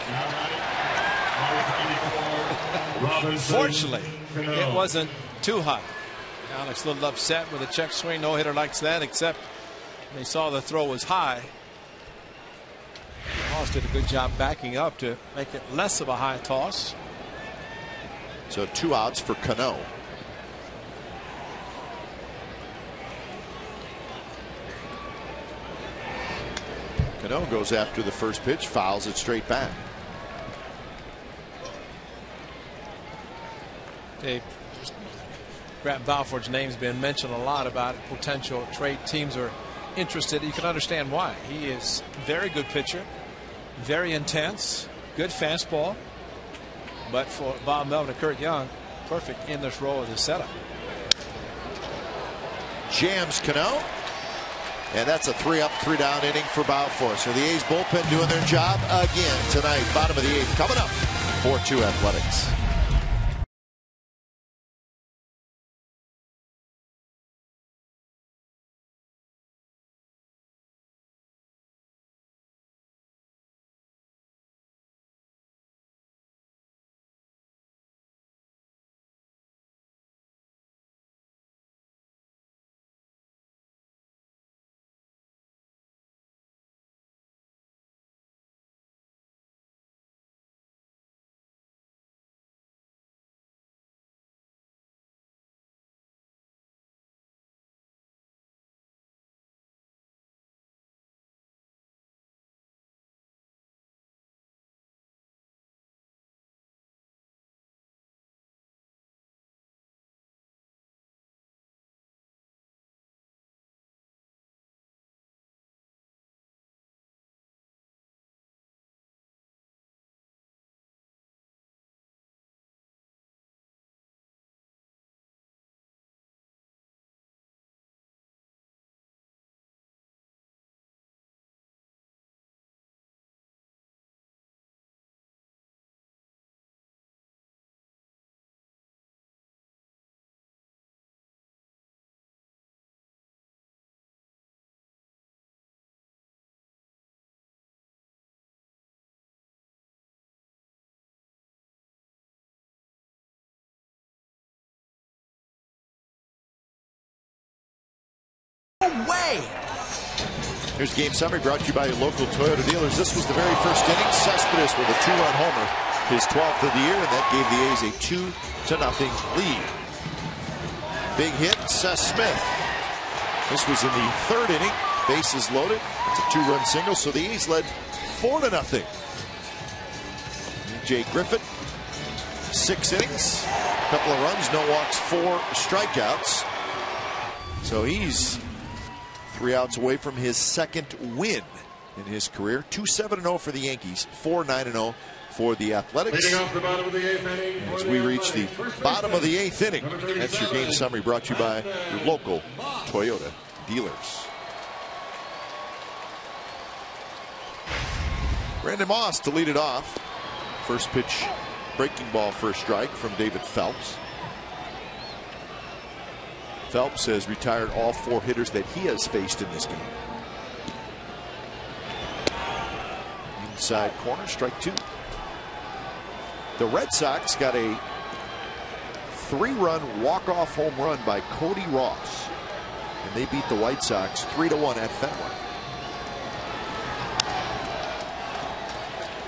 Fortunately, it wasn't too high. Alex a little upset with a check swing. No hitter likes that, except they saw the throw was high. Moss did a good job backing up to make it less of a high toss. So 2 outs for CANO. CANO goes after the first pitch, fouls it straight back. Dave, Grant Balfour's name's been mentioned a lot about potential trade. Teams are interested. You can understand why. He is a very good pitcher, very intense, good fastball. But for Bob Melvin and Kurt Young, perfect in this role of the setup. Jams CANO. And that's a 3-up, 3-down inning for Balfour. So the A's bullpen doing their job again tonight. Bottom of the 8th coming up. 4-2 Athletics. way. Here's game summary brought to you by your local Toyota dealers. This was the very first inning. Cespedes with a 2-run homer, his 12th of the year, and that gave the A's a 2-0 lead. Big hit, Seth Smith. This was in the 3rd inning. Bases loaded. It's a 2-run single, so the A's led 4-0. Jay Griffin, 6 innings, a couple of runs, no walks, 4 strikeouts. So he's 3 outs away from his 2nd win in his career. 2-7-0 for the Yankees, 4-9-0 for the Athletics. As we reach the bottom of the 8th inning, that's your game summary brought to you by your local Toyota dealers. Brandon Moss to lead it off. First pitch, breaking ball for a strike from David Phelps. Phelps has retired all 4 hitters that he has faced in this game. Inside corner, strike 2. The Red Sox got a 3-run walk-off home run by Cody Ross, and they beat the White Sox 3-1 at Fenway.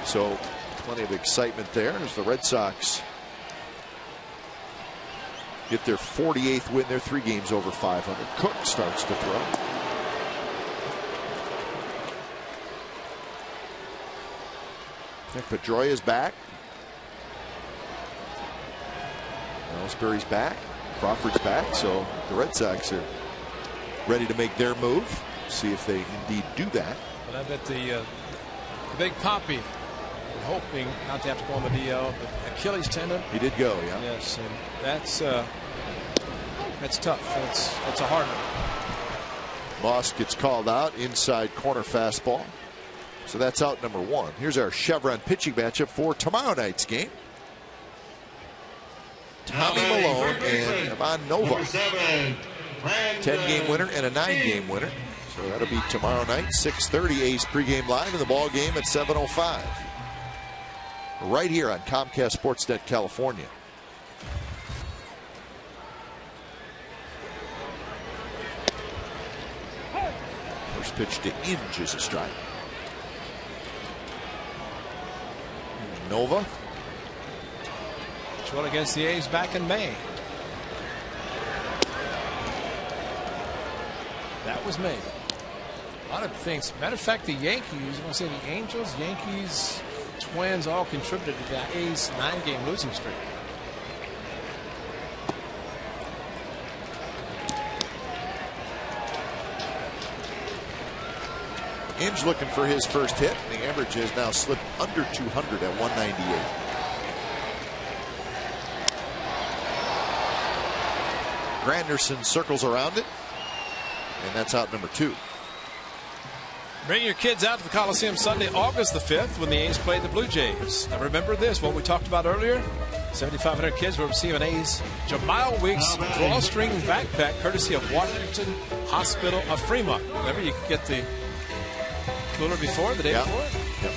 So plenty of excitement there as the Red Sox get their 48th win. They're 3 games over 500. Cook starts to throw. Pedroia's back. Ellsbury's back. Crawford's back. So the Red Sox are ready to make their move. See if they indeed do that. But I bet the Big Poppy, hoping not to have to go on the DL, but Achilles tendon. He did go, yeah. Yes, and that's tough. That's a hard one. Moss gets called out. Inside corner fastball. So that's out number 1. Here's our Chevron pitching matchup for tomorrow night's game. Tommy Malone and Ivan Nova. 10-game winner and a 9-game winner. So that'll be tomorrow night, 6:30 A's pregame live, and the ball game at 7:05. Right here on Comcast Sportsnet California. First pitch to Inge is a strike. Nova. Which one against the A's back in May. That was May. A lot of things. Matter of fact, the Yankees, I want to say the Angels, Yankees, Twins all contributed to the A's 9-game losing streak. Inge looking for his first hit. The average has now slipped under 200 at 198. Granderson circles around it, and that's out number 2. Bring your kids out to the Coliseum Sunday, August the 5th, when the A's play the Blue Jays. Now remember this, what we talked about earlier. 7,500 kids will receive an A's JEMILE Weeks drawstring backpack courtesy of Washington Hospital of Fremont. Remember, you could get the cooler before, the day before. Yep.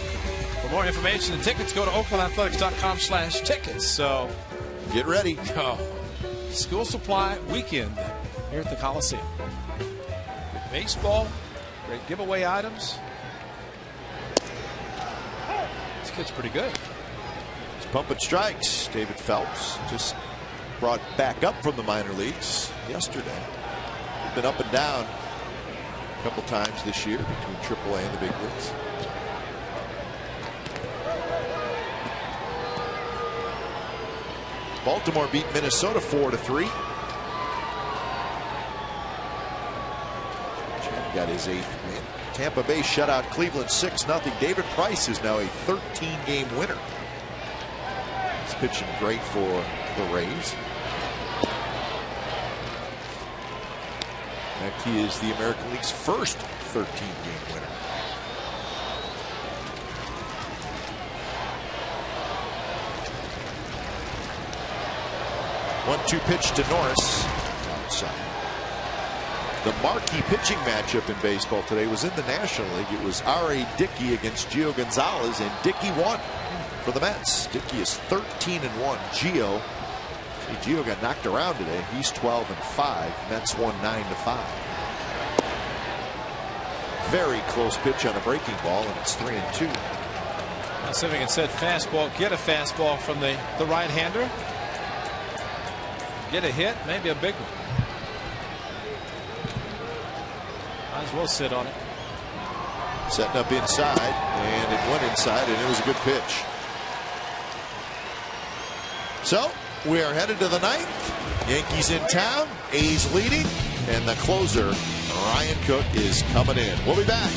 For more information and tickets, go to oaklandathletics.com/tickets. So get ready. School supply weekend here at the Coliseum. Baseball, great giveaway items. This kid's pretty good. He's pumping strikes. David Phelps just brought back up from the minor leagues yesterday. He's been up and down a couple times this year between AAA and the big leagues. Baltimore beat Minnesota 4-3. Chad got his 8th win. Tampa Bay shut out Cleveland 6-0. David Price is now a 13-game winner. He's pitching great for the Rays. In fact, he is the American League's first 13-game winner. One-two pitch to Norris. Outside. The marquee pitching matchup in baseball today was in the National League. It was REDDICK against Gio Gonzalez, and Dickey won for the Mets. Dickey is 13-1. Gio got knocked around today. He's 12-5. Mets won 9-5. very close pitch on a breaking ball, and it's 3-2. Well, see if we can set fastball, get a fastball from the right-hander. Get a hit, maybe a big one. Might as well sit on it. Setting up inside, and it went inside, and it was a good pitch. So we are headed to the ninth. Yankees in town, A's leading, and the closer, Ryan Cook, is coming in. We'll be back.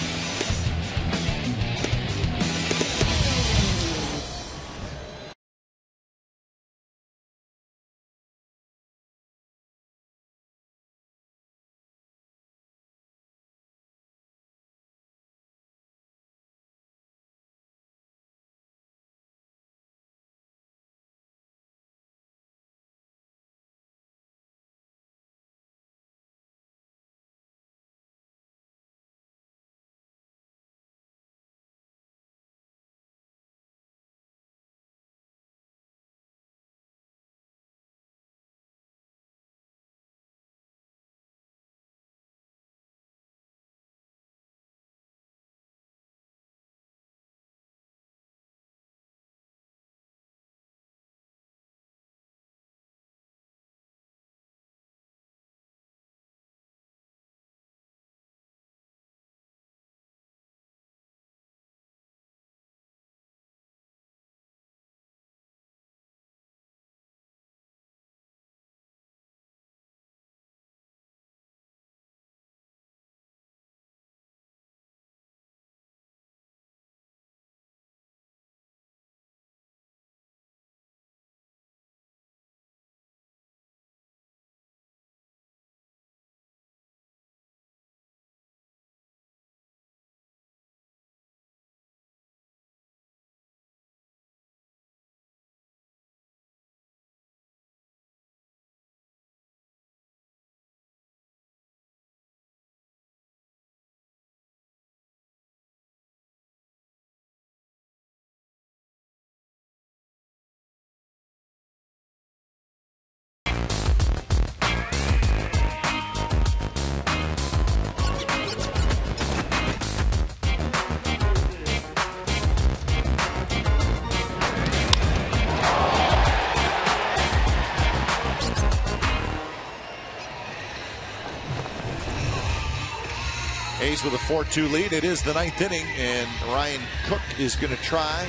A's with a 4-2 lead. It is the ninth inning, and Ryan Cook is going to try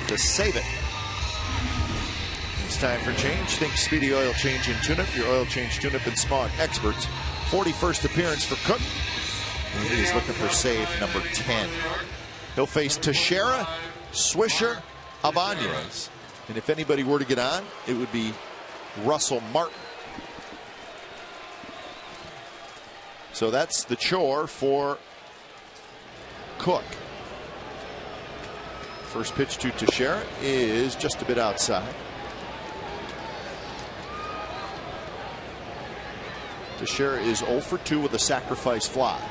to save it. It's time for change. Think Speedy Oil Change and Tune-Up. Your oil change, tune-up, and smog experts. 41st appearance for Cook. And he's looking for save number 10. He'll face Teixeira, Swisher, Abanez. And if anybody were to get on, it would be Russell Martin. So that's the chore for Cook. First pitch to Teixeira is just a bit outside. Teixeira is 0 for 2 with a sacrifice fly.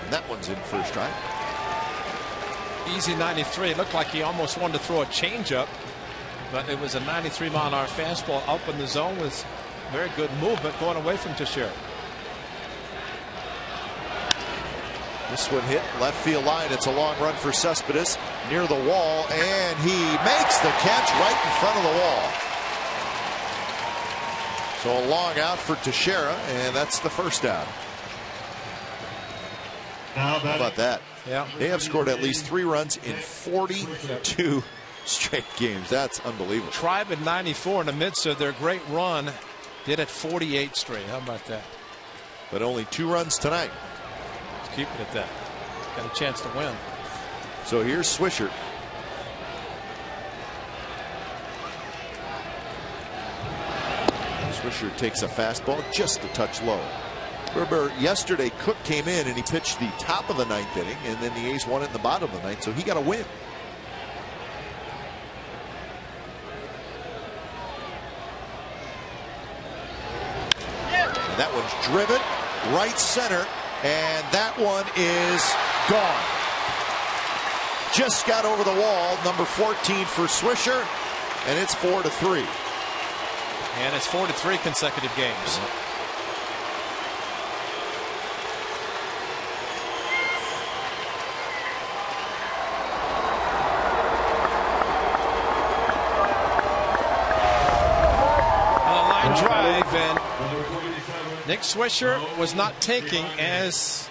And that one's in first strike. Easy 93. It looked like he almost wanted to throw a changeup, but it was a 93-mile-an-hour fastball up in the zone with very good movement going away from Teixeira. This one hit left field line. It's a long run for Cespedes near the wall, and he makes the catch right in front of the wall. So a long out for Teixeira, and that's the first out. How about that? Yeah. They have scored at least 3 runs in 42 straight games. That's unbelievable. Tribe in 94 in the midst of their great run did it 48 straight. How about that? But only 2 runs tonight. Let's keep it at that. Got a chance to win. So here's Swisher. Swisher takes a fastball just a touch low. Remember, yesterday Cook came in and he pitched the top of the 9th inning, and then the A's won it in the bottom of the 9th, so he got a win. And that one's driven right center, and that one is gone. Just got over the wall, number 14 for Swisher, and it's 4-3. And it's 43 consecutive games. Drive, and Nick Swisher was not taking as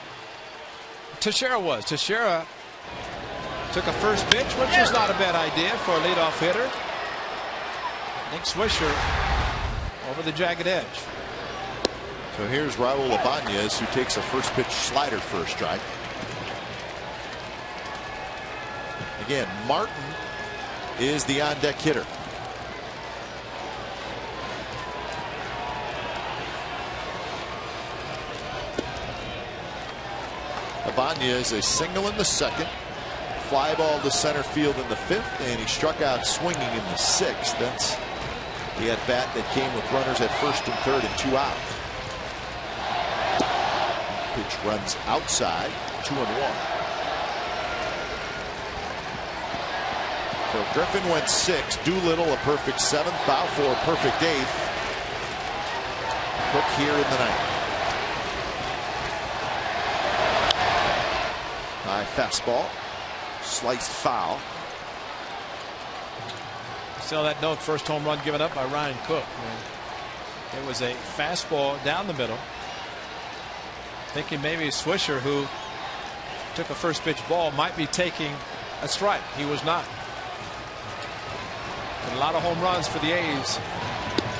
TEIXEIRA was. TEIXEIRA took a first pitch, which was not a bad idea for a leadoff hitter. Nick Swisher over the jagged edge. So here's Raul Ibanez, who takes a first pitch slider for a strike. Again, Martin is the on-deck hitter. Ibanez a single in the second, fly ball to center field in the fifth, and he struck out swinging in the sixth. That's the at bat that came with runners at first and third and 2 out. Pitch runs outside, 2-1. So Griffin went 6, Doolittle a perfect 7th, Balfour a perfect 8th. Cook here in the 9th. High fastball, sliced foul. Still that note, first home run given up by Ryan Cook. It was a fastball down the middle. Thinking maybe Swisher, who took a first pitch ball, might be taking a strike. He was not. But a lot of home runs for the A's,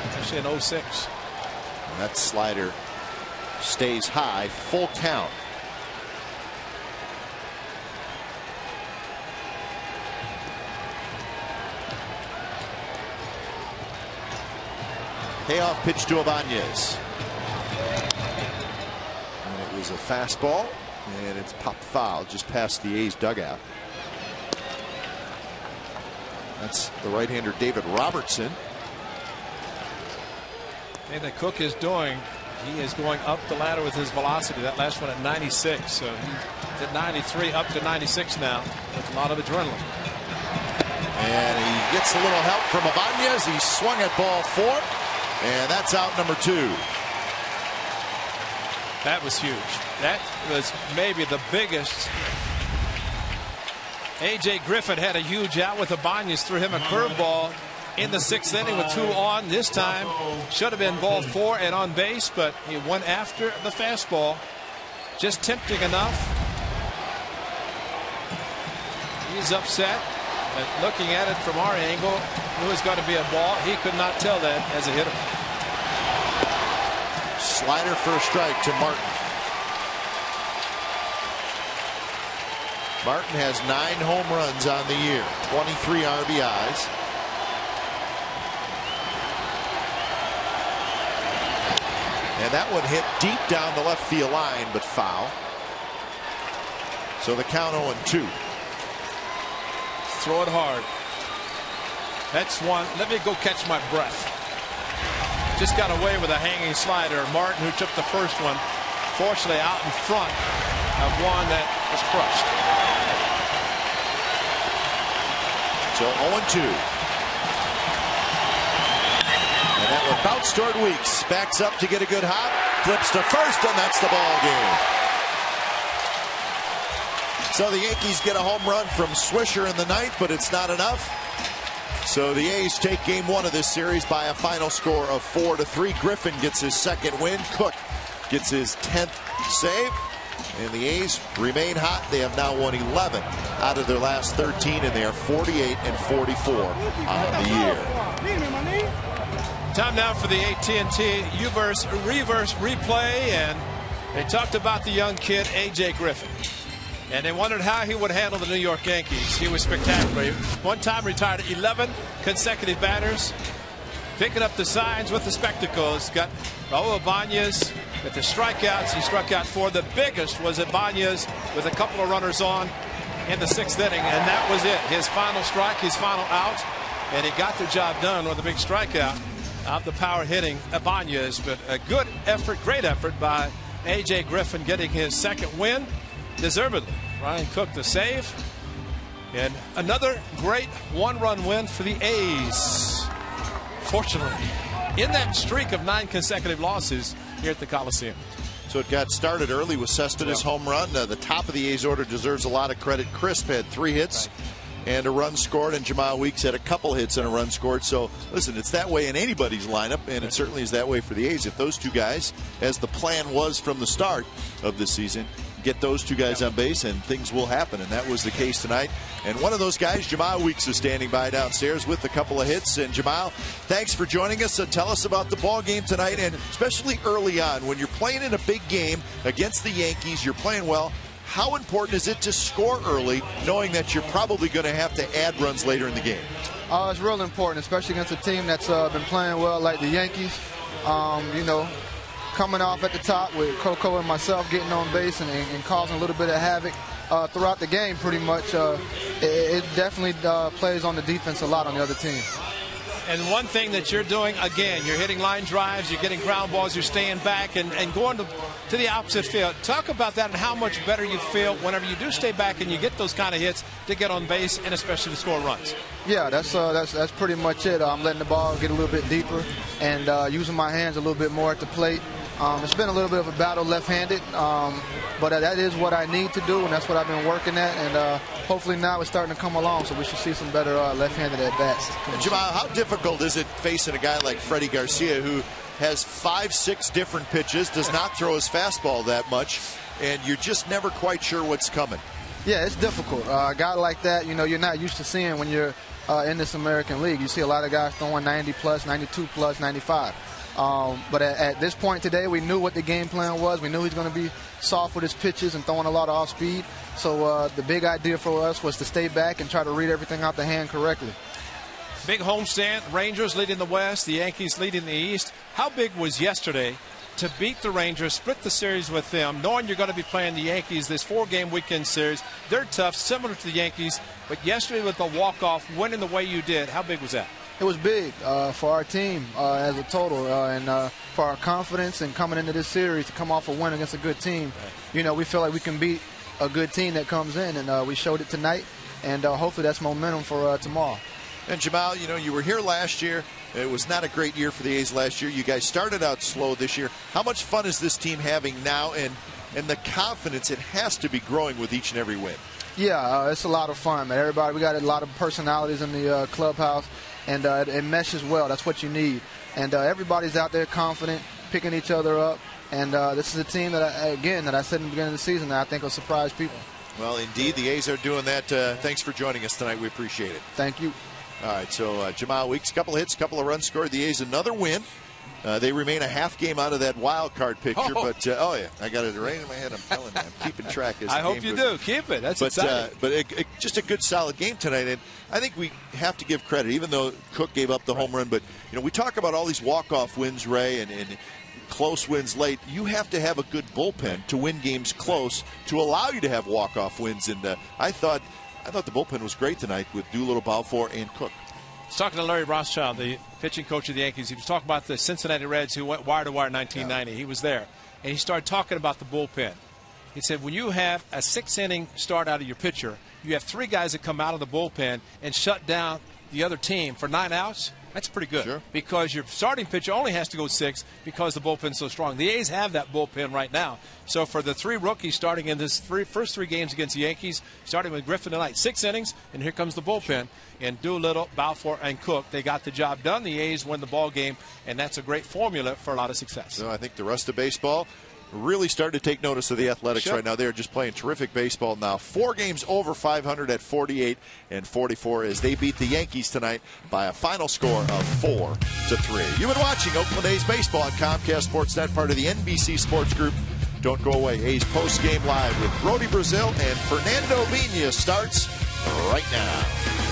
especially in 06. And that slider stays high, full count. Payoff pitch to Ibanez. And it was a fastball, and it's popped foul just past the A's dugout. That's the right-hander David Robertson. And that Cook is doing, he is going up the ladder with his velocity. That last one at 96, so he's at 93, up to 96 now with a lot of adrenaline. And he gets a little help from Ibanez. He swung at ball 4. And that's out number 2. That was huge. That was maybe the biggest. A.J. Griffin had a huge out with Ibanez, threw him a curveball in the 6th inning with 2 on. This time should have been ball 4 and on base, but he went after the fastball. Just tempting enough. He's upset. But looking at it from our angle, it was going to be a ball. He could not tell that as a hitter. Slider for a strike to Martin. Martin has 9 home runs on the year, 23 RBIs. And that one hit deep down the left field line, but foul. So the count 0-2. Throw it hard. That's one. Let me go catch my breath. Just got away with a hanging slider. Martin, who took the first one, fortunately out in front of one that was crushed. So 0-2. And that one bounced toward Weeks. Backs up to get a good hop. Flips to first, and that's the ball game. So the Yankees get a home run from Swisher in the 9th, but it's not enough. So the A's take game 1 of this series by a final score of 4-3. Griffin gets his 2nd win. Cook gets his 10th save. And the A's remain hot. They have now won 11 out of their last 13, and they are 48-44 on the year. Time now for the AT&T Uverse Reverse Replay, and they talked about the young kid A.J. Griffin. And they wondered how he would handle the New York Yankees. He was spectacular. One time retired 11 consecutive batters. Picking up the signs with the spectacles. Got Raul Ibanez with the strikeouts. He struck out 4. The biggest was Ibanez with a couple of runners on in the 6th inning. And that was it. His final strike, his final out. And he got the job done with a big strikeout of the power hitting Ibanez. But a good effort, great effort by A.J. Griffin getting his 2nd win. Deservedly. Ryan Cook the save. And another great 1-run win for the A's. Fortunately, in that streak of 9 consecutive losses here at the Coliseum. So it got started early with Cespedes' home run. The top of the A's order deserves a lot of credit. Crisp had 3 hits and a run scored, and JEMILE Weeks had a couple hits and a run scored. So, listen, it's that way in anybody's lineup, and it certainly is that way for the A's. If those two guys, as the plan was from the start of this season, get those two guys on base, and things will happen, and that was the case tonight. And one of those guys, JEMILE Weeks, is standing by downstairs with a couple of hits. And JEMILE, thanks for joining us. Tell us about the ball game tonight, and especially early on when you're playing in a big game against the Yankees, you're playing well. How important is it to score early, knowing that you're probably going to have to add runs later in the game? It's real important, especially against a team that's been playing well like the Yankees. You know, coming off at the top with COCO and myself getting on base and causing a little bit of havoc throughout the game pretty much. It definitely plays on the defense a lot on the other team. And one thing that you're doing, again, you're hitting line drives, you're getting ground balls, you're staying back and going to the opposite field. Talk about that and how much better you feel whenever you do stay back and you get those kind of hits to get on base and especially to score runs. Yeah, that's pretty much it. I'm letting the ball get a little bit deeper and using my hands a little bit more at the plate. It's been a little bit of a battle left-handed, but that is what I need to do, and that's what I've been working at, and hopefully now it's starting to come along, so we should see some better left-handed at-bats. JEMILE, how difficult is it facing a guy like Freddie Garcia, who has 5-6 different pitches, does not throw his fastball that much, and you're just never quite sure what's coming? Yeah, it's difficult. A guy like that, you know, you're not used to seeing when you're in this American League. You see a lot of guys throwing 90-plus, 92-plus, 95. But at this point today, we knew what the game plan was. We knew he's going to be soft with his pitches and throwing a lot of off speed. So the big idea for us was to stay back and try to read everything out the hand correctly. Big homestand, Rangers leading the West, the Yankees leading the East. How big was yesterday to beat the Rangers, split the series with them, knowing you're going to be playing the Yankees this 4-game weekend series? They're tough, similar to the Yankees, but yesterday with the walk-off, winning the way you did, how big was that? It was big for our team as a total and for our confidence and coming into this series to come off a win against a good team. Right. You know, we feel like we can beat a good team that comes in, and we showed it tonight, and hopefully that's momentum for tomorrow. And JEMILE, you know, you were here last year. It was not a great year for the A's last year. You guys started out slow this year. How much fun is this team having now, and the confidence it has to be growing with each and every win? Yeah, it's a lot of fun, man. Everybody, we got a lot of personalities in the clubhouse, and it meshes well. That's what you need. And everybody's out there confident, picking each other up. And this is a team that, I said in the beginning of the season, that I think will surprise people. Well, indeed, the A's are doing that. Thanks for joining us tonight. We appreciate it. Thank you. All right, so JEMILE Weeks, couple of hits, couple of runs scored. The A's another win. They remain a half game out of that wild card picture, but oh yeah, I got it right in my head. I'm telling you, I'm keeping track. As I hope you do. Keep it. That's exciting. But just a good, solid game tonight, and I think we have to give credit, even though Cook gave up the home run. But you know, we talk about all these walk-off wins, Ray, and close wins late. You have to have a good bullpen to win games close to allow you to have walk-off wins. And I thought the bullpen was great tonight with Doolittle, Balfour, and Cook. I was talking to Larry Rothschild, the pitching coach of the Yankees. He was talking about the Cincinnati Reds who went wire to wire in 1990. Yeah. He was there. And he started talking about the bullpen. He said, when you have a 6-inning start out of your pitcher, you have 3 guys that come out of the bullpen and shut down the other team for 9 outs. That's pretty good. Sure. Because your starting pitcher only has to go 6 because the bullpen's so strong. The A's have that bullpen right now. So for the 3 rookies starting in this first 3 games against the Yankees, starting with Griffin tonight, 6 innings, and here comes the bullpen. And Doolittle, Balfour, and Cook, they got the job done. The A's win the ball game, and that's a great formula for a lot of success. So I think the rest of baseball really starting to take notice of the Athletics right now. They're just playing terrific baseball now. 4 games over 500 at 48 and 44 as they beat the Yankees tonight by a final score of 4-3. You've been watching Oakland A's baseball on Comcast Sportsnet, part of the NBC Sports Group. Don't go away. A's post-game live with Brody Brazil and Fernando Viña starts right now.